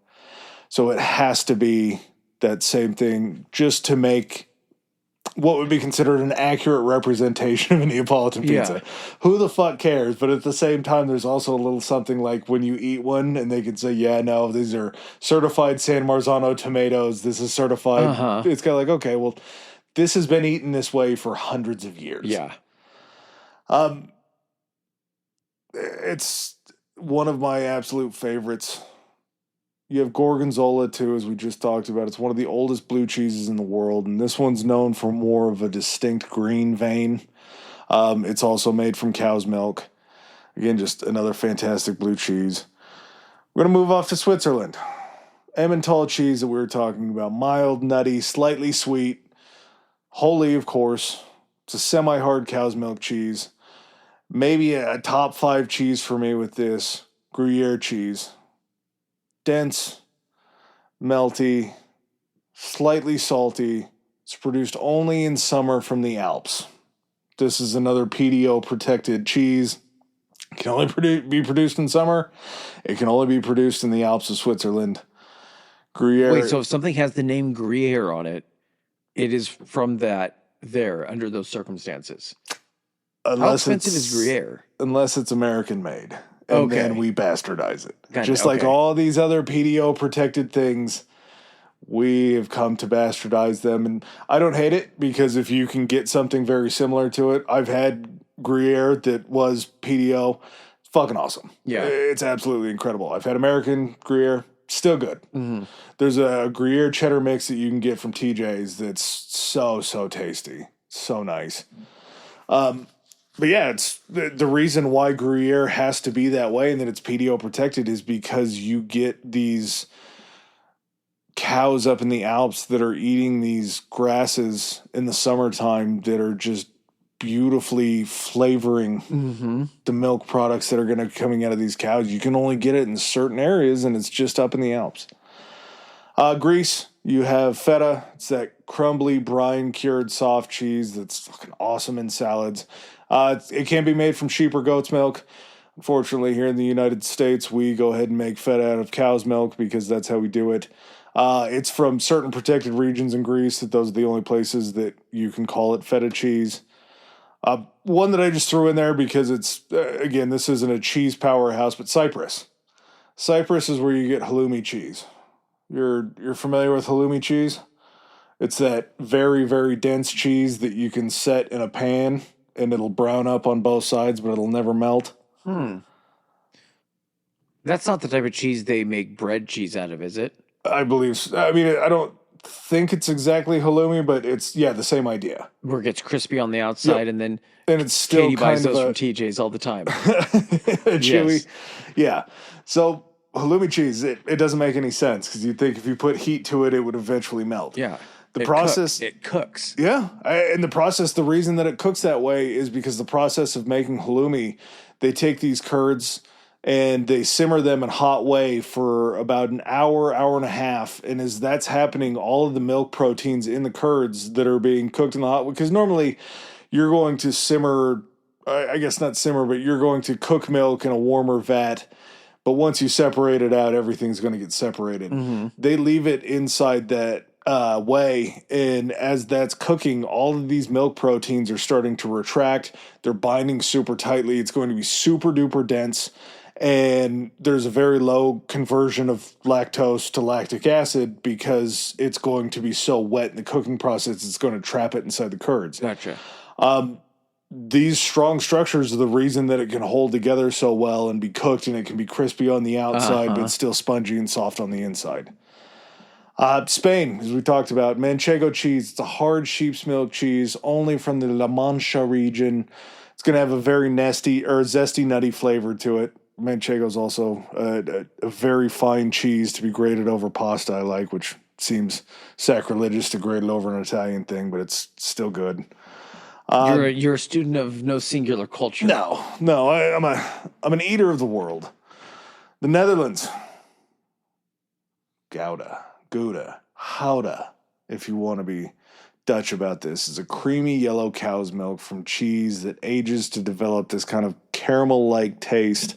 So it has to be that same thing just to make what would be considered an accurate representation of a Neapolitan pizza. Yeah. Who the fuck cares? But at the same time, there's also a little something like when you eat one and they can say, yeah, no, these are certified San Marzano tomatoes. This is certified. Uh-huh. It's kind of like, okay, well, this has been eaten this way for hundreds of years. Yeah. It's one of my absolute favorites. You have Gorgonzola too, as we just talked about. It's one of the oldest blue cheeses in the world, and this one's known for more of a distinct green vein. It's also made from cow's milk. Again, just another fantastic blue cheese. We're going to move off to Switzerland. Emmental cheese that we were talking about. Mild, nutty, slightly sweet. Wholly, of course. It's a semi-hard cow's milk cheese. Maybe a top 5 cheese for me with this. Gruyere cheese. Dense, melty, slightly salty. It's produced only in summer from the Alps. This is another PDO protected cheese. It can only be produced in summer. It can only be produced in the Alps of Switzerland. Gruyere. Wait, so if something has the name Gruyere on it, it is from that there under those circumstances. How expensive is Gruyere? Unless it's American made. And then we bastardize it. Gotcha, Like all these other PDO protected things, we have come to bastardize them. And I don't hate it because if you can get something very similar to it, I've had Gruyere that was PDO. It's fucking awesome. Yeah. It's absolutely incredible. I've had American Gruyere, still good. Mm-hmm. There's a Gruyere cheddar mix that you can get from TJ's that's so tasty. So nice. But yeah, it's the reason why Gruyere has to be that way and that it's PDO protected is because you get these cows up in the Alps that are eating these grasses in the summertime that are just beautifully flavoring the milk products that are going to be coming out of these cows. You can only get it in certain areas, and it's just up in the Alps. Greece, you have feta. It's that crumbly, brine-cured soft cheese that's fucking awesome in salads. It can be made from sheep or goat's milk. Unfortunately, here in the United States, we go ahead and make feta out of cow's milk because that's how we do it. It's from certain protected regions in Greece that those are the only places that you can call it feta cheese. One that I just threw in there because it's, again, this isn't a cheese powerhouse, but Cyprus. Cyprus is where you get halloumi cheese. You're familiar with halloumi cheese? It's that very, very dense cheese that you can set in a pan and it'll brown up on both sides, but it'll never melt. That's not the type of cheese they make bread cheese out of, is it? I believe so. I mean, I don't think it's exactly halloumi, but it's, the same idea. Where it gets crispy on the outside and then And it's still Katie buys kind those of from TJ's all the time. chewy. Yes. Yeah. So halloumi cheese, it doesn't make any sense because you'd think if you put heat to it, it would eventually melt. Yeah. The process. It cooks. Yeah. And the process, the reason that it cooks that way is because the process of making halloumi, they take these curds and they simmer them in hot whey for about an hour, hour and a half. And as that's happening, all of the milk proteins in the curds that are being cooked in the hot, because normally you're going to simmer, I guess not simmer, but you're going to cook milk in a warmer vat. But once you separate it out, everything's going to get separated. They leave it inside that whey, and as that's cooking, all of these milk proteins are starting to retract. They're binding super tightly. It's going to be super duper dense, and there's a very low conversion of lactose to lactic acid because it's going to be so wet in the cooking process. It's going to trap it inside the curds. Gotcha. These strong structures are the reason that it can hold together so well and be cooked, and it can be crispy on the outside, but still spongy and soft on the inside. Spain, as we talked about, Manchego cheese. It's a hard sheep's milk cheese, only from the La Mancha region. It's going to have a very zesty, nutty flavor to it. Manchego is also a very fine cheese to be grated over pasta, I like, which seems sacrilegious to grate it over an Italian thing, but it's still good. You're a student of no singular culture. No, I'm an eater of the world. The Netherlands. Gouda, Gouda, Gouda, if you want to be Dutch about this is a creamy yellow cow's milk from cheese that ages to develop this kind of caramel-like taste.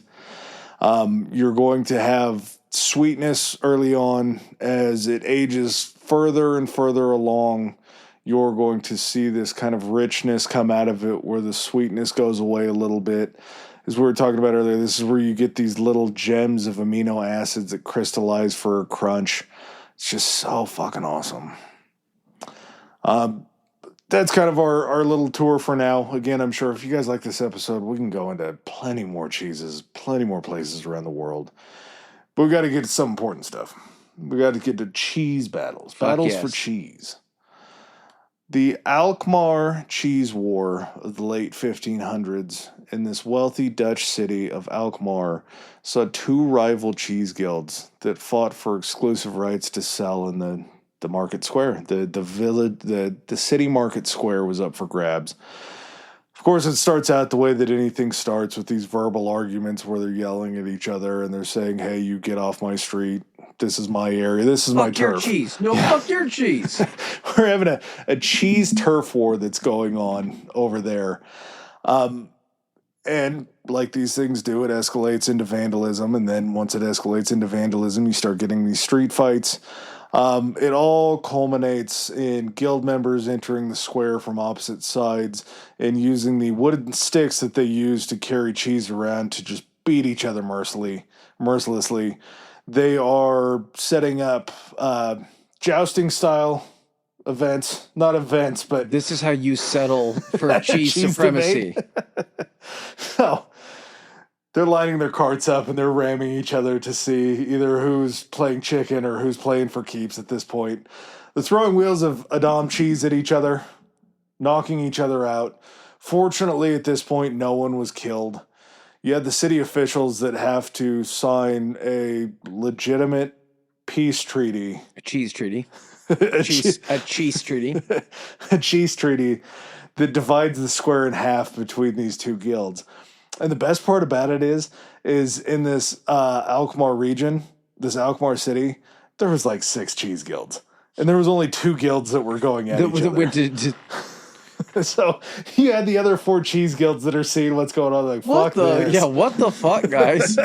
You're going to have sweetness early on. As it ages further and further along, you're going to see this kind of richness come out of it where the sweetness goes away a little bit. As we were talking about earlier, this is where you get these little gems of amino acids that crystallize for a crunch. It's just so fucking awesome. That's kind of our little tour for now. Again, I'm sure if you guys like this episode, we can go into plenty more cheeses, plenty more places around the world. But we got to get to some important stuff. We got to get to cheese battles. Battles for cheese. The Alkmaar cheese war of the late 1500s in this wealthy Dutch city of Alkmaar saw two rival cheese guilds that fought for exclusive rights to sell in the market square. The village, the city market square was up for grabs. Of course, it starts out the way that anything starts, with these verbal arguments where they're yelling at each other and they're saying, "Hey, you get off my street. This is my area. This is my turf." Fuck your cheese. No, fuck your cheese. We're having a cheese turf war that's going on over there. And like these things do, it escalates into vandalism. And then once it escalates into vandalism, you start getting these street fights. It all culminates in guild members entering the square from opposite sides and using the wooden sticks that they use to carry cheese around to just beat each other mercilessly. They are setting up jousting style events, not events, but This is how you settle for cheese supremacy. so they're lining their carts up and they're ramming each other to see either who's playing chicken or who's playing for keeps at this point. They're throwing wheels of Adam cheese at each other, knocking each other out. Fortunately, at this point, no one was killed. You had the city officials that have to sign a legitimate peace treaty. A cheese treaty. a cheese treaty. A cheese treaty that divides the square in half between these two guilds. And the best part about it is in this Alkmaar region, this Alkmaar city, there was like 6 cheese guilds. And there was only 2 guilds that were going at each other. So you had the other 4 cheese guilds that are seeing what's going on. Like, fuck this. Yeah, what the fuck, guys?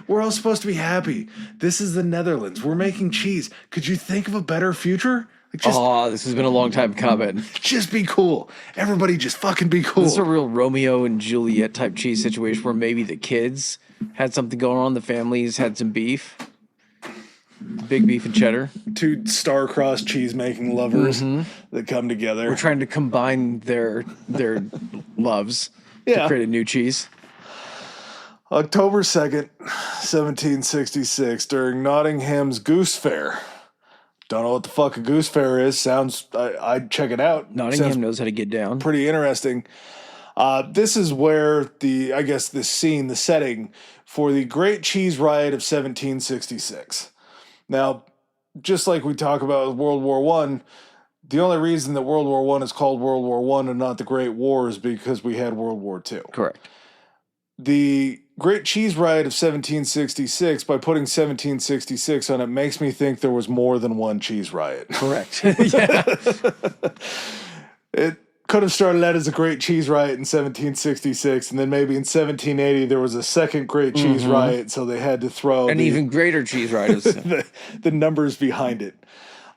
We're all supposed to be happy. This is the Netherlands. We're making cheese. Could you think of a better future? Like, This has been a long time coming. Just be cool. Everybody just fucking be cool. This is a real Romeo and Juliet type cheese situation where maybe the kids had something going on. The families had some beef. Big beef and cheddar. 2 star-crossed cheese-making lovers that come together. We're trying to combine their loves to create a new cheese. October 2nd, 1766, during Nottingham's Goose Fair. Don't know what the fuck a goose fair is. I'd check it out. Nottingham knows how to get down. Pretty interesting. This is where the setting for the Great Cheese Riot of 1766. Now, just like we talk about with World War I, the only reason that World War I is called World War I and not the Great War is because we had World War II. Correct. The Great Cheese Riot of 1766, by putting 1766 on it, makes me think there was more than one cheese riot. Correct. Yeah. It could have started out as a Great Cheese Riot in 1766, and then maybe in 1780 there was a second Great Cheese Riot, so they had to throw even greater cheese rioters. the numbers behind it.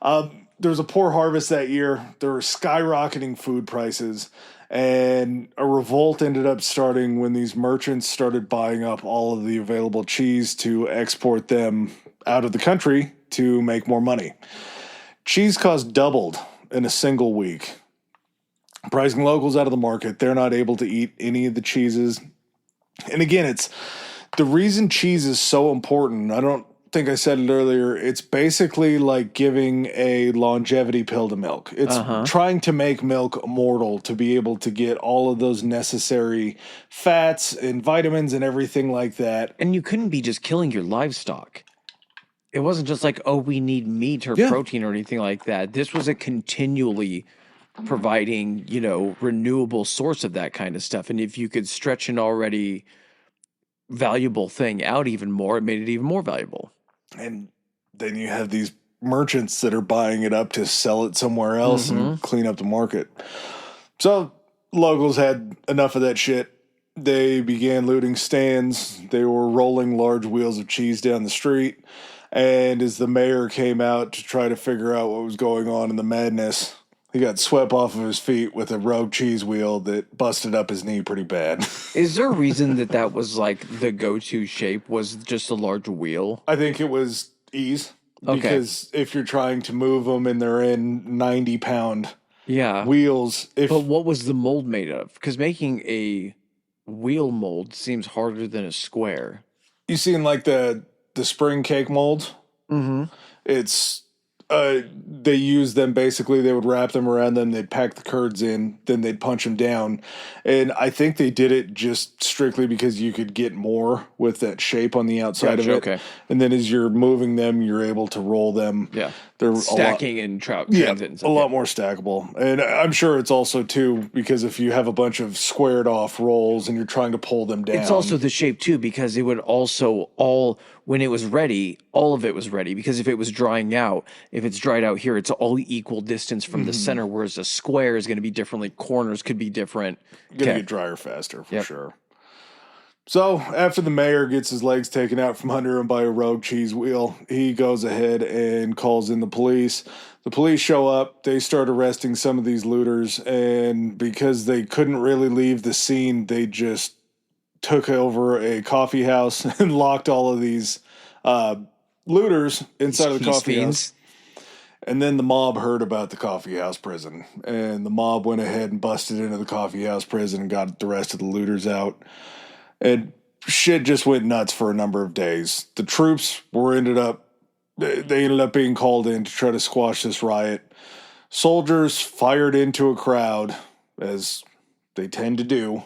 There was a poor harvest that year. There were skyrocketing food prices. And a revolt ended up starting when these merchants started buying up all of the available cheese to export them out of the country to make more money. Cheese cost doubled in a single week. Pricing locals out of the market, they're not able to eat any of the cheeses. And again, it's the reason cheese is so important. I don't think I said it earlier. It's basically like giving a longevity pill to milk. It's trying to make milk immortal to be able to get all of those necessary fats and vitamins and everything like that. And you couldn't be just killing your livestock. It wasn't just like, oh, we need meat or protein or anything like that. This was a continually providing, renewable source of that kind of stuff. And if you could stretch an already valuable thing out even more, it made it even more valuable. And then you have these merchants that are buying it up to sell it somewhere else and clean up the market. So locals had enough of that shit. They began looting stands. They were rolling large wheels of cheese down the street. And as the mayor came out to try to figure out what was going on in the madness, he got swept off of his feet with a rogue cheese wheel that busted up his knee pretty bad. Is there a reason that was like the go-to shape was just a large wheel? I think it was ease. Okay. Because if you're trying to move them and they're in 90-pound Yeah. wheels. But what was the mold made of? Because making a wheel mold seems harder than a square. You seen like the spring cake mold? Mm-hmm. It's they use them basically. They would wrap them around them. They'd pack the curds in, then they'd punch them down. And I think they did it just strictly because you could get more with that shape on the outside of it. Okay. And then as you're moving them, you're able to roll them. Yeah. They're stacking and transit and stuff. A lot more stackable. And I'm sure it's also, too, because if you have a bunch of squared off rolls and you're trying to pull them down. It's also the shape, too, because it would also when it was ready, all of it was ready. Because if it was drying out, if it's dried out here, it's all equal distance from the center, whereas a square is going to be differently. Corners could be different. Going to get drier faster, for sure. So, after the mayor gets his legs taken out from under him by a rogue cheese wheel, he goes ahead and calls in the police. The police show up. They start arresting some of these looters, and because they couldn't really leave the scene, they just took over a coffee house and locked all of these looters inside of the coffee house. And then the mob heard about the coffee house prison, and the mob went ahead and busted into the coffee house prison and got the rest of the looters out. And shit just went nuts for a number of days. The troops ended up being called in to try to squash this riot. Soldiers fired into a crowd, as they tend to do,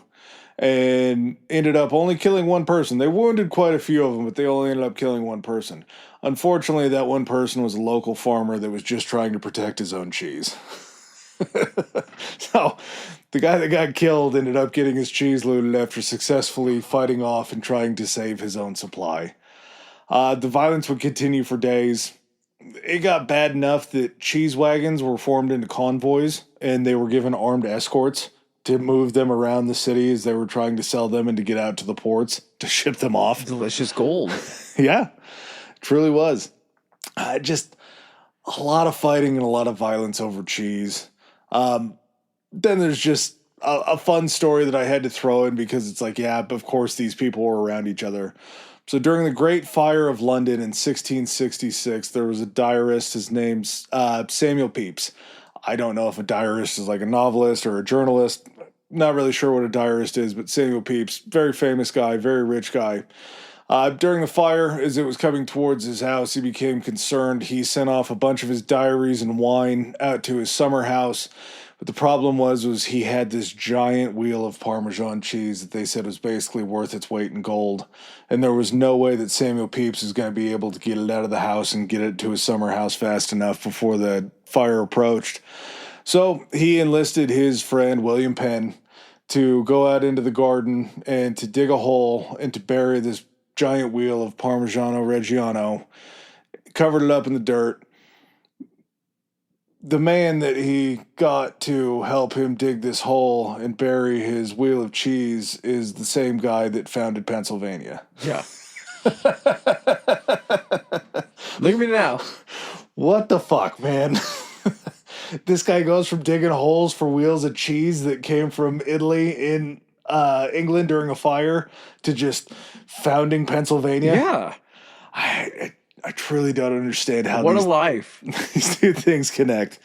and ended up only killing one person. They wounded quite a few of them, but they only ended up killing one person. Unfortunately, that one person was a local farmer that was just trying to protect his own cheese. So the guy that got killed ended up getting his cheese looted after successfully fighting off and trying to save his own supply. The violence would continue for days. It got bad enough that cheese wagons were formed into convoys, and they were given armed escorts to move them around the city as they were trying to sell them and to get out to the ports to ship them off. Delicious gold. Yeah, truly was. Just a lot of fighting and a lot of violence over cheese. Then there's just a fun story that I had to throw in because it's like, yeah, of course these people were around each other. So during the Great Fire of London in 1666, there was a diarist. His name's Samuel Pepys. I don't know if a diarist is like a novelist or a journalist. Not really sure what a diarist is, but Samuel Pepys, very famous guy, very rich guy. During the fire, as it was coming towards his house, he became concerned. He sent off a bunch of his diaries and wine out to his summer house. But the problem was he had this giant wheel of Parmesan cheese that they said was basically worth its weight in gold. And there was no way that Samuel Pepys was going to be able to get it out of the house and get it to his summer house fast enough before the fire approached. So he enlisted his friend William Penn to go out into the garden and to dig a hole and to bury this giant wheel of Parmigiano Reggiano, covered it up in the dirt. The man that he got to help him dig this hole and bury his wheel of cheese is the same guy that founded Pennsylvania. Yeah. Look at me now. What the fuck, man? This guy goes from digging holes for wheels of cheese that came from Italy in England during a fire to just founding Pennsylvania. Yeah. I truly don't understand how a life. These two things connect.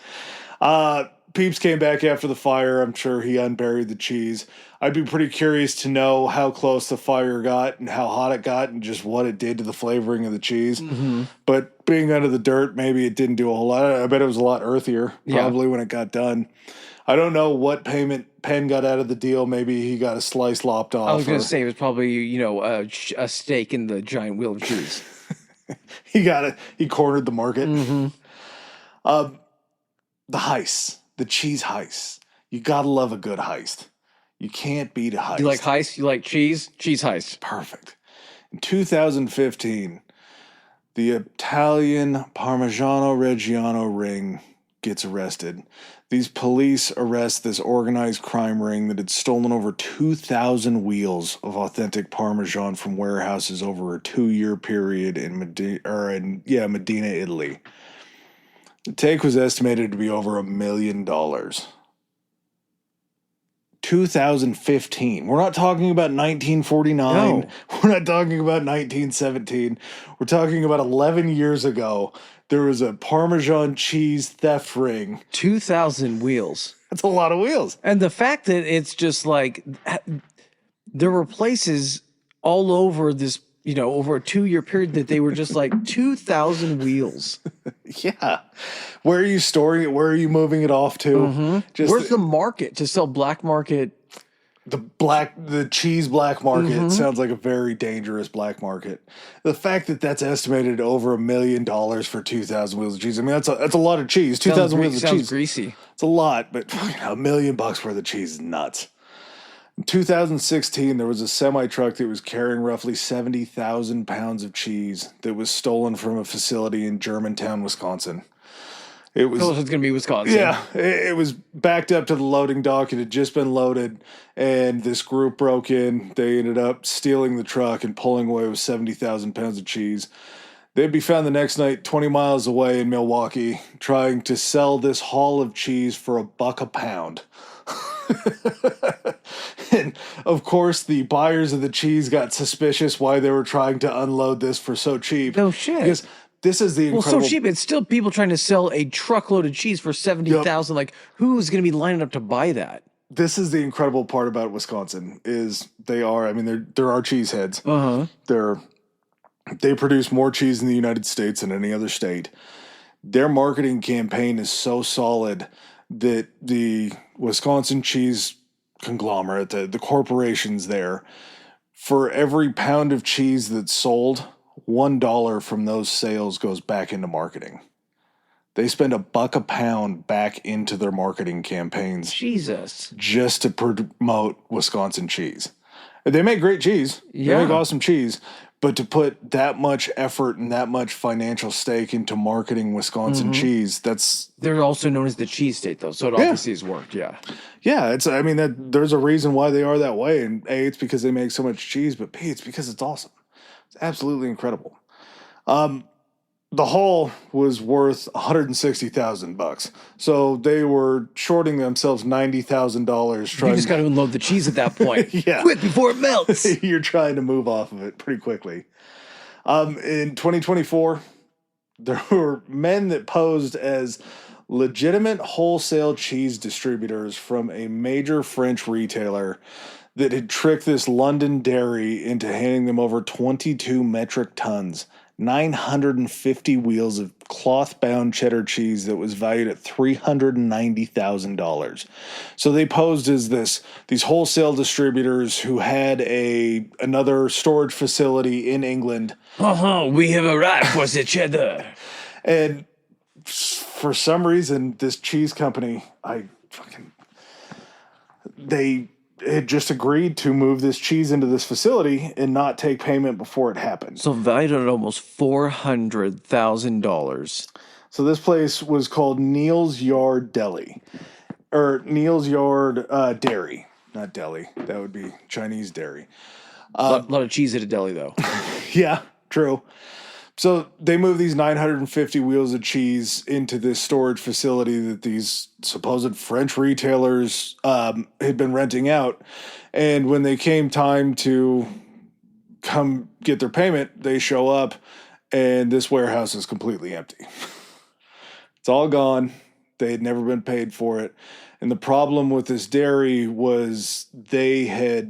Pepys came back after the fire. I'm sure he unburied the cheese. I'd be pretty curious to know how close the fire got and how hot it got and just what it did to the flavoring of the cheese. Mm-hmm. But being under the dirt, maybe it didn't do a whole lot. I bet it was a lot earthier probably when it got done. I don't know what payment Penn got out of the deal. Maybe he got a slice lopped off. I was going to say it was probably, a steak in the giant wheel of cheese. He cornered the market. Mm-hmm. The heist, the cheese heist. You gotta love a good heist. You can't beat a heist. You like heist? You like cheese? Cheese heist. Perfect. In 2015, The Italian Parmigiano Reggiano ring gets arrested. These police arrest this organized crime ring that had stolen over 2,000 wheels of authentic Parmesan from warehouses over a 2-year period in Medina, Italy. The take was estimated to be over $1 million. 2015. We're not talking about 1949. No. We're not talking about 1917. We're talking about 11 years ago. There was a Parmesan cheese theft ring. 2,000 wheels. That's a lot of wheels. And the fact that it's just like there were places all over this, over a 2-year period that they were just like 2,000 wheels. Yeah. Where are you storing it? Where are you moving it off to? Mm-hmm. Where's the market to sell black market? The cheese black market sounds like a very dangerous black market. The fact that that's estimated over $1 million for 2,000 wheels of cheese. I mean, that's a lot of cheese. 2,000 wheels of cheese. Sounds greasy. It's a lot, but $1 million worth of cheese is nuts. In 2016, there was a semi-truck that was carrying roughly 70,000 pounds of cheese that was stolen from a facility in Germantown, Wisconsin. It was it's going to be Wisconsin. Yeah, it was backed up to the loading dock. It had just been loaded, and this group broke in. They ended up stealing the truck and pulling away with 70,000 pounds of cheese. They'd be found the next night 20 miles away in Milwaukee trying to sell this haul of cheese for $1 a pound. And, of course, the buyers of the cheese got suspicious why they were trying to unload this for so cheap. No shit. Because this is the incredible... Well, so cheap. It's still people trying to sell a truckload of cheese for 70,000. Like, who's going to be lining up to buy that? This is the incredible part about Wisconsin is there are cheeseheads. They produce more cheese in the United States than any other state. Their marketing campaign is so solid that the Wisconsin cheese conglomerate, the corporations there, for every pound of cheese that's sold, $1 from those sales goes back into marketing. They spend $1 a pound back into their marketing campaigns. Jesus. Just to promote Wisconsin cheese. They make great cheese. Yeah. They make awesome cheese. But to put that much effort and that much financial stake into marketing Wisconsin cheese, they're also known as the cheese state, though. So it obviously has worked. Yeah. Yeah. There's a reason why they are that way. And A, it's because they make so much cheese, but B, it's because it's awesome. It's absolutely incredible. The haul was worth $160,000. So they were shorting themselves $90,000 You just got to unload the cheese at that point. Yeah. Quick before it melts. You're trying to move off of it pretty quickly. In 2024, there were men that posed as legitimate wholesale cheese distributors from a major French retailer that had tricked this London dairy into handing them over 22 metric tons, 950 wheels of cloth-bound cheddar cheese that was valued at $390,000. So they posed as these wholesale distributors who had another storage facility in England. We have arrived for the cheddar. And for some reason, this cheese company, they had just agreed to move this cheese into this facility and not take payment before it happened. So valued at almost $400,000. So this place was called Neil's Yard Deli. Or Neil's Yard Dairy. Not deli. That would be Chinese dairy. A lot of cheese at a deli, though. Yeah, true. So they moved these 950 wheels of cheese into this storage facility that these supposed French retailers had been renting out. And when they came time to come get their payment, they show up and this warehouse is completely empty. It's all gone. They had never been paid for it. And the problem with this dairy was they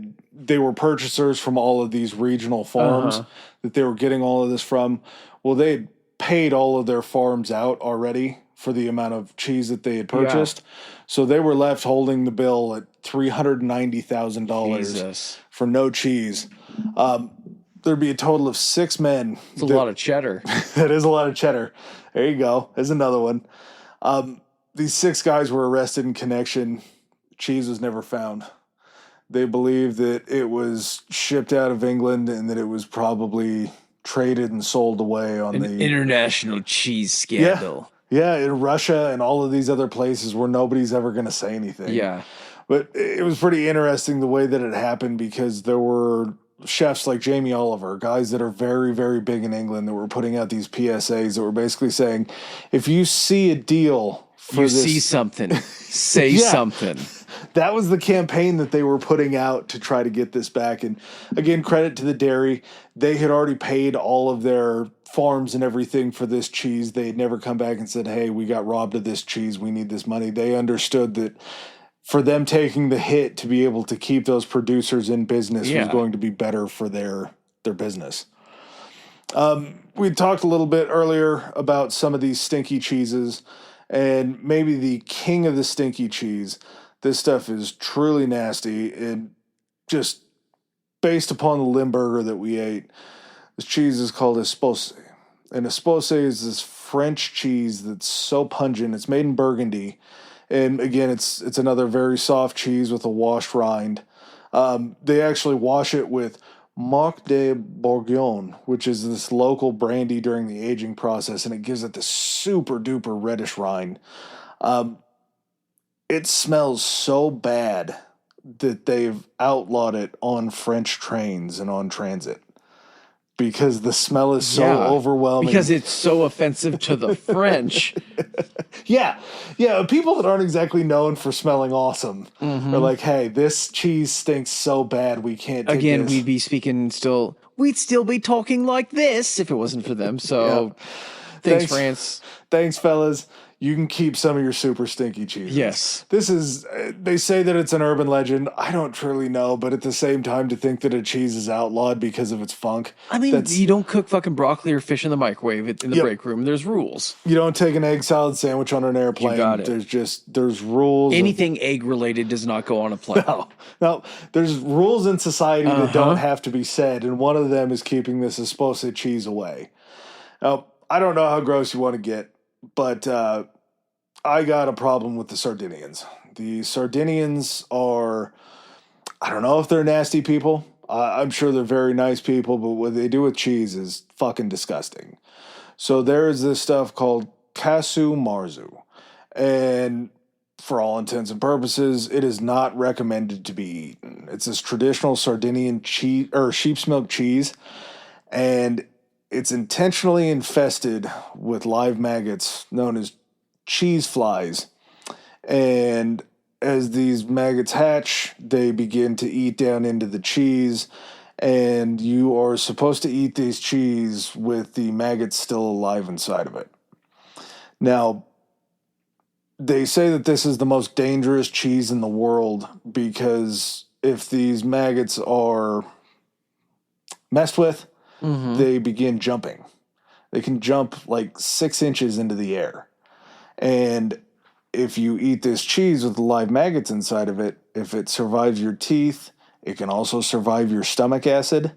were purchasers from all of these regional farms that they were getting all of this from. Well, they had paid all of their farms out already for the amount of cheese that they had purchased. Yeah. So they were left holding the bill at $390,000 for no cheese. There'd be a total of 6 men. That's a lot of cheddar. That is a lot of cheddar. There you go. There's another one. These 6 guys were arrested in connection. Cheese was never found. They believe that it was shipped out of England and that it was probably traded and sold away on An international cheese scandal. Yeah, in Russia and all of these other places where nobody's ever going to say anything. Yeah. But it was pretty interesting the way that it happened because there were chefs like Jamie Oliver, guys that are very, very big in England that were putting out these PSAs that were basically saying, if you see a deal for You this, see something, say Yeah. something. that was the campaign that they were putting out to try to get this back. And again, credit to the dairy. They had already paid all of their farms and everything for this cheese. They had never come back and said, hey, we got robbed of this cheese. We need this money. They understood that for them taking the hit to be able to keep those producers in business was going to be better for their business. We talked a little bit earlier about some of these stinky cheeses, and maybe the king of the stinky cheese. This stuff is truly nasty, and just based upon the Limburger that we ate, this cheese is called Espose. And Espose is this French cheese that's so pungent. It's made in Burgundy. And again, it's another very soft cheese with a washed rind. They actually wash it with Marc de Bourgogne, which is this local brandy during the aging process, and it gives it this super duper reddish rind. It smells so bad that they've outlawed it on French trains and on transit because the smell is so overwhelming. Because it's so offensive to the French. Yeah, people that aren't exactly known for smelling awesome are like, hey, this cheese stinks so bad we can't take Again, this. we'd still be talking like this if it wasn't for them. So thanks, France. Thanks, fellas. You can keep some of your super stinky cheeses. Yes. This is, they say that it's an urban legend. I don't truly know, but at the same time, to think that a cheese is outlawed because of its funk. I mean, you don't cook fucking broccoli or fish in the microwave in the break room. There's rules. You don't take an egg salad sandwich on an airplane. You got it. There's rules. Anything egg related does not go on a plane. No, there's rules in society that don't have to be said, and one of them is keeping this Espose cheese away. Now, I don't know how gross you want to get, but I got a problem with the Sardinians. The Sardinians are, I don't know if they're nasty people. I'm sure they're very nice people, but what they do with cheese is fucking disgusting. So there is this stuff called casu marzu, and for all intents and purposes, it is not recommended to be eaten. It's this traditional Sardinian cheese or sheep's milk cheese, and it's intentionally infested with live maggots known as cheese flies. And as these maggots hatch, they begin to eat down into the cheese, and you are supposed to eat this cheese with the maggots still alive inside of it. Now, they say that this is the most dangerous cheese in the world because if these maggots are messed with, they begin jumping. They can jump like 6 inches into the air. And if you eat this cheese with the live maggots inside of it, if it survives your teeth, it can also survive your stomach acid,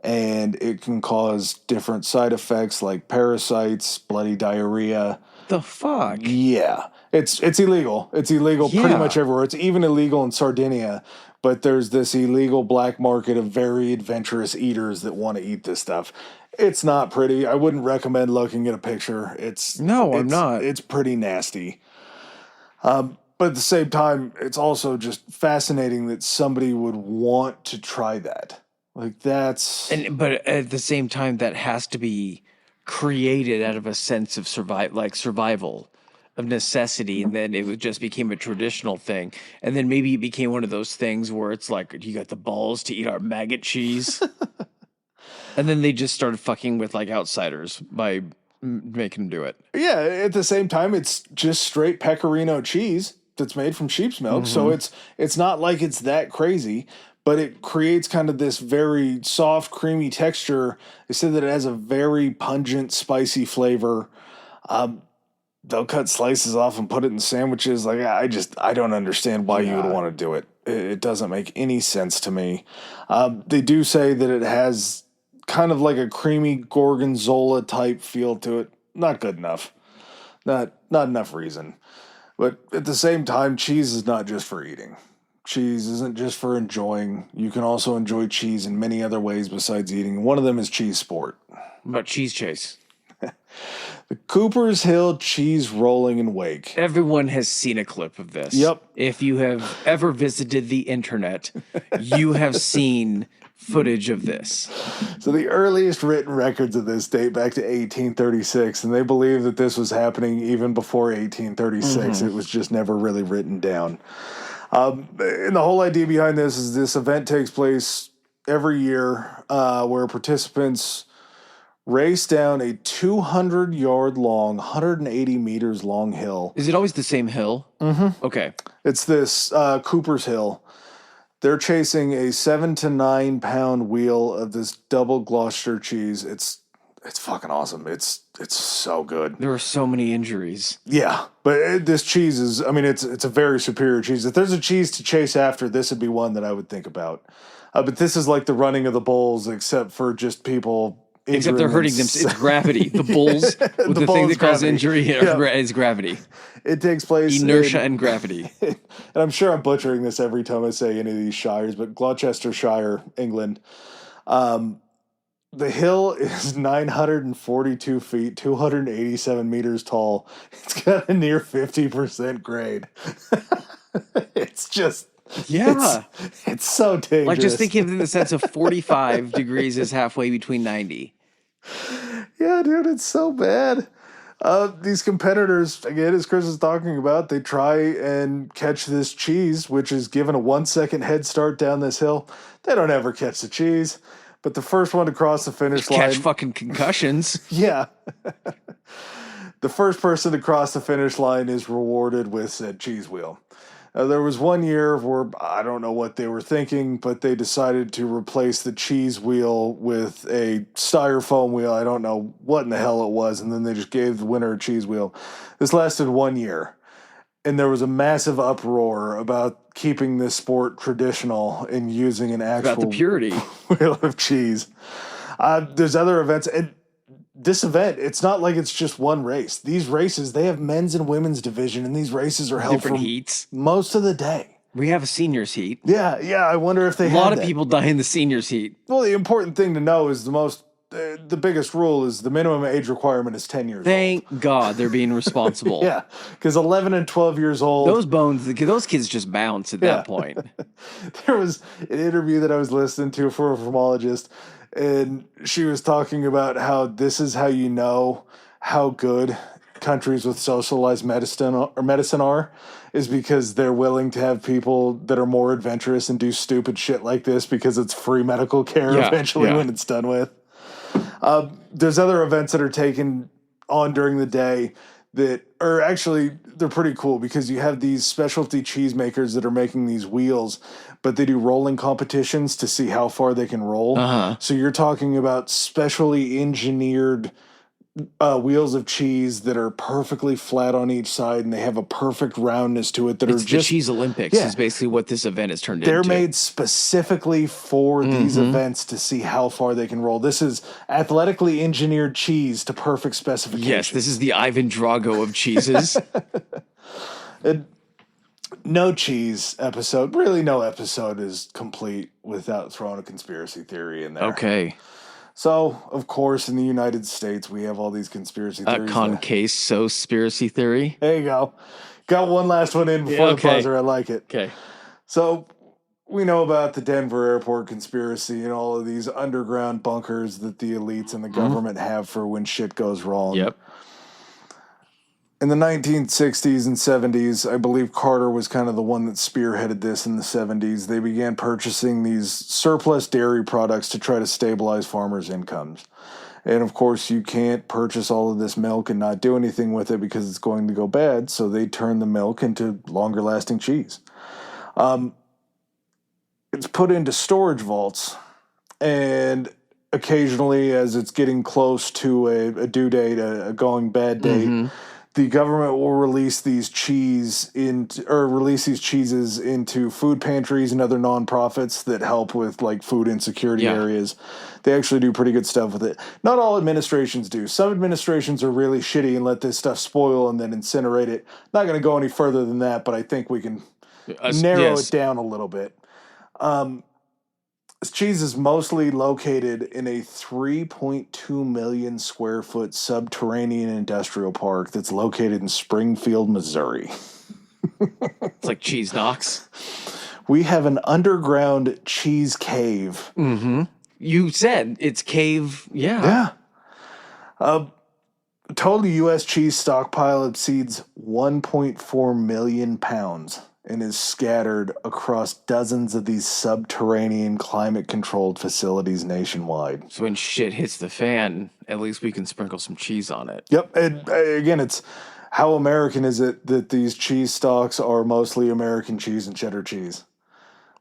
and it can cause different side effects like parasites, bloody diarrhea. The fuck? Yeah. It's illegal. It's illegal pretty much everywhere. It's even illegal in Sardinia, but there's this illegal black market of very adventurous eaters that want to eat this stuff. It's not pretty. I wouldn't recommend looking at a picture. I'm not. It's pretty nasty. But at the same time, it's also just fascinating that somebody would want to try that. Like But at the same time, that has to be created out of a sense of survival, of necessity, and then it just became a traditional thing, and then maybe it became one of those things where it's like, you got the balls to eat our maggot cheese, and then they just started fucking with like outsiders by making them do it. Yeah, at the same time, it's just straight pecorino cheese that's made from sheep's milk, so it's not like it's that crazy. But it creates kind of this very soft, creamy texture. They said that it has a very pungent, spicy flavor. They'll cut slices off and put it in sandwiches. Like, I don't understand why you would want to do it. It doesn't make any sense to me. They do say that it has kind of like a creamy gorgonzola type feel to it. Not good enough. Not enough reason. But at the same time, cheese is not just for eating. Cheese isn't just for enjoying. You can also enjoy cheese in many other ways besides eating. One of them is cheese sport. What about Cheese Chase? The Cooper's Hill Cheese Rolling and Wake. Everyone has seen a clip of this. Yep. If you have ever visited the internet, you have seen footage of this. So the earliest written records of this date back to 1836, and they believe that this was happening even before 1836. It was just never really written down. And the whole idea behind this is this event takes place every year where participants race down a 200-yard long, 180 meters long hill. Is it always the same hill? Mm-hmm. Okay. It's this Cooper's Hill. They're chasing a 7 to 9 pound wheel of this double Gloucester cheese. It's fucking awesome. It's so good. There are so many injuries. Yeah, but this cheese is, I mean, it's a very superior cheese. If there's a cheese to chase after, this would be one that I would think about. But this is like the running of the bulls, except for just people. Except they're hurting them. It's gravity. The bulls, with the thing that causes injury is gravity. It takes place inertia and gravity. And I'm sure I'm butchering this every time I say any of these shires, but Gloucestershire, England. The hill is 942 feet, 287 meters tall. It's got a near 50% grade. It's just... Yeah. It's so dangerous. Like, just thinking in the sense of 45 degrees is halfway between 90. Yeah, dude, it's so bad. These competitors, again, as Chris is talking about, they try and catch this cheese, which is given a 1 second head start down this hill. They don't ever catch the cheese, but the first one to cross the finish line... Catch fucking concussions. Yeah. The first person to cross the finish line is rewarded with said cheese wheel. There was one year where I don't know what they were thinking, but they decided to replace the cheese wheel with a styrofoam wheel. I don't know what in the hell it was, and then they just gave the winner a cheese wheel. This lasted 1 year, and there was a massive uproar about keeping this sport traditional and using an actual about the purity wheel of cheese. There's other events, and this event, it's not like it's just one race. These races, they have men's and women's division, and these races are held different for heats most of the day. We have a seniors heat. Yeah. I wonder if they a lot of people die in the seniors heat. Well, the important thing to know is the biggest rule is the minimum age requirement is 10 years Thank God they're being responsible. Yeah, because 11 and 12 years old. Those kids just bounce at that point. There was an interview that I was listening to for a ophthalmologist, and she was talking about how this is how you know how good countries with socialized medicine are, is because they're willing to have people that are more adventurous and do stupid shit like this because it's free medical care eventually when it's done with. There's other events that are taken on during the day that are actually, they're pretty cool because you have these specialty cheesemakers that are making these wheels, but they do rolling competitions to see how far they can roll. So you're talking about specially engineered wheels of cheese that are perfectly flat on each side, and they have a perfect roundness to it. It's the Cheese Olympics is basically what this event has turned into. They're made specifically for these events to see how far they can roll. This is athletically engineered cheese to perfect specifications. Yes, this is the Ivan Drago of cheeses. No cheese episode. Really, no episode is complete without throwing a conspiracy theory in there. Okay. So, of course, in the United States, we have all these conspiracy theories. Conspiracy theory. There you go. Got one last one in before the buzzer. I like it. Okay. So, we know about the Denver airport conspiracy and all of these underground bunkers that the elites and the government have for when shit goes wrong. Yep. In the 1960s and 70s, I believe Carter was kind of the one that spearheaded this in the 70s. They began purchasing these surplus dairy products to try to stabilize farmers' incomes. And of course, you can't purchase all of this milk and not do anything with it because it's going to go bad. So they turn the milk into longer lasting cheese. It's put into storage vaults, and occasionally, as it's getting close to a due date, a going bad date, the government will release these cheeses into food pantries and other nonprofits that help with like food insecurity areas. They actually do pretty good stuff with it. Not all administrations do. Some administrations are really shitty and let this stuff spoil and then incinerate it. Not going to go any further than that, but I think we can narrow it down a little bit. This cheese is mostly located in a 3.2 million square foot subterranean industrial park that's located in Springfield, Missouri. It's like Cheese Knocks. We have an underground cheese cave. Mm-hmm. You said it's cave. Yeah. Yeah. Total U.S. cheese stockpile exceeds 1.4 million pounds and is scattered across dozens of these subterranean climate-controlled facilities nationwide. So when shit hits the fan, at least we can sprinkle some cheese on it. Yep. And again, it's how American is it that these cheese stocks are mostly American cheese and cheddar cheese?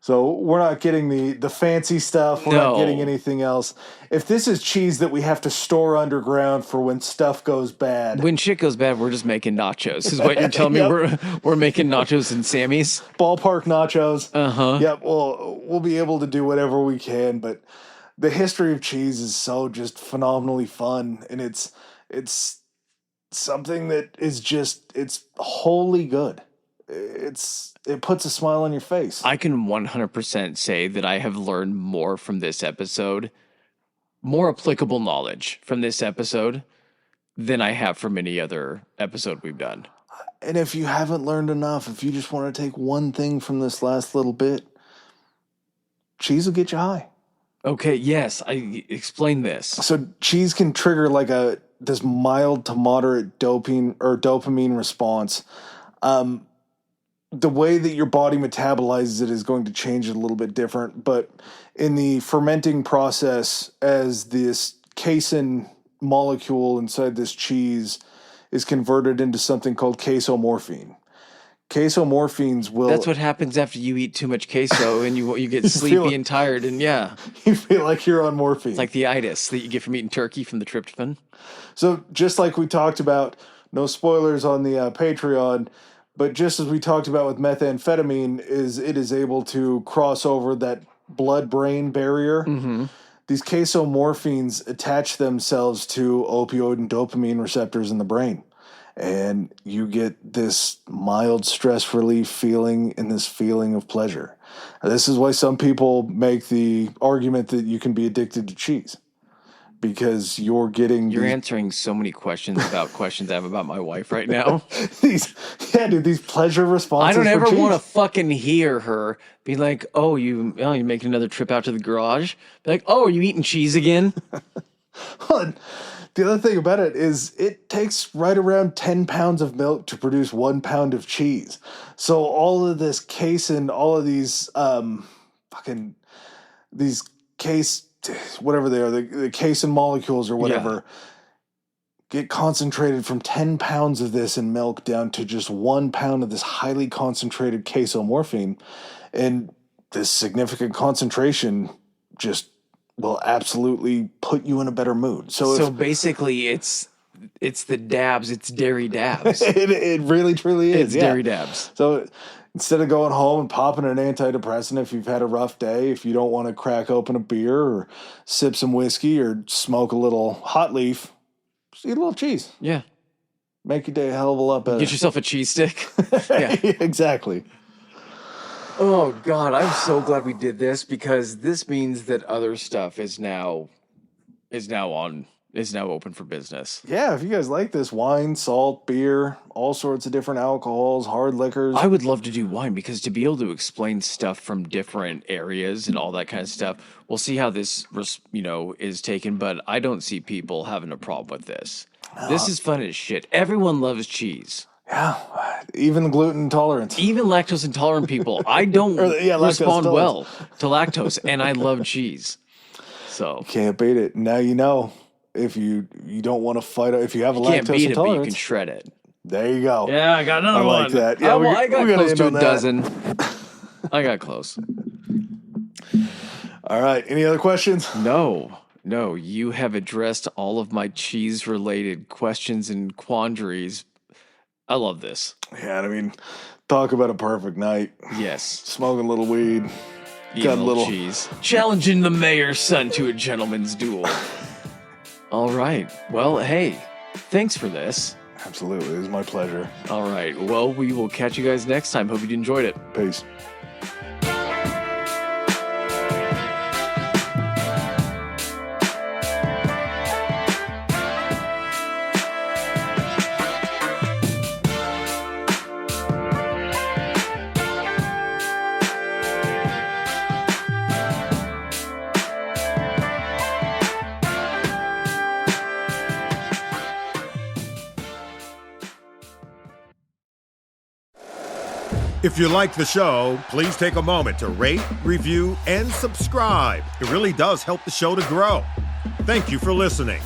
So we're not getting the fancy stuff. We're not getting anything else. If this is cheese that we have to store underground for when stuff goes bad. When shit goes bad, we're just making nachos. Is what you're telling me? We're making nachos and Sammy's? Ballpark nachos. Uh-huh. Yep. We'll be able to do whatever we can, but the history of cheese is so just phenomenally fun, and it's something that is just, it's wholly good. It puts a smile on your face. I can 100% say that I have learned more from this episode, more applicable knowledge from this episode than I have from any other episode we've done. And if you haven't learned enough, if you just want to take one thing from this last little bit, cheese will get you high. Okay, yes, I explain this. So cheese can trigger like this mild to moderate dopamine response. The way that your body metabolizes it is going to change it a little bit different, but in the fermenting process, as this casein molecule inside this cheese is converted into something called casomorphine. Casomorphines will... That's what happens after you eat too much queso and you get sleepy and tired, and yeah. You feel like you're on morphine. It's like the itis that you get from eating turkey from the tryptophan. So just like we talked about, no spoilers on the Patreon, but just as we talked about with methamphetamine, it is able to cross over that blood-brain barrier. Mm-hmm. These casomorphines attach themselves to opioid and dopamine receptors in the brain. And you get this mild stress relief feeling and this feeling of pleasure. This is why some people make the argument that you can be addicted to cheese. Because you're answering so many questions about questions I have about my wife right now. these pleasure responses. I don't ever want to fucking hear her be like, you're making another trip out to the garage. Be like, are you eating cheese again? Well, the other thing about it is it takes right around 10 pounds of milk to produce 1 pound of cheese. So all of this casein, all of these whatever they are, the casein molecules or whatever, get concentrated from 10 pounds of this in milk down to just 1 pound of this highly concentrated casomorphine. And this significant concentration just will absolutely put you in a better mood. So basically it's the dabs, it's dairy dabs. it really truly is. It's dairy dabs. So instead of going home and popping an antidepressant if you've had a rough day, if you don't want to crack open a beer or sip some whiskey or smoke a little hot leaf, just eat a little cheese. Yeah. Make your day a hell of a lot better. Get yourself a cheese stick. Yeah. Exactly. Oh, God, I'm so glad we did this because this means that other stuff is now open for business. Yeah, if you guys like this, wine, salt, beer, all sorts of different alcohols, hard liquors. I would love to do wine because to be able to explain stuff from different areas and all that kind of stuff, we'll see how this, is taken, but I don't see people having a problem with this. This is fun as shit. Everyone loves cheese. Yeah, even the gluten intolerant. Even lactose intolerant people. I don't respond well to lactose, and I love cheese. So can't beat it. Now you know. If you don't want to fight, if you have a lactose intolerance, but you can shred it. There you go. Yeah, I got another one. I like that. Yeah, I got close to a dozen. I got close. All right. Any other questions? No. You have addressed all of my cheese-related questions and quandaries. I love this. Yeah, I mean, talk about a perfect night. Yes. Smoking a little weed. Got a little cheese. Challenging the mayor's son to a gentleman's duel. All right. Well, hey, thanks for this. Absolutely. It was my pleasure. All right. Well, we will catch you guys next time. Hope you enjoyed it. Peace. If you like the show, please take a moment to rate, review, and subscribe. It really does help the show to grow. Thank you for listening.